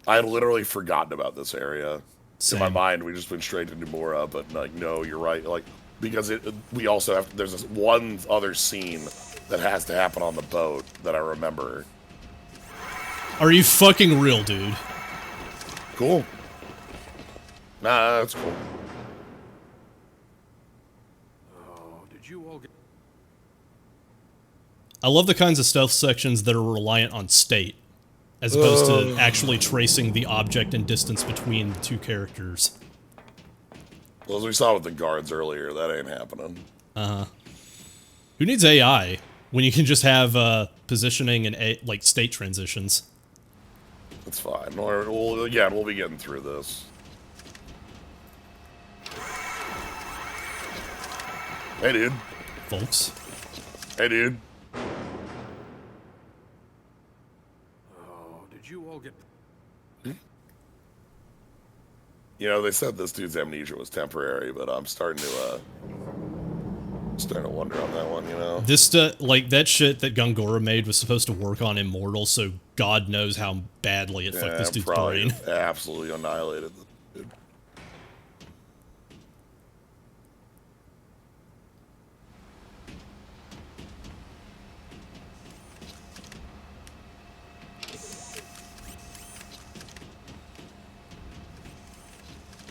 I had literally forgotten about this area. Same. In my mind, we just went straight to Nomura, but like, no, you're right. Like, because we also have, there's this one other scene that has to happen on the boat that I remember. Are you fucking real, dude? Cool. Nah, that's cool. Oh, did you all get... I love the kinds of stealth sections that are reliant on state, as opposed to actually tracing the object and distance between the two characters. Well, as we saw with the guards earlier, that ain't happening. Uh-huh. Who needs AI when you can just have positioning and like state transitions? It's fine. We'll be getting through this. Hey, dude. Folks. Hey, dude. Oh, did you all get... You know, they said this dude's amnesia was temporary, but I'm starting to wonder on that one, you know? This, like, that shit that Gungora made was supposed to work on Immortal, so God knows how badly it fucked this dude's brain. Absolutely annihilated the dude.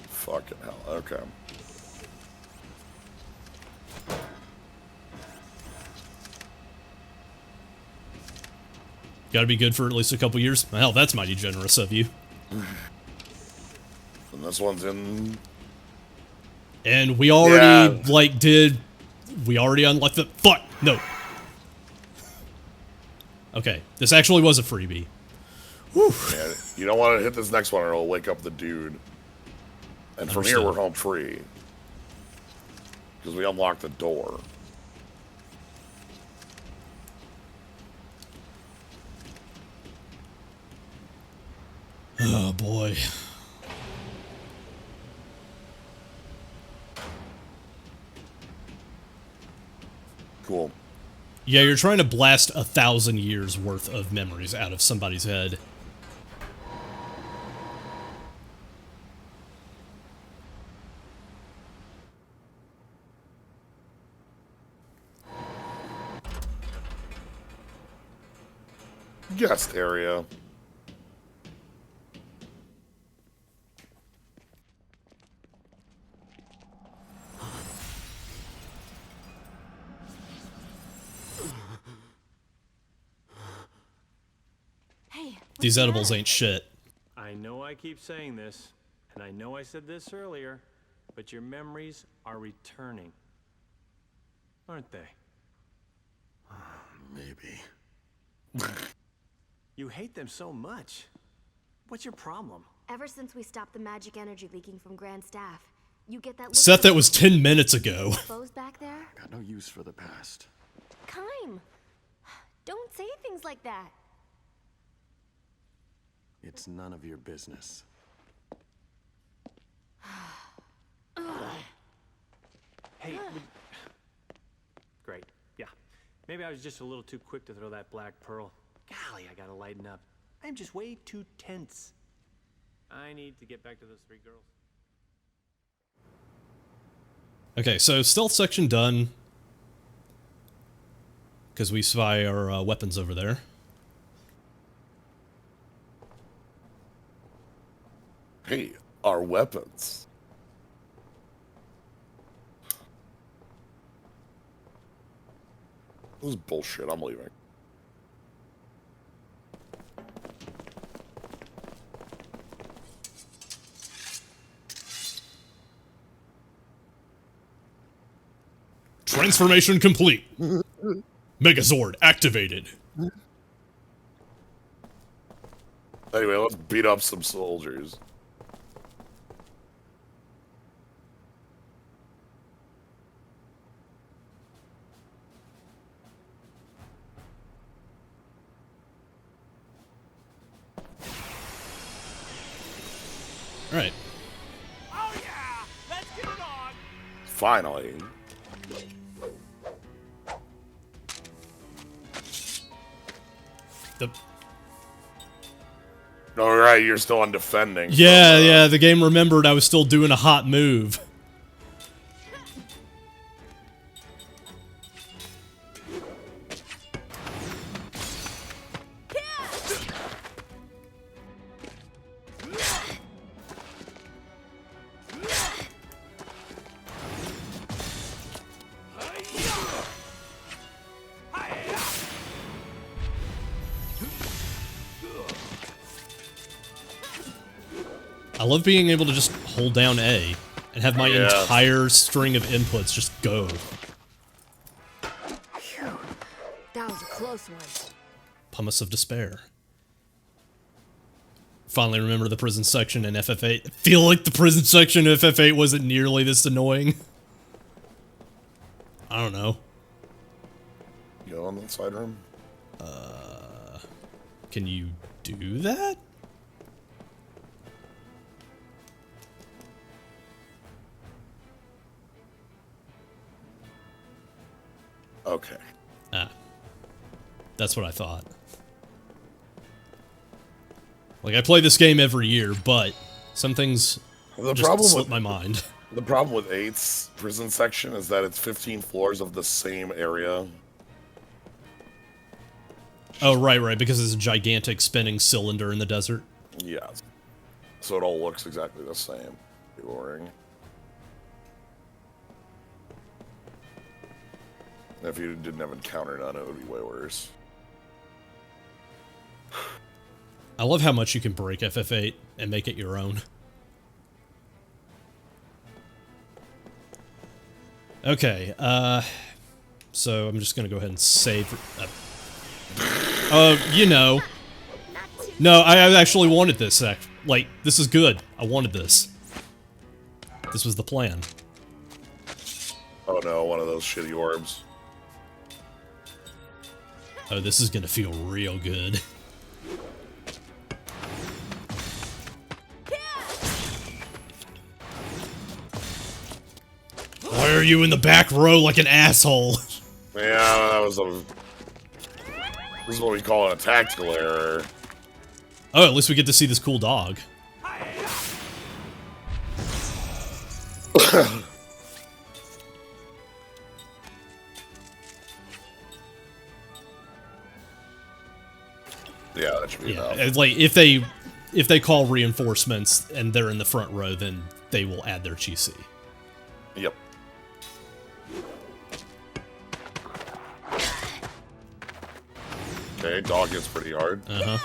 Fucking hell, okay. Gotta be good for at least a couple years? Hell, that's mighty generous of you. And this one's in... And we already, we already unlocked the... Fuck! No. Okay, this actually was a freebie. Whew. Yeah, you don't want to hit this next one or it'll wake up the dude. And from here, we're home free. Because we unlocked the door. Oh, boy. Cool. Yeah, you're trying to blast 1,000 years worth of memories out of somebody's head. Guest area. Hey, These edibles ain't shit. I know I keep saying this, and I know I said this earlier, but your memories are returning. Aren't they? Maybe. You hate them so much. What's your problem? Ever since we stopped the magic energy leaking from Grand Staff, you get that... Seth, that was 10 minutes ago. ...exposed back there? Got no use for the past. Kime! Don't say things like that. It's none of your business. Hey, great. Yeah. Maybe I was just a little too quick to throw that black pearl. Golly, I gotta lighten up. I'm just way too tense. I need to get back to those 3 girls. Okay, so stealth section done. Because we spy our weapons over there. Hey, our weapons. This is bullshit. I'm leaving. Transformation complete. Megazord activated. Anyway, let's beat up some soldiers. All right. Oh yeah! Let's get it on! Finally. The All right, you're still on defending. yeah, the game remembered I was still doing a hot move. I love being able to just hold down A and have my entire string of inputs just go. Phew. That was a close one. Pumice of Despair. Finally remember the prison section in FF8. I feel like the prison section in FF8 wasn't nearly this annoying. I don't know. You go on that side room? Can you do that? Okay. Ah. That's what I thought. Like, I play this game every year, but some things just slip my mind. The problem with 8's prison section is that it's 15 floors of the same area. Oh, right, because it's a gigantic spinning cylinder in the desert. Yes. So it all looks exactly the same. Boring. If you didn't have encounter none, it would be way worse. I love how much you can break FF8 and make it your own. Okay, so I'm just gonna go ahead and save. You know. No, I actually wanted this. Like, this is good. I wanted this. This was the plan. Oh no, one of those shitty orbs. Oh, this is gonna feel real good. Why are you in the back row like an asshole? Yeah, that was a... This is what we call a tactical error. Oh, at least we get to see this cool dog. Yeah, that should be enough. It's like, if they call reinforcements and they're in the front row, then they will add their GC. Yep. Okay, dog gets pretty hard. Uh-huh.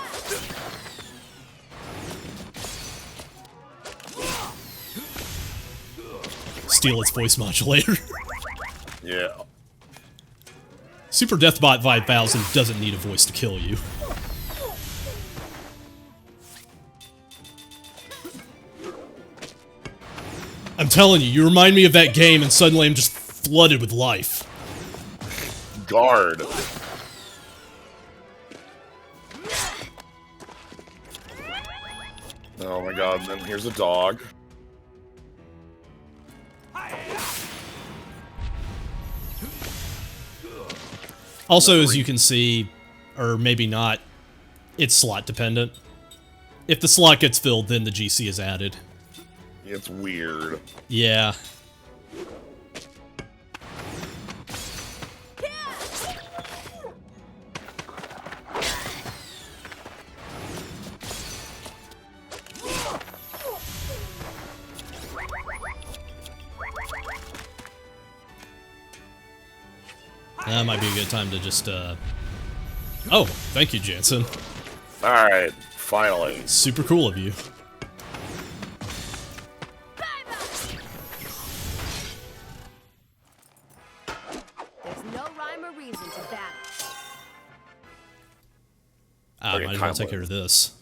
Steal its voice modulator. Yeah. Super Deathbot 5000 doesn't need a voice to kill you. I'm telling you, you remind me of that game and suddenly I'm just flooded with life. Guard. Oh my god, and then here's a dog. Also, as you can see, or maybe not, it's slot dependent. If the slot gets filled, then the GC is added. It's weird. Yeah. That might be a good time to just, Oh, thank you, Jansen. Alright, finally. Super cool of you. might as well take care of this.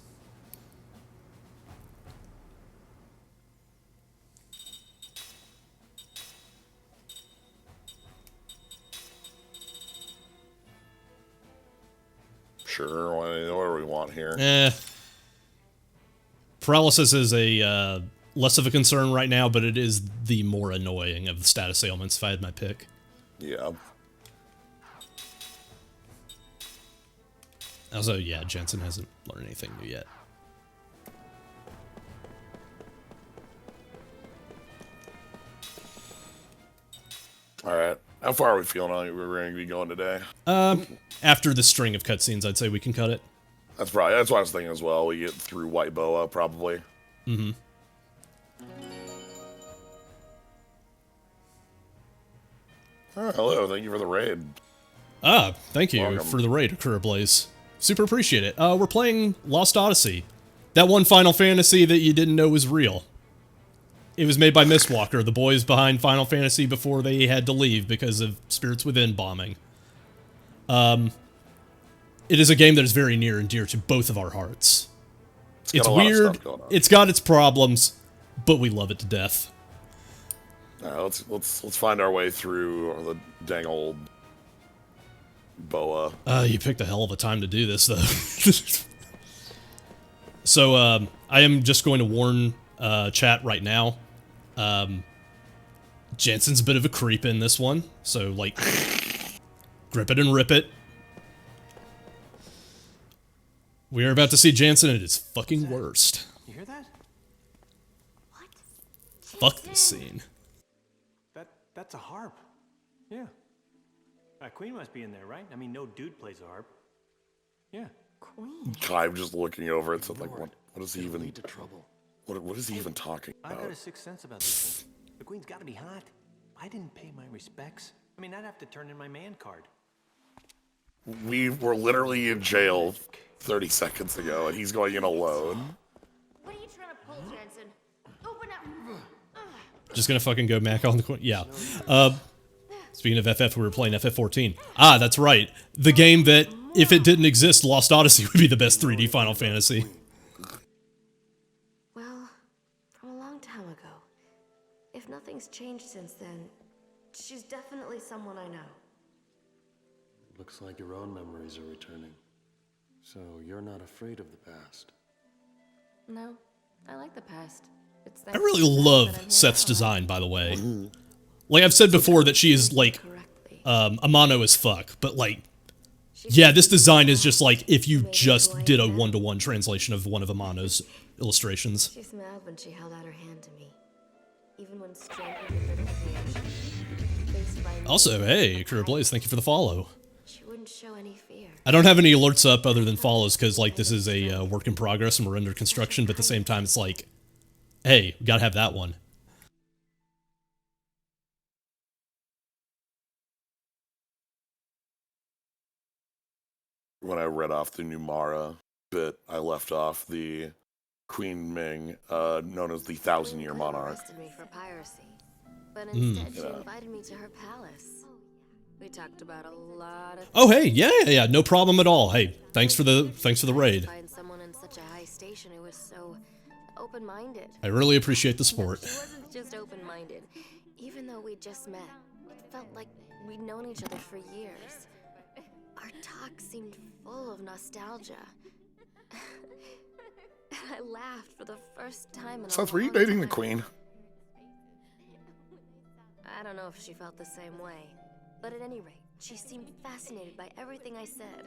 Sure, what do we want here? Paralysis is a less of a concern right now, but it is the more annoying of the status ailments if I had my pick. Yeah. Also, yeah, Jensen hasn't learned anything new yet. All right. How far are we feeling like we're going to be going today? After the string of cutscenes, I'd say we can cut it. That's what I was thinking as well. We get through White Boa, probably. Mm-hmm. Oh, hello. Thank you for the raid. Thank you Welcome. for the raid, Career Blaze. Super appreciate it. We're playing Lost Odyssey. That one Final Fantasy that you didn't know was real. It was made by Mistwalker, the boys behind Final Fantasy before they had to leave because of Spirits Within bombing. It is a game that is very near and dear to both of our hearts. It's weird, it's got its problems, but we love it to death. Let's find our way through the dang old Boa. You picked a hell of a time to do this, though. So, I am just going to warn chat right now. Jensen's a bit of a creep in this one, so, like, grip it and rip it. We are about to see Jansen at his fucking worst. You hear that? What? Fuck this scene. That's a harp. Yeah. Queen must be in there, right? I mean, no dude plays a harp. Yeah. Queen. I'm just looking over it, so like, what is he even? Lead to trouble. What is he even talking I about? got a sixth sense about this thing. The Queen's got to be hot. I didn't pay my respects. I mean, I'd have to turn in my man card. We were literally in jail 30 seconds ago, and he's going in alone. What are you trying to pull, Jensen? Open up. Just gonna fucking go Mac on the coin. Yeah. Speaking of FF, we were playing FF14. Ah, that's right. The game that, if it didn't exist, Lost Odyssey would be the best 3D Final Fantasy. Well, from a long time ago. If nothing's changed since then, she's definitely someone I know. Looks like your own memories are returning. So you're not afraid of the past. No, I like the past. It's I really love Seth's design, by the way. Like I've said before that she is, like, a mono as fuck, but, like, yeah, this design is just like if you just did a one-to-one translation of one of Amano's illustrations. She smiled when she held out her hand to me. Even when strangling the little creation. Also, hey, Career Blaze, thank you for the follow. She wouldn't show any fear. I don't have any alerts up other than follows because, like, this is a work in progress and we're under construction, but at the same time, it's like, hey, we gotta have that one. When I read off the Numara bit, I left off the Queen Ming, known as the 1,000-Year Monarch. Arrested me for piracy, but instead she invited me to her palace. We talked about a lot of. Oh, hey, yeah, no problem at all. Hey, thanks for the raid. Find someone in such a high station who was so open-minded. I really appreciate the support. She wasn't just open-minded. Even though we just met, it felt like we'd known each other for years. Our talk seemed full of nostalgia. I laughed for the first time in Seth, were you dating the Queen? I don't know if she felt the same way. But at any rate, she seemed fascinated by everything I said.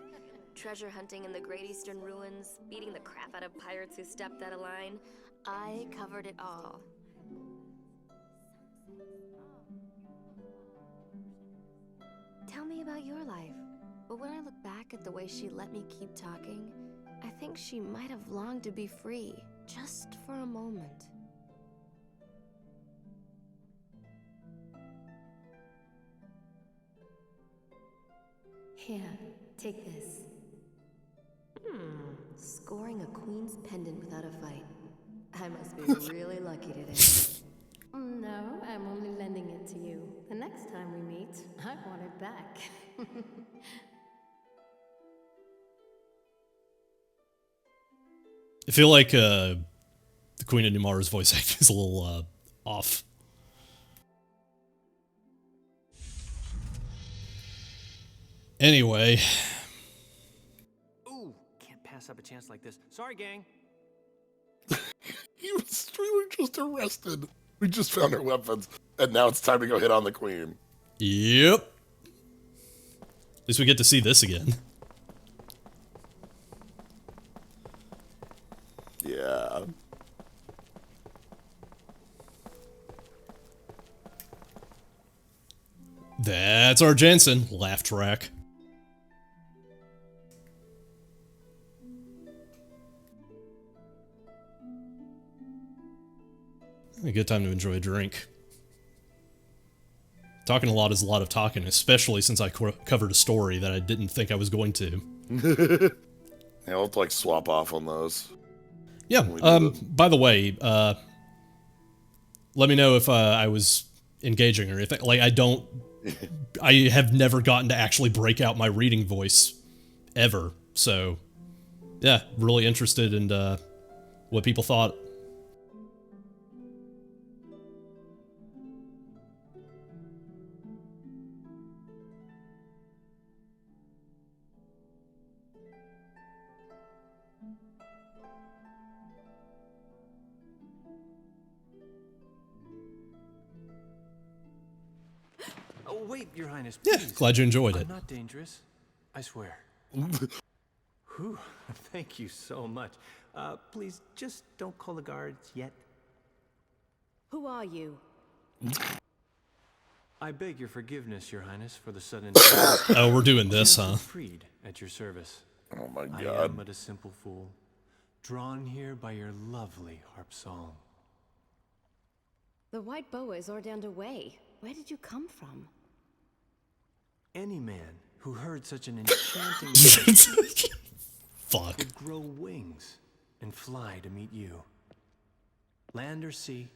Treasure hunting in the Great Eastern Ruins, beating the crap out of pirates who stepped out of line. I covered it all. Tell me about your life. But when I look back at the way she let me keep talking, I think she might have longed to be free, just for a moment. Here, take this. Scoring a queen's pendant without a fight. I must be really lucky today. No, I'm only lending it to you. The next time we meet, I want it back. I feel like the Queen of Numara's voice acting is a little off. Anyway. Ooh, can't pass up a chance like this. Sorry, gang. We were just arrested. We just found our weapons, and now it's time to go hit on the queen. Yep. At least we get to see this again. Yeah. That's our Jensen laugh track. A good time to enjoy a drink. Talking a lot is a lot of talking, especially since I covered a story that I didn't think I was going to. Yeah, we'll have to, like, swap off on those. Yeah, by the way, let me know if I was engaging or anything. Like, I have never gotten to actually break out my reading voice, ever. So, yeah, really interested in what people thought. Oh, wait, Your Highness, Yeah, please. glad you enjoyed it. I'm not dangerous. I swear. Whew, thank you so much. Please, just don't call the guards yet. Who are you? I beg your forgiveness, Your Highness, for the sudden... Oh, we're doing this, huh? Freed at your service. Oh my I god. am but a simple fool, drawn here by your lovely harp song. The White Boa is ordained away. Where did you come from? Any man who heard such an enchanting melody Fuck. would grow wings and fly to meet you. Land or sea,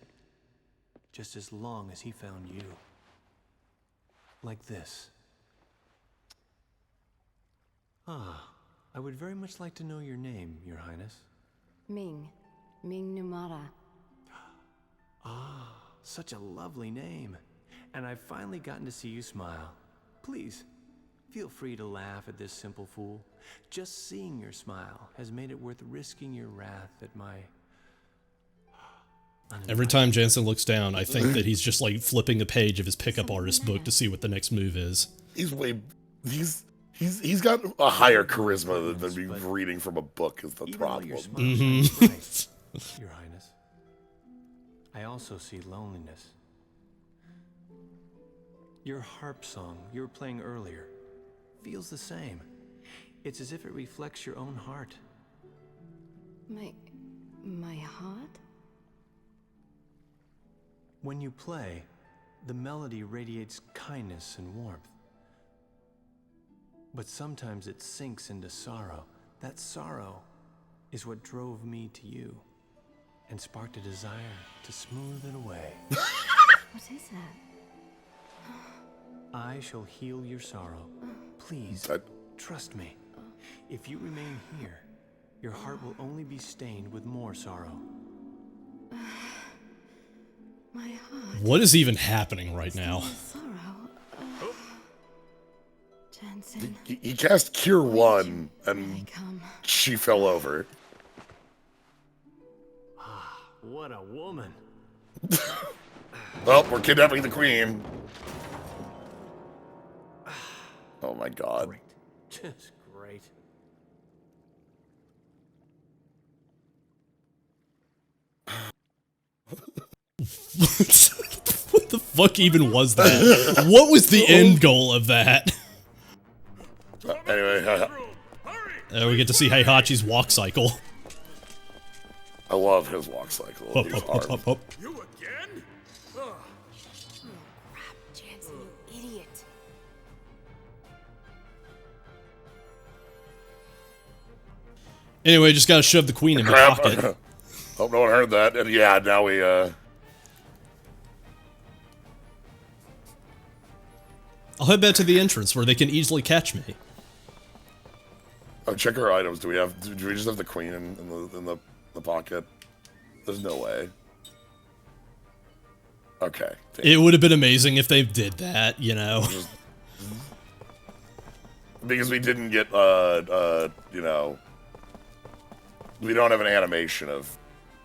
just as long as he found you. Like this. Ah, I would very much like to know your name, Your Highness. Ming Numara. Ah, such a lovely name. And I've finally gotten to see you smile. Please, feel free to laugh at this simple fool. Just seeing your smile has made it worth risking your wrath at my... Every time Jensen looks down, I think that he's just like flipping a page of his pickup artist book to see what the next move is. He's got a higher charisma than me reading from a book is the problem. Your Highness, I also see loneliness. Your harp song you were playing earlier feels the same. It's as if it reflects your own heart. My heart? When you play, the melody radiates kindness and warmth. But sometimes it sinks into sorrow. That sorrow is what drove me to you and sparked a desire to smooth it away. What is that? I shall heal your sorrow. Please, trust me. If you remain here, your heart will only be stained with more sorrow. My heart. What is even happening right now? Sorrow. Jensen. He cast Cure 1, and she fell over. Ah, what a woman. Well, we're kidnapping the queen. Oh my god. Great. Just great. What the fuck even was that? What was the end goal of that? Anyway, we get to see Heihachi's walk cycle. I love his walk cycle. Hop, He's hop, hard. hop, hop, hop. You again? Oh, crap, Jensen, you idiot. Anyway, just gotta shove the queen in my Crap. pocket. Hope no one heard that. And yeah, now we, I'll head back to the entrance where they can easily catch me. Oh, check our items. Do we just have the queen in the the pocket. There's no way. Okay. It would have been amazing if they did that, you know. Because we didn't get, you know, we don't have an animation of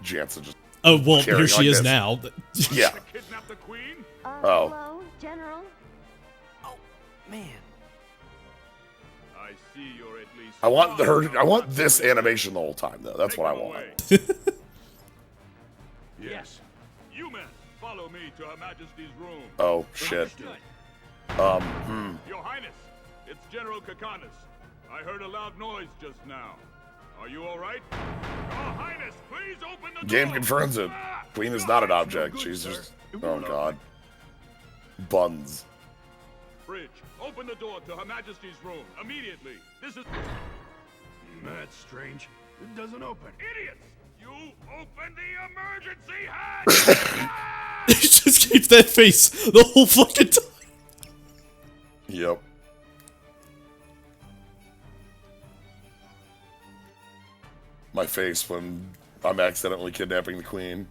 Jansen just. Oh, well, here carrying she like is this. now. Yeah. Kidnap the queen? Oh. Hello, General? Oh, man. I see you're at least. I want her. I want this animation the whole time, though. That's what I want. Yes. You men, follow me to Her Majesty's room. Oh shit. Your Highness, it's General Kakanis. I heard a loud noise just now. Are you all right? Your Highness, please open the Game door. confirms it. Queen is not an object. She's just. Oh god. Buns. Bridge, open the door to Her Majesty's room immediately. This is. That's strange. It doesn't open. Idiots! You open the emergency hatch! Just keep that face the whole fucking time. Yep. My face when I'm accidentally kidnapping the queen.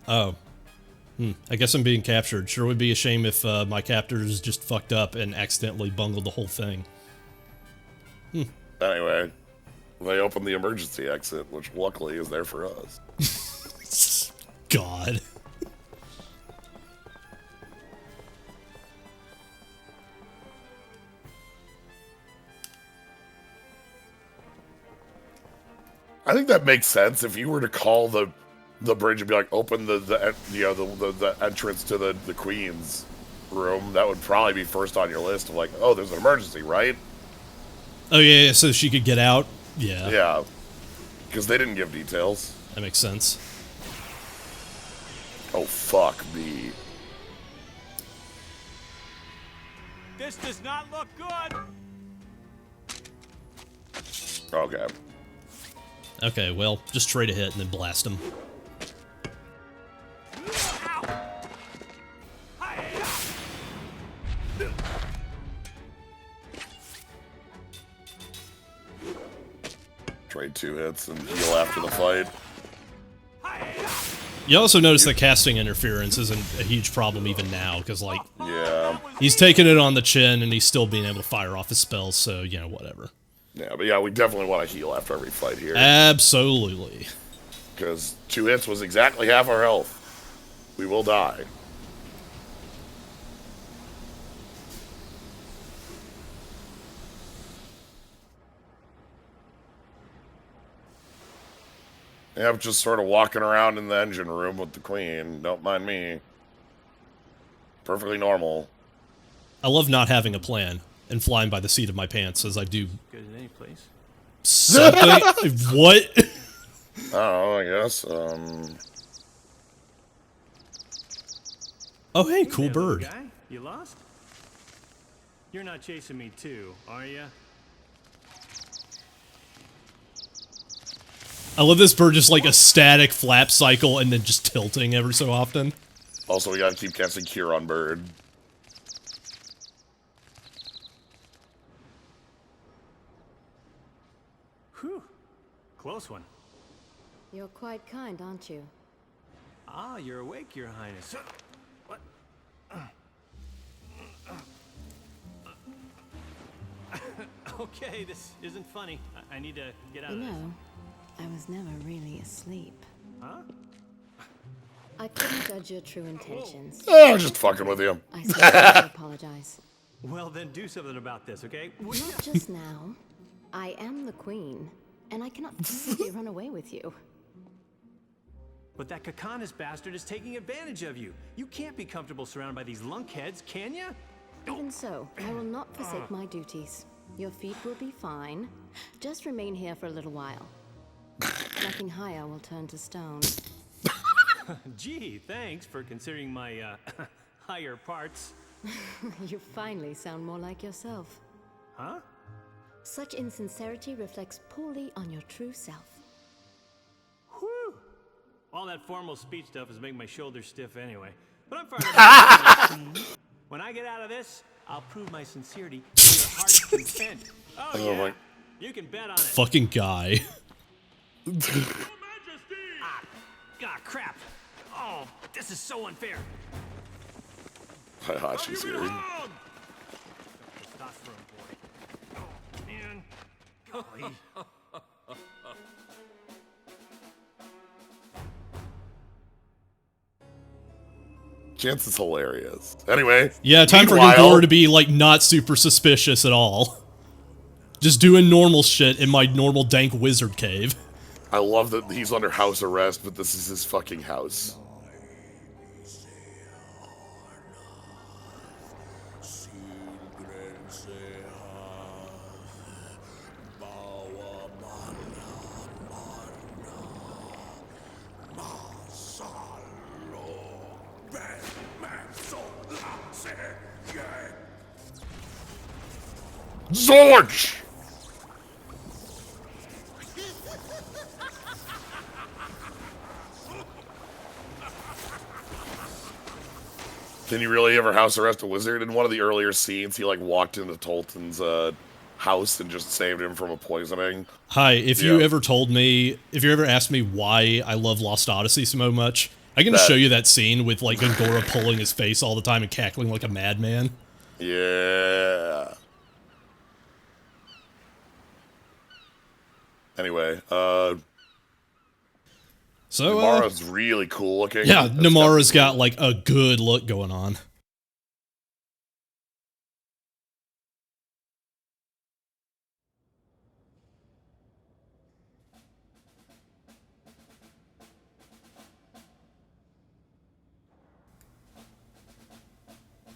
Oh. I guess I'm being captured. Sure would be a shame if my captors just fucked up and accidentally bungled the whole thing. Anyway, they opened the emergency exit, which luckily is there for us. God. I think that makes sense. If you were to call the bridge and be like, open the entrance to the queen's room, that would probably be first on your list of like, oh, there's an emergency, right? Oh yeah, so she could get out? Yeah. Yeah. Because they didn't give details. That makes sense. Oh, fuck me. This does not look good. Okay. Okay, well, just trade a hit and then blast him. Trade 2 hits and heal after the fight. You also notice that casting interference isn't a huge problem even now, because, like, Yeah. he's taking it on the chin and he's still being able to fire off his spells, so, you know, whatever. Yeah, but yeah, we definitely want to heal after every fight here. Absolutely. Because 2 hits was exactly half our health. We will die. Yeah, I'm just sort of walking around in the engine room with the queen. Don't mind me. Perfectly normal. I love not having a plan and flying by the seat of my pants as I do Good in any place. something. What? I don't know, I guess. Oh, hey, cool Hey, little bird. guy, you lost? You're not chasing me too, are ya? I love this bird just like a static flap cycle and then just tilting every so often. Also, we gotta keep casting Cure on Bird. Whew. Close one. You're quite kind, aren't you? Ah, you're awake, Your Highness. What? Okay, this isn't funny. I need to get out You of this. know, I was never really asleep. Huh? I couldn't judge your true intentions. Oh, just fucking with you. I sincerely apologize. Well, then do something about this, okay? Not just now. I am the queen, and I cannot simply run away with you. But that Kakanis bastard is taking advantage of you. You can't be comfortable surrounded by these lunkheads, can you? Even so, I will not forsake my duties. Your feet will be fine. Just remain here for a little while. Nothing higher will turn to stone. Gee, thanks for considering my, higher parts. You finally sound more like yourself. Huh? Such insincerity reflects poorly on your true self. Whew! All that formal speech stuff is making my shoulders stiff anyway. But I'm fired up. When I get out of this, I'll prove my sincerity to your heart's content. Oh, Oh, yeah. my- You can bet on it. Fucking guy. Your Ah, crap. Oh, this is so unfair. She's here. Testosterone boy. Oh, man. Golly. Chance is hilarious. Anyway. Yeah, time for meanwhile- Gongora to be, like, not super suspicious at all. Just doing normal shit in my normal dank wizard cave. I love that he's under house arrest, but this is his fucking house. Zorge! Can you really ever house arrest a wizard? In one of the earlier scenes, he like walked into Tolton's house and just saved him from a poisoning. Hi, if you ever asked me why I love Lost Odyssey so much, I can show you that scene with like Gongora pulling his face all the time and cackling like a madman. Yeah. Anyway, so Namara's really cool looking. Yeah, Namara's got like a good look going on.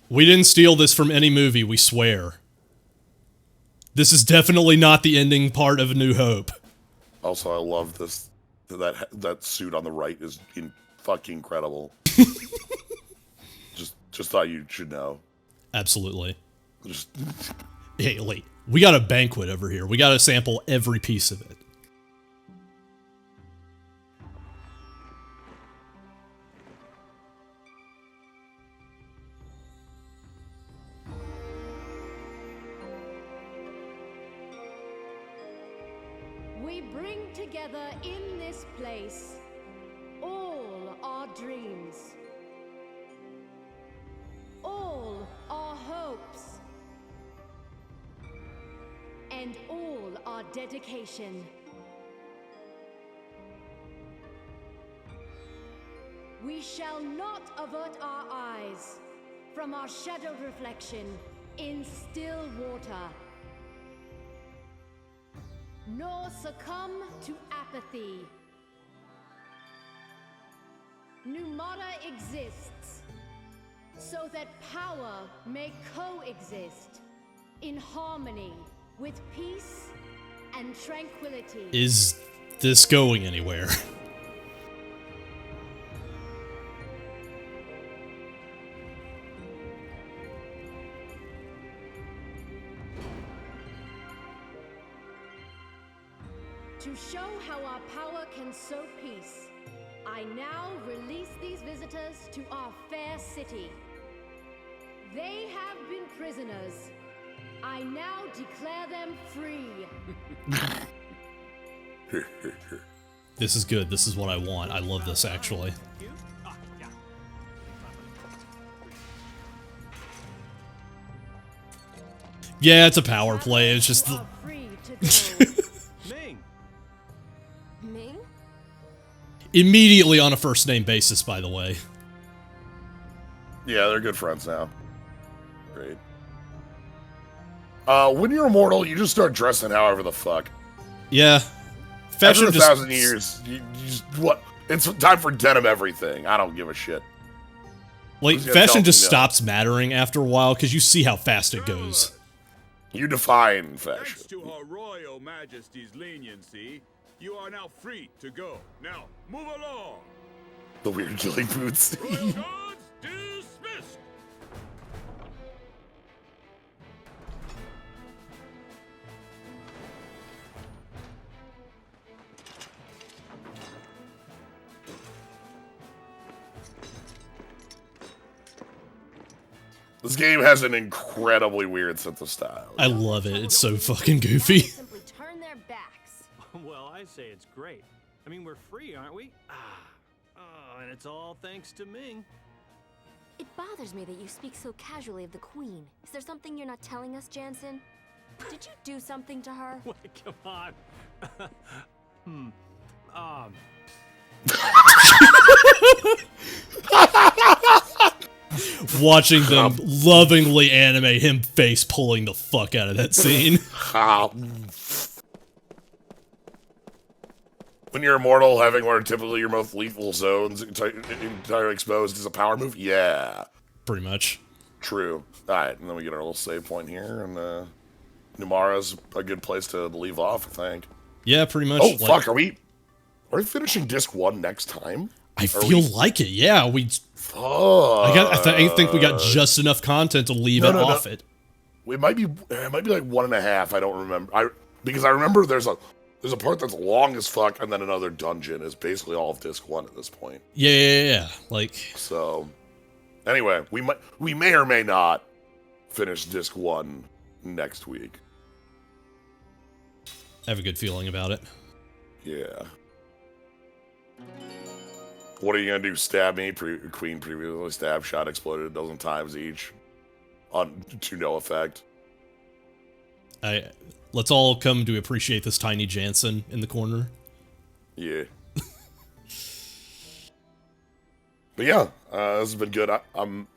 We didn't steal this from any movie, we swear. This is definitely not the ending part of A New Hope. Also, I love this. That suit on the right is fucking incredible. just thought you should know. Absolutely. Just hey, wait. We got a banquet over here. We got to sample every piece of it. We bring together in this place all our dreams, all our hopes, and all our dedication. We shall not avert our eyes from our shadowed reflection in still water, nor succumb to apathy. Numata exists so that power may coexist in harmony with peace and tranquility. Is this going anywhere? To show how our power can sow peace, I now release these visitors to our fair city. They have been prisoners. I now declare them free. This is good. This is what I want. I love this, actually. Yeah, it's a power play. It's just the... Ming? Immediately on a first-name basis, by the way. Yeah, they're good friends now. Great. When you're immortal, you just start dressing however the fuck. Yeah. Fashion After just... 1,000 years, you just, what? It's time for denim everything. I don't give a shit. Like, fashion just stops mattering after a while, because you see how fast it goes. You define fashion. Thanks to Her Royal Majesty's leniency, you are now free to go. Now, move along. The weird killing boots. Royal guards dismissed. This game has an incredibly weird sense of style. I love it. It's so fucking goofy. Simply turn their backs. Well, I say it's great. I mean, we're free, aren't we? and it's all thanks to Ming. It bothers me that you speak so casually of the Queen. Is there something you're not telling us, Jansen? Did you do something to her? Wait, come on. Watching them lovingly animate him face pulling the fuck out of that scene. When you're immortal, having one of typically your most lethal zones entirely exposed is a power move? Yeah. Pretty much. True. Alright, and then we get our little save point here, and Numara's a good place to leave off, I think. Yeah, pretty much. Oh, fuck, are we finishing disc 1 next time? I feel like it, yeah. Fuck. I think we got just enough content to leave it off it. It might be like 1.5, I don't remember. Because I remember there's a part that's long as fuck, and then another dungeon is basically all of disc 1 at this point. Yeah. Like, so anyway, we may or may not finish disc 1 next week. I have a good feeling about it. Yeah. What are you gonna do? Stab me? Queen previously stabbed, shot exploded a dozen times each, to no effect. Let's all come to appreciate this tiny Jansen in the corner. Yeah. But yeah, this has been good. I'm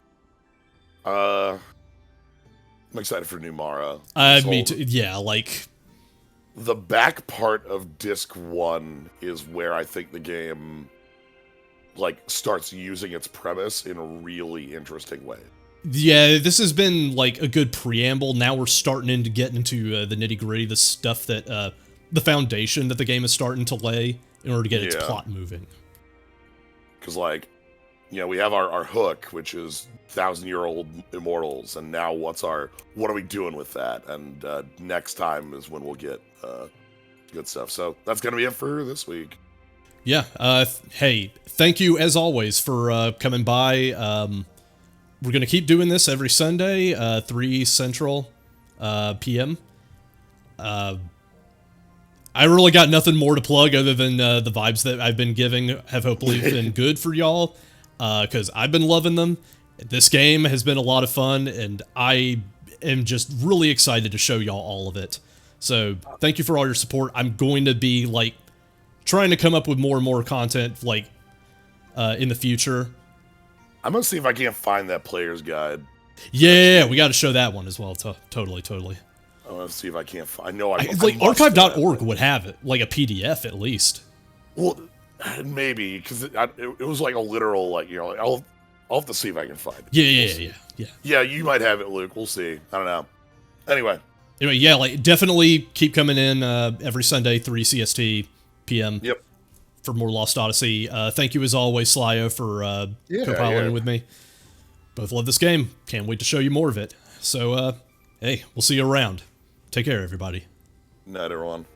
excited for new Mara. Me too. Yeah, like the back part of disc 1 is where I think the game like starts using its premise in a really interesting way. Yeah, this has been like a good preamble. Now we're starting to get into the nitty-gritty, the stuff that the foundation that the game is starting to lay in order to get its plot moving. Because like, you know, we have our hook, which is 1,000-year-old immortals, and now what are we doing with that? And next time is when we'll get good stuff. So that's gonna be it for this week. Yeah. Hey, thank you as always for coming by. We're going to keep doing this every Sunday, 3 Central p.m. I really got nothing more to plug other than the vibes that I've been giving have hopefully been good for y'all, because I've been loving them. This game has been a lot of fun, and I am just really excited to show y'all all of it. So thank you for all your support. I'm going to be, like, trying to come up with more and more content, like, in the future. I'm gonna see if I can't find that player's guide. Yeah, we got to show that one as well. Totally. I'm gonna see if I can't find. I know like archive.org would have it, like a PDF at least. Well, maybe because it was like a literal, like, you know, like, I'll have to see if I can find it. Yeah. Yeah, you might have it, Luke. We'll see. I don't know. Anyway, yeah, like definitely keep coming in every Sunday, 3 CST p.m. Yep. For more Lost Odyssey. Thank you as always, Slyo, for co-piloting with me. Both love this game. Can't wait to show you more of it. So, hey, we'll see you around. Take care, everybody. Night, everyone.